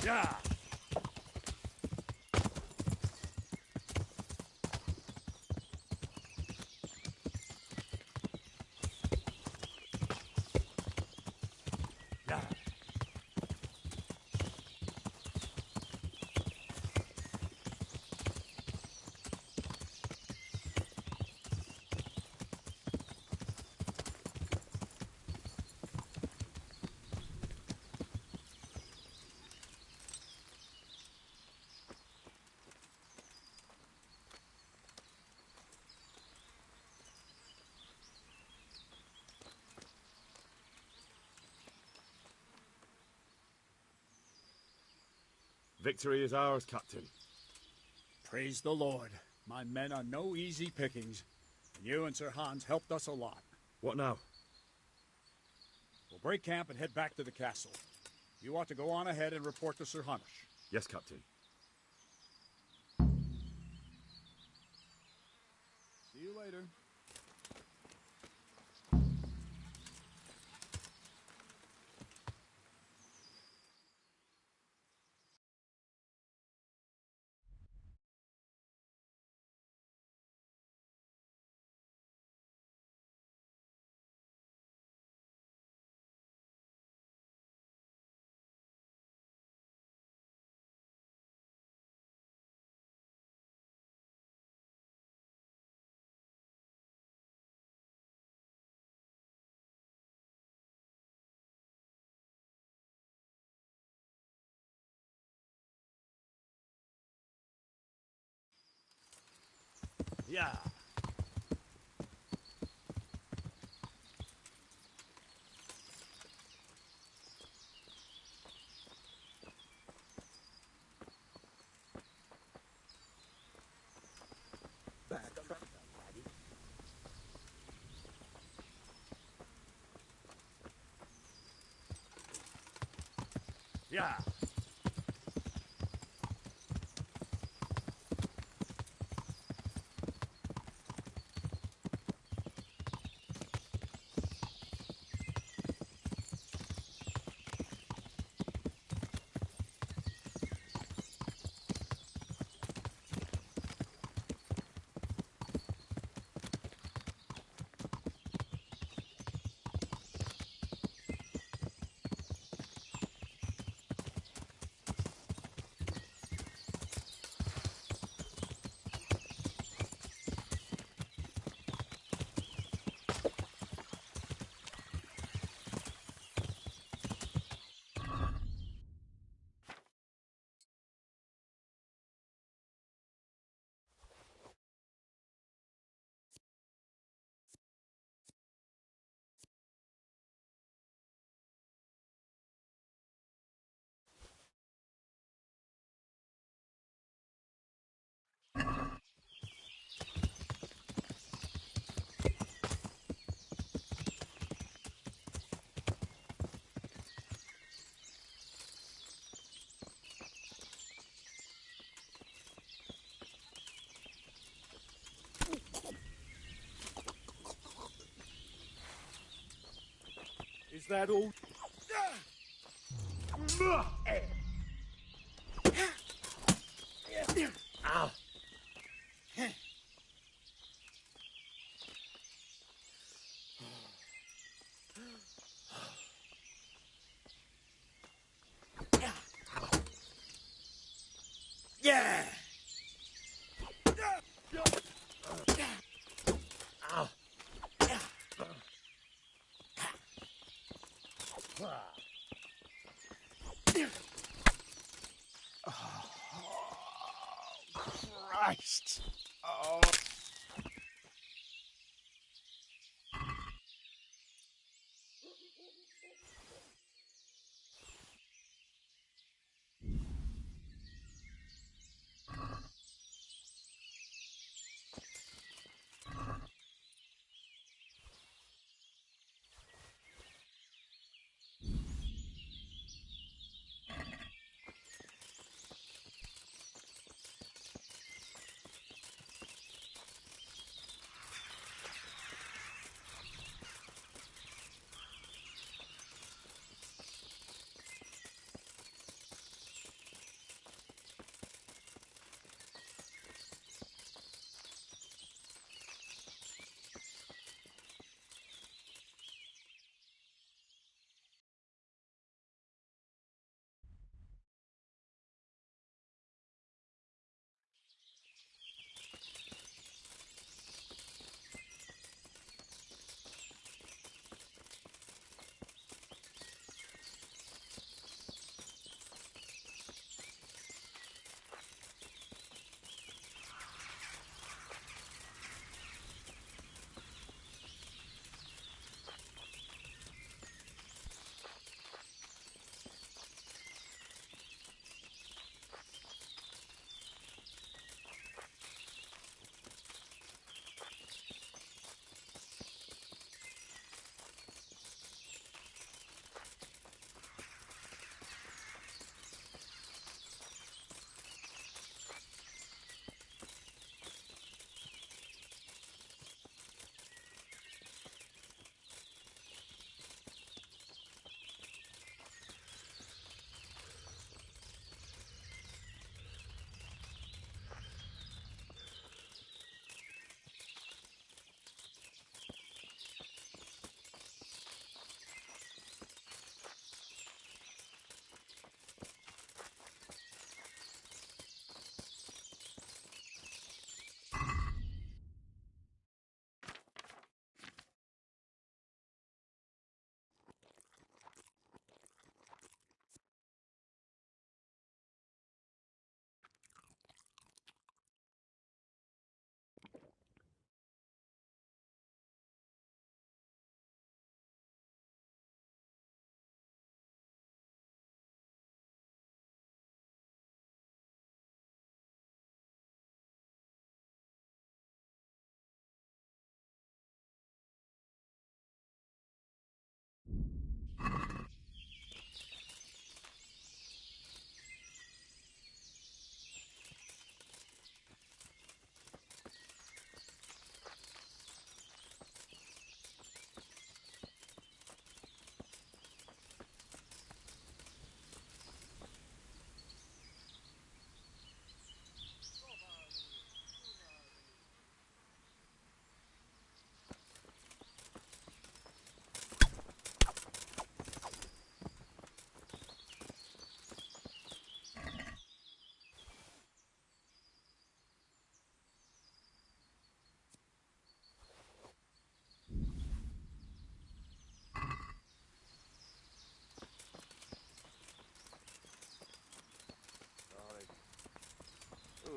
Yeah. Victory is ours, Captain. Praise the Lord. My men are no easy pickings. You and Sir Hans helped us a lot. What now? We'll break camp and head back to the castle. You ought to go on ahead and report to Sir Hanush. Yes, Captain. See you later. Yeah. Yeah. Is that all? Ow. Yeah. Ow. Christ! Oh.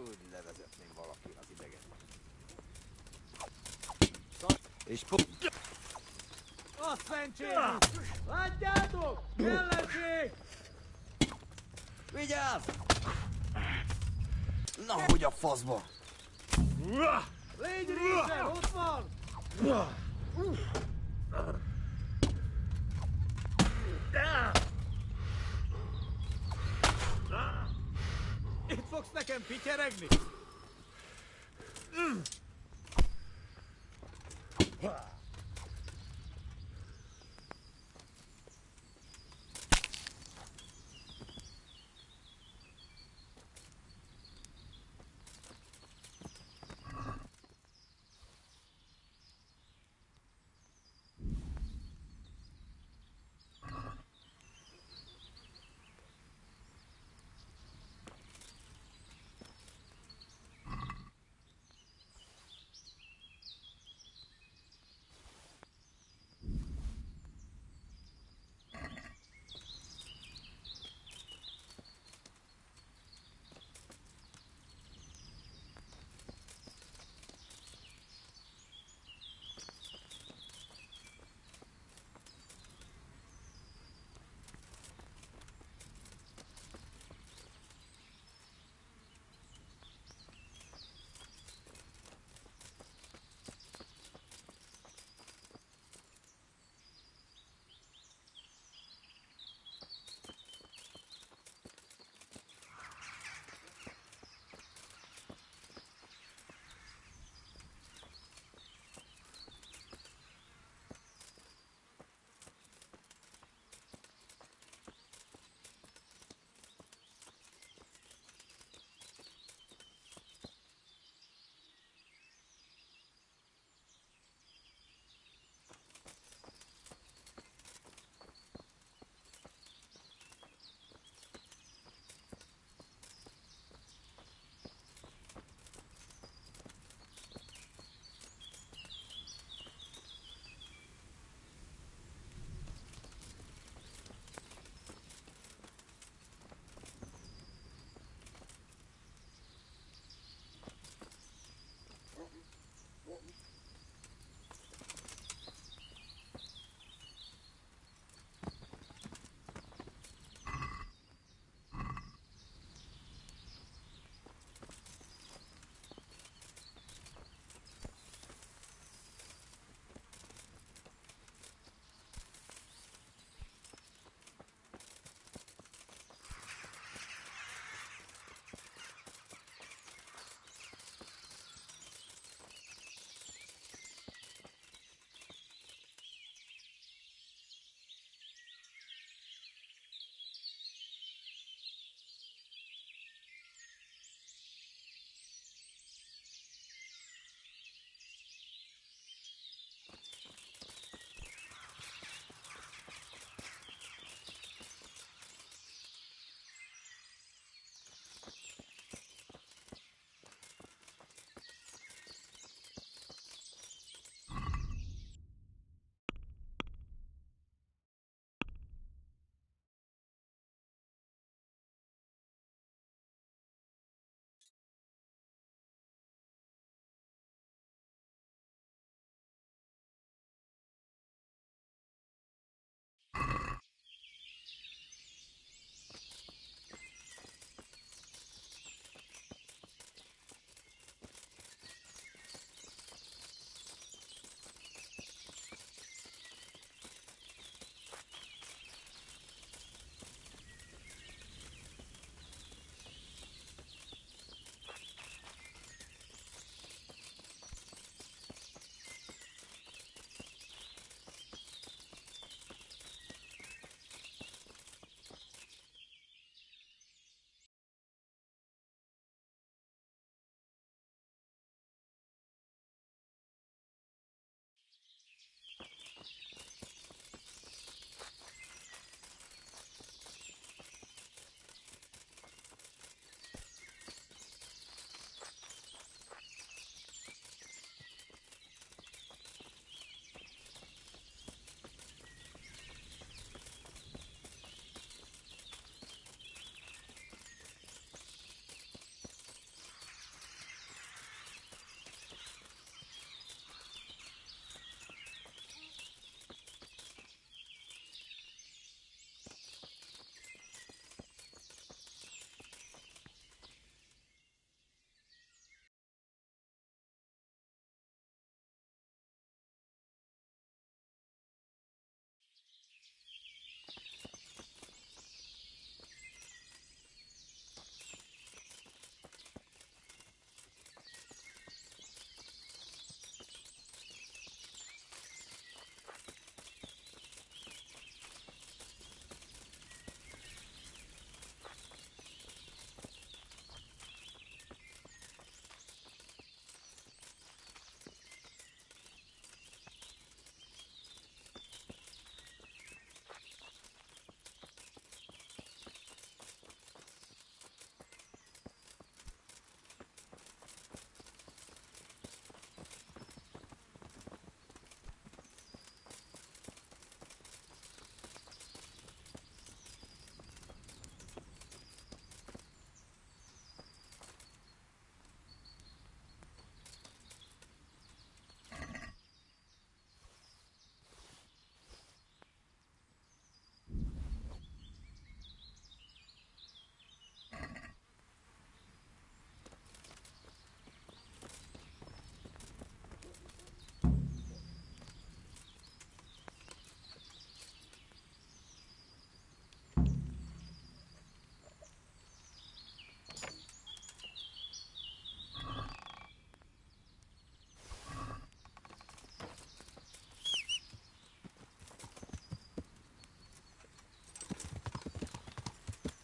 Úgy levezetném valaki az idegen. És Azt mentsétek! Látjátok? Ellenség! Vigyázz! Na, hogy a faszba! Légy részen, ott van! Itt fogsz nekem pityeregni?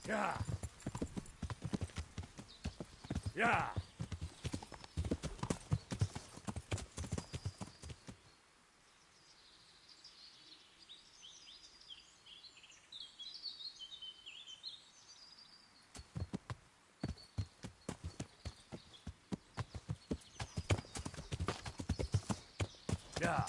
Yeah. Yeah. Yeah.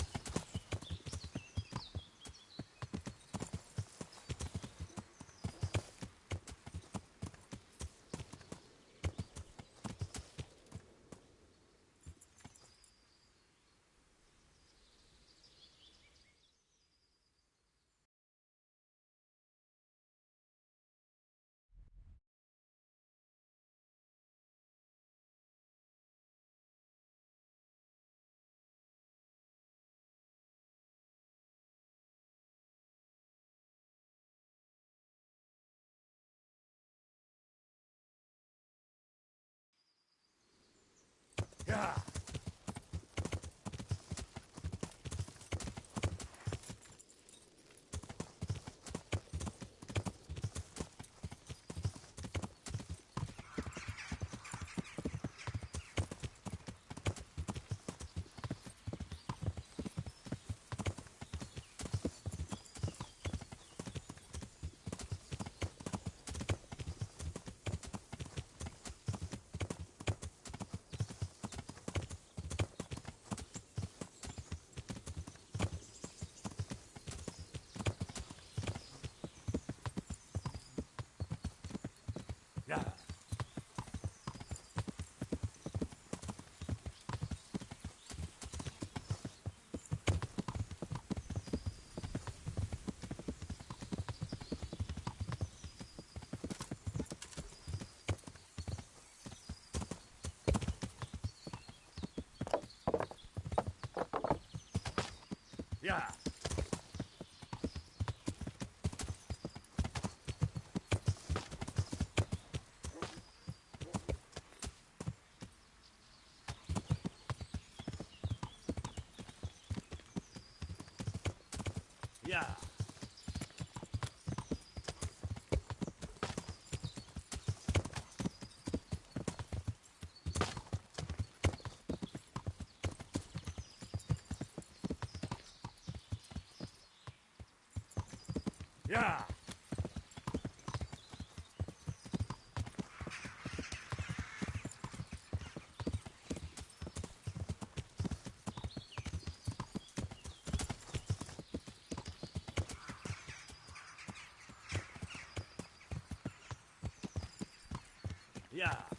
Yeah. Yeah. Yeah. Yeah. Yeah. Yeah.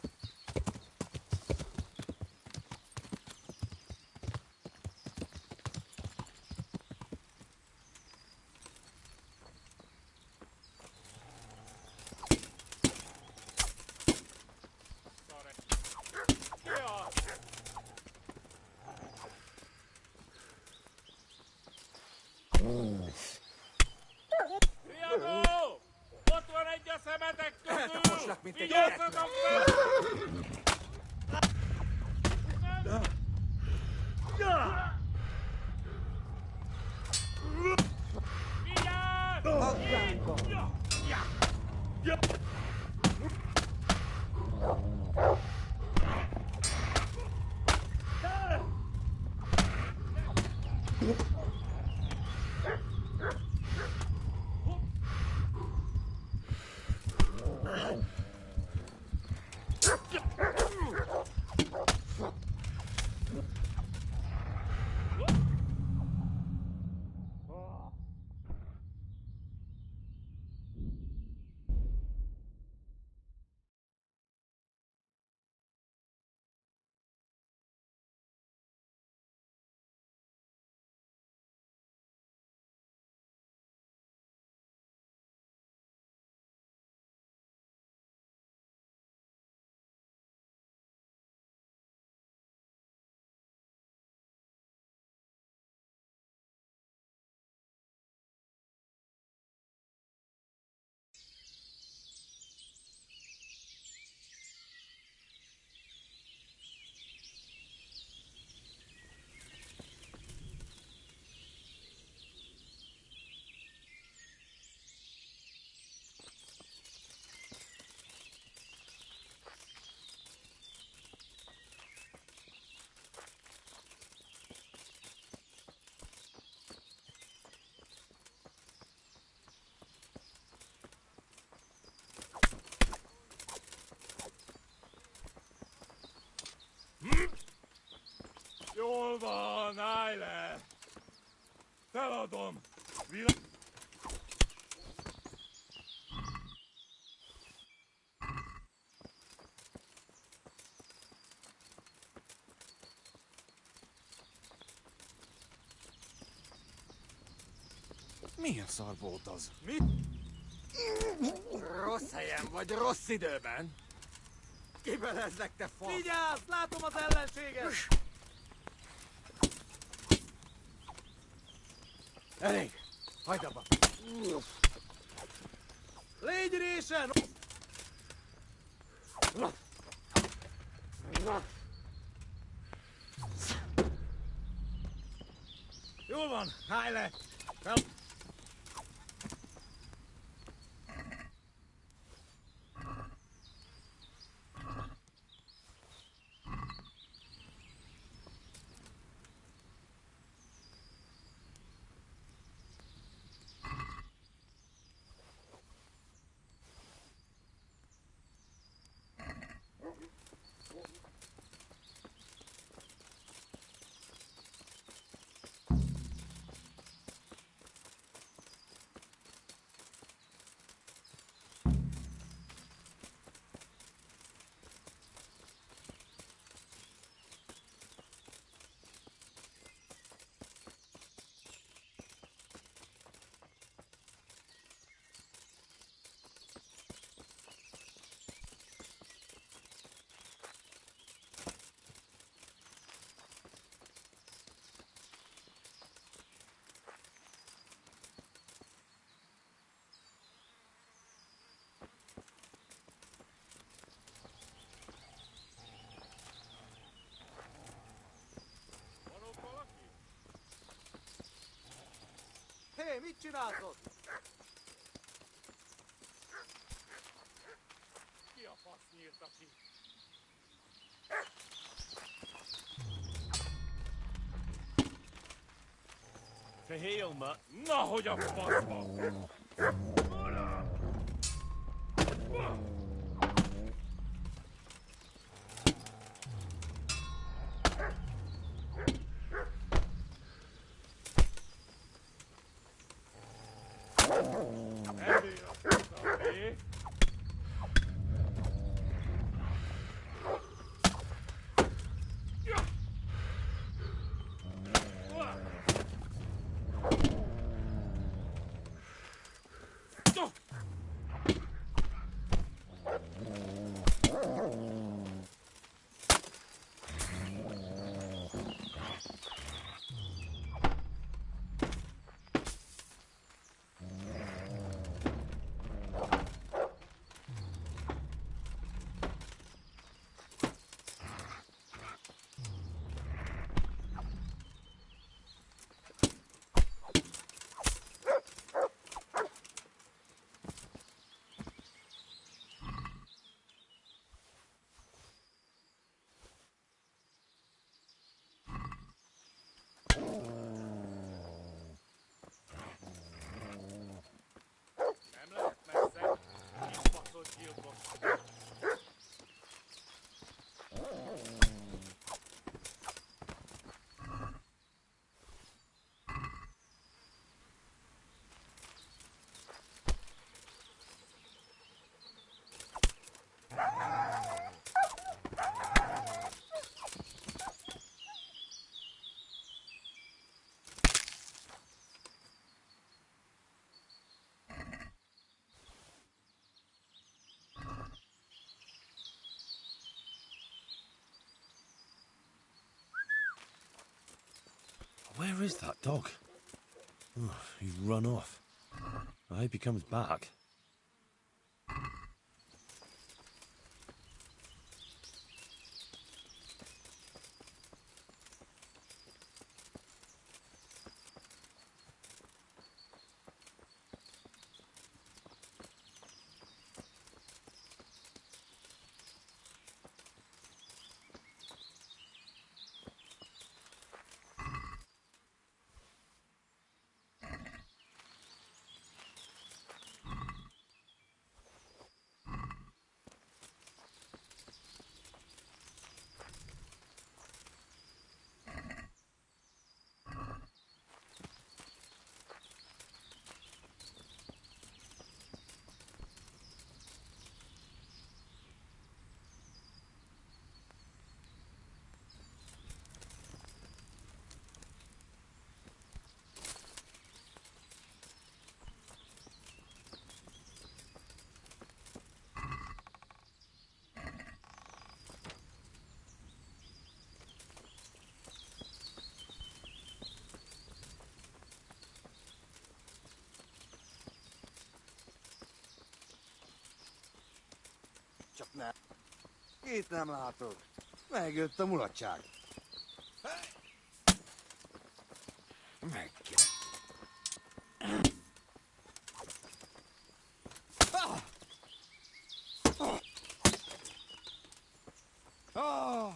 Riadó! Ott van egy a szemetek közül! Eltaposlak, mint egy Vigyázzatok fel! Vigyázz! Magánba! Jól van, állj le! Feladom! Milyen szar volt az? Mi? Rossz helyen vagy, rossz időben. Kibelezzek, te fasz! Vigyázz! Látom az ellenséget! Elég! Hagyd abba! Légy résen! Jól van, állj le! Fel... Hé, mit csinálsz ott? Ki a fasz nyírta ki? To heal, mutt. Nahogy a faszba! Nem lehet messze. Kibaszott gyilkos. Where is that dog? Oh, he's run off. I hope he comes back. ne? Itt nem látok. Megjött a mulatság. Meg kell. Ah!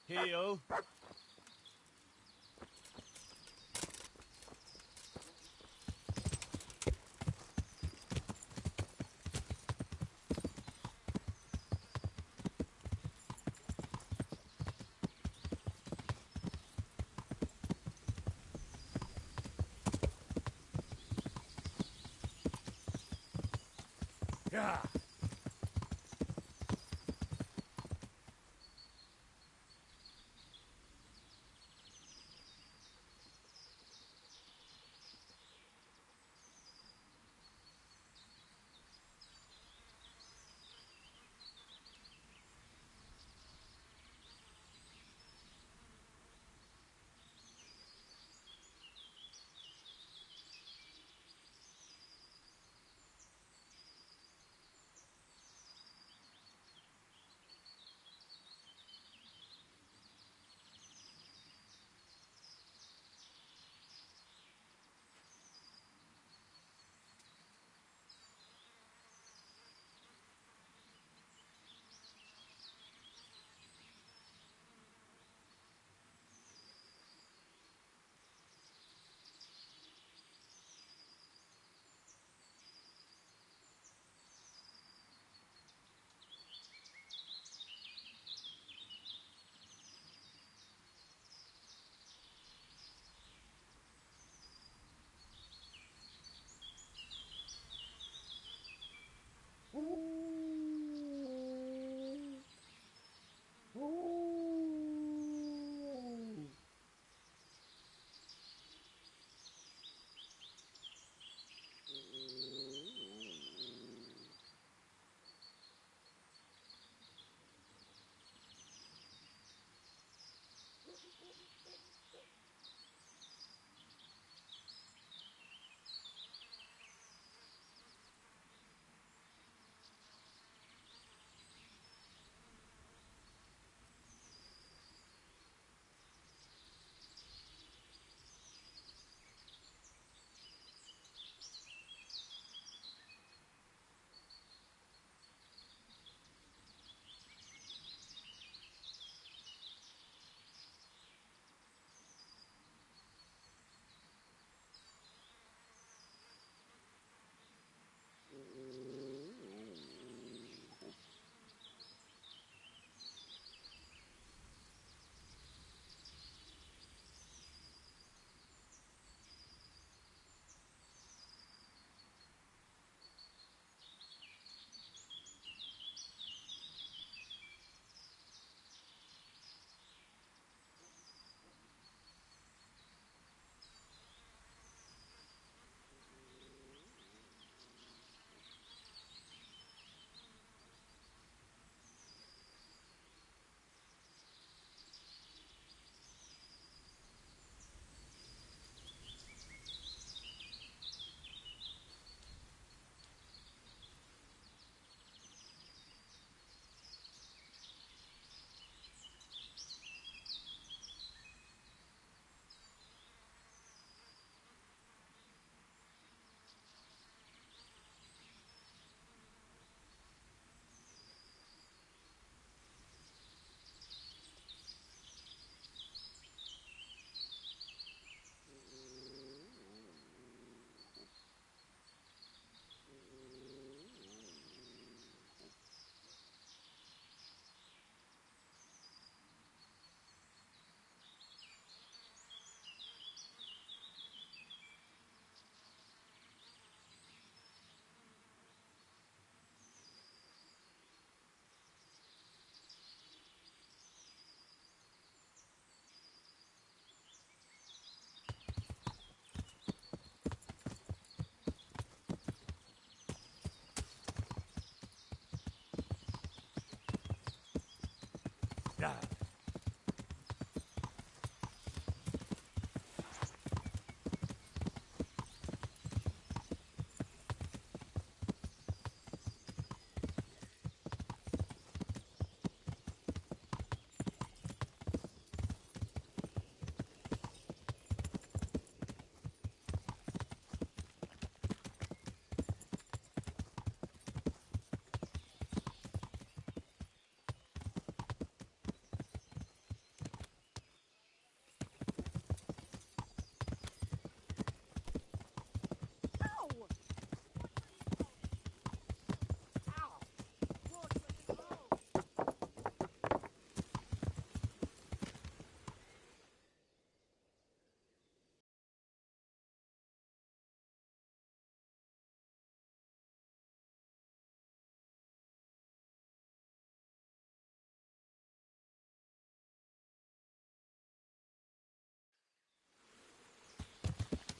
Heel. Yeah.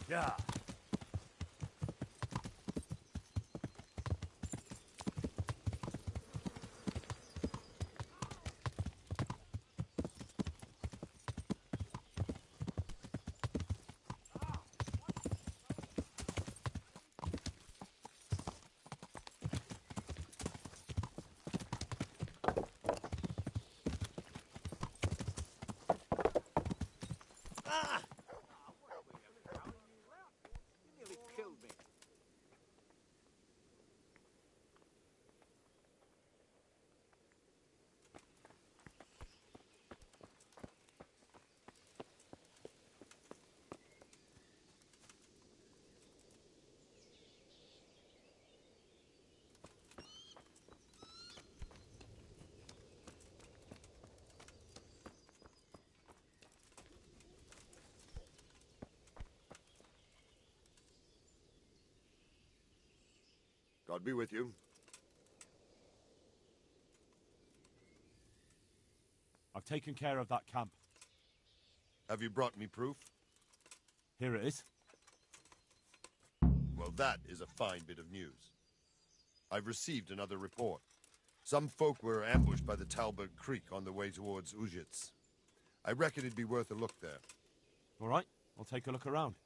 Yeah. God be with you. I've taken care of that camp. Have you brought me proof? Here it is. Well, that is a fine bit of news. I've received another report. Some folk were ambushed by the Talberg Creek on the way towards Ujits. I reckon it'd be worth a look there. All right, I'll take a look around.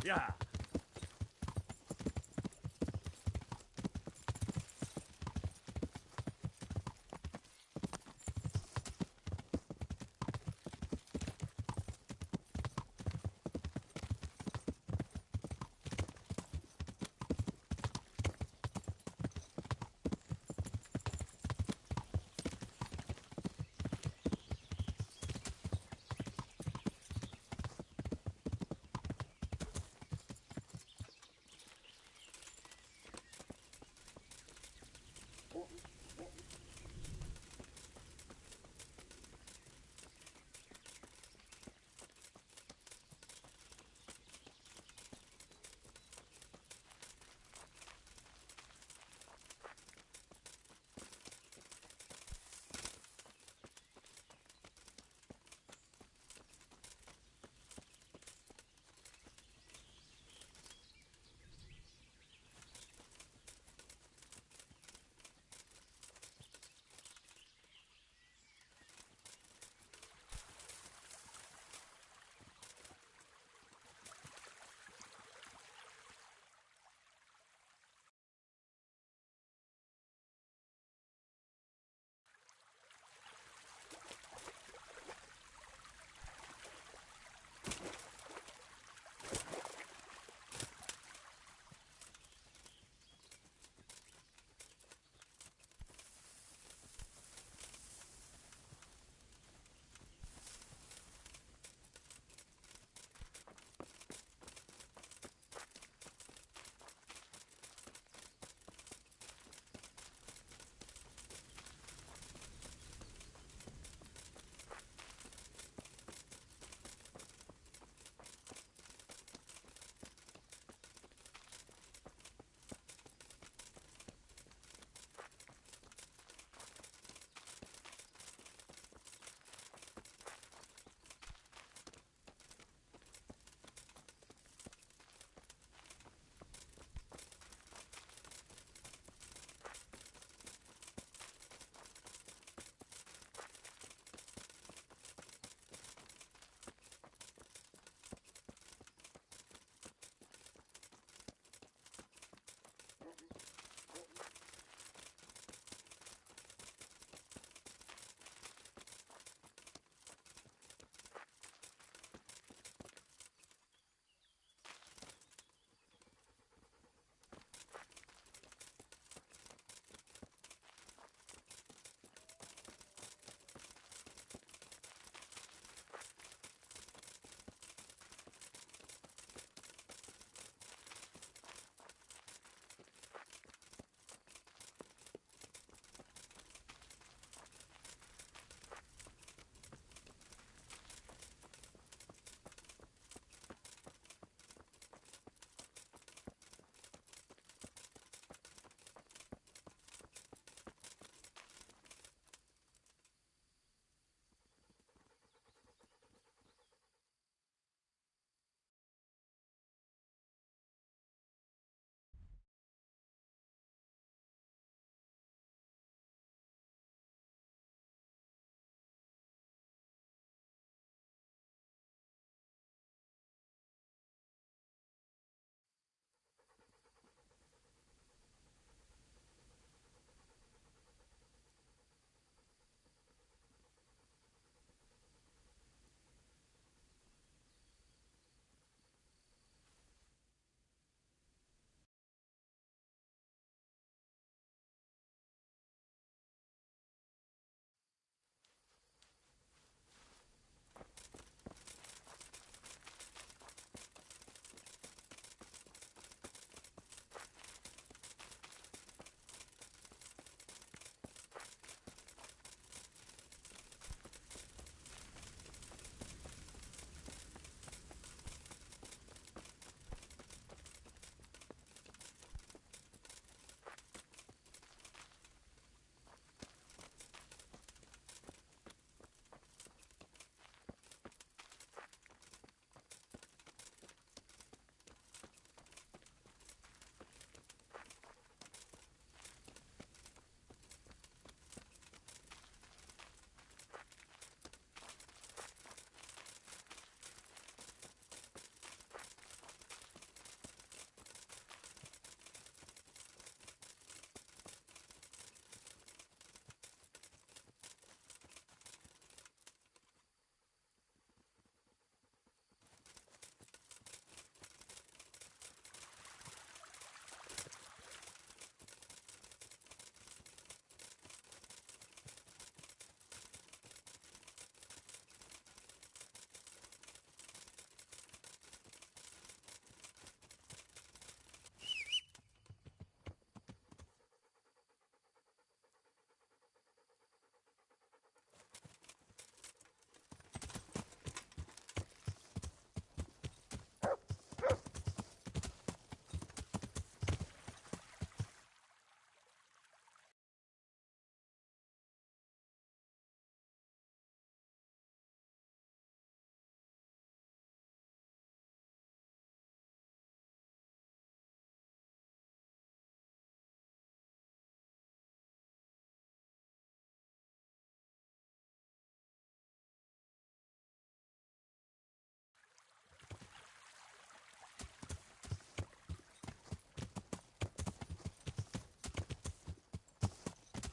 Yeah.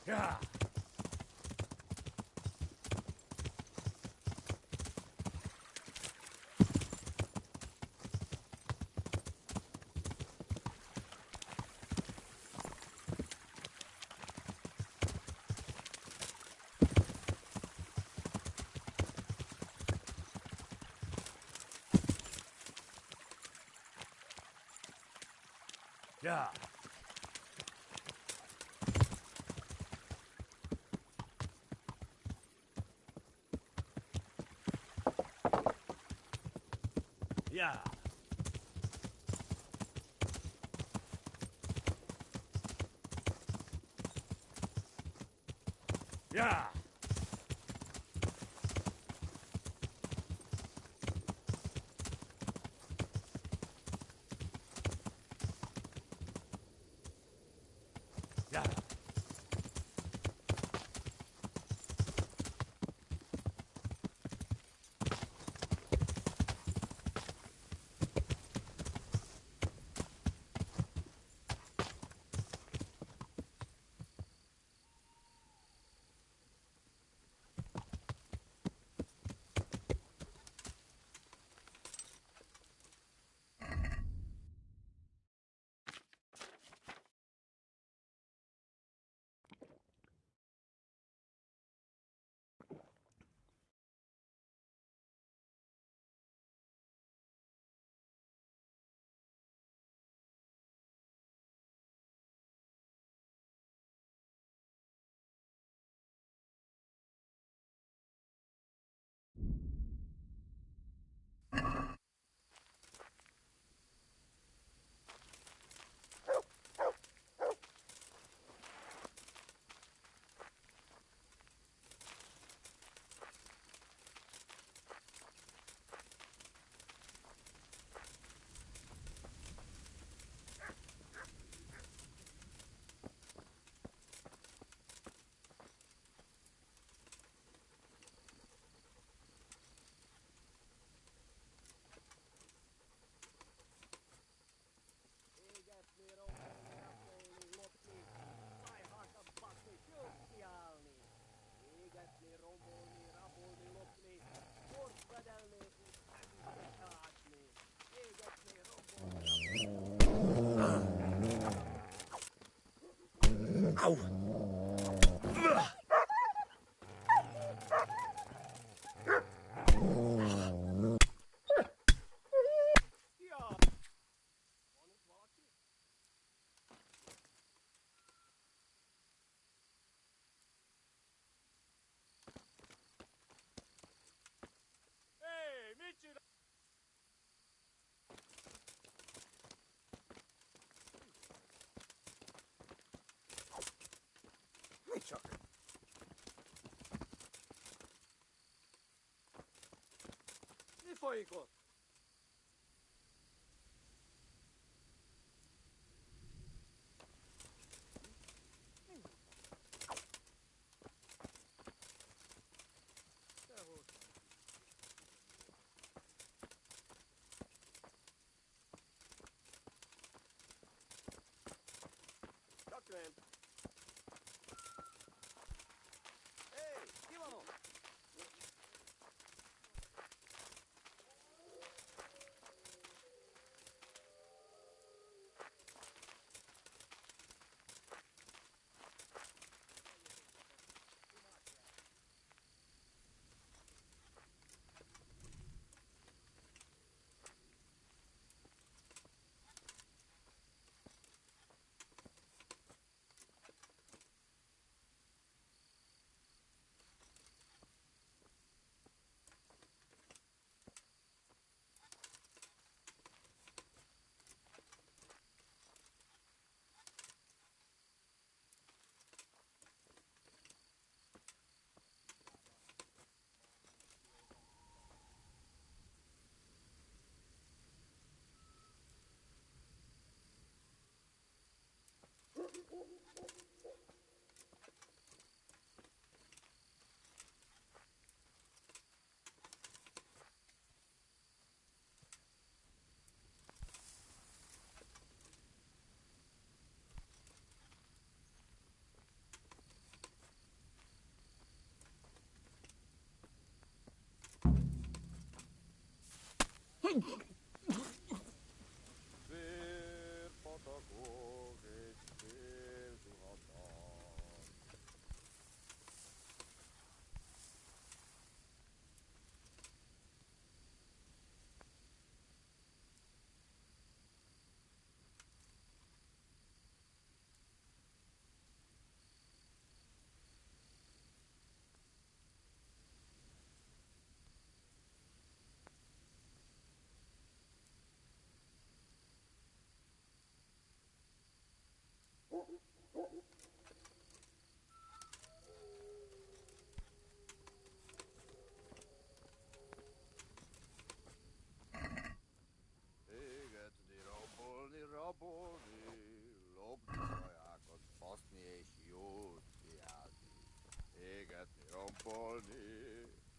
Yeah. Yeah. Yeah. Yeah. Yeah. Ow! Chuck. Nie twojego. Doctor. Hey, Ivano.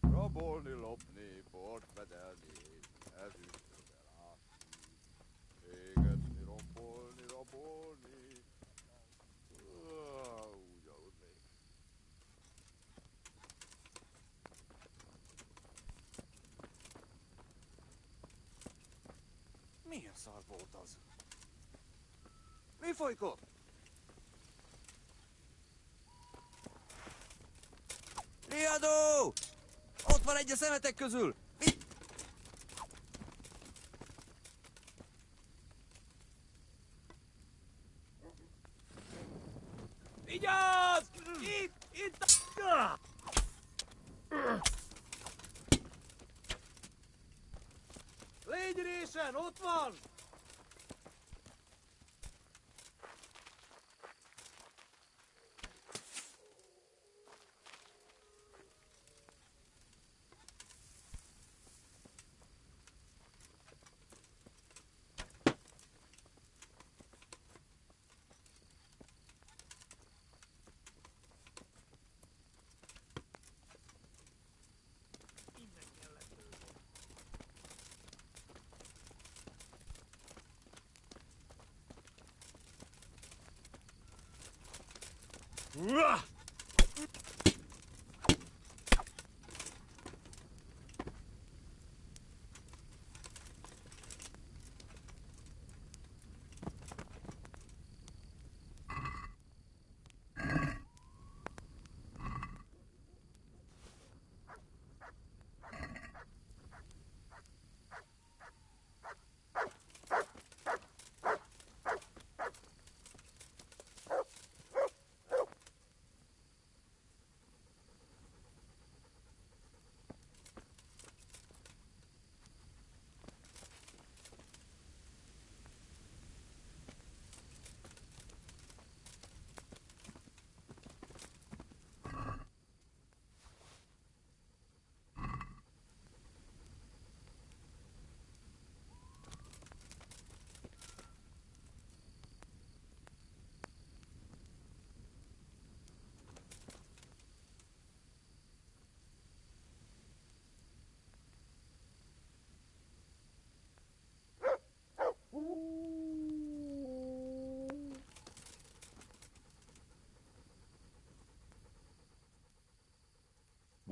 Robolni lopni, portvedelni, ezüstöt elásni. Égetni, robolni. Úgy aludnék. Milyen szar volt az? Mi folyik ott? Riadó! Ott van egy a szemetek közül! Vigyázz! Itt! Légy részen, ott van!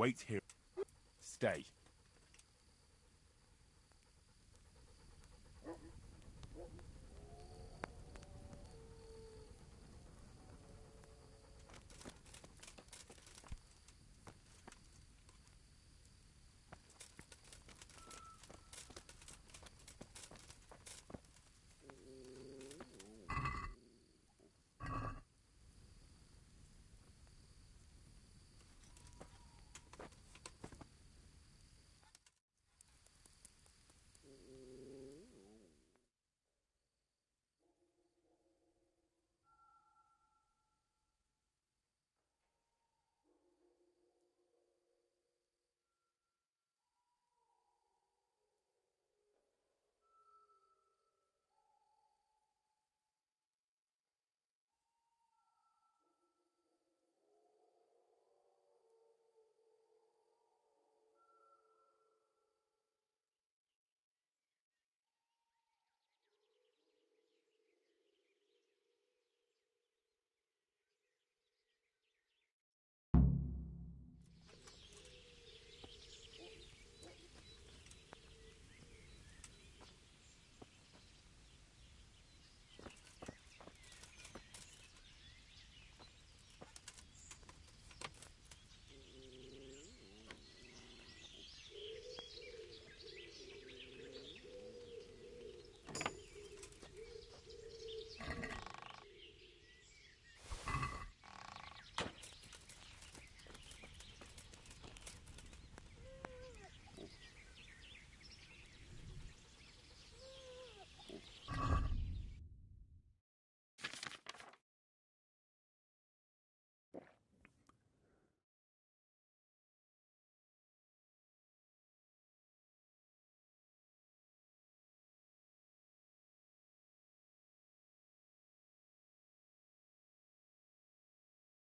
Wait here. Stay.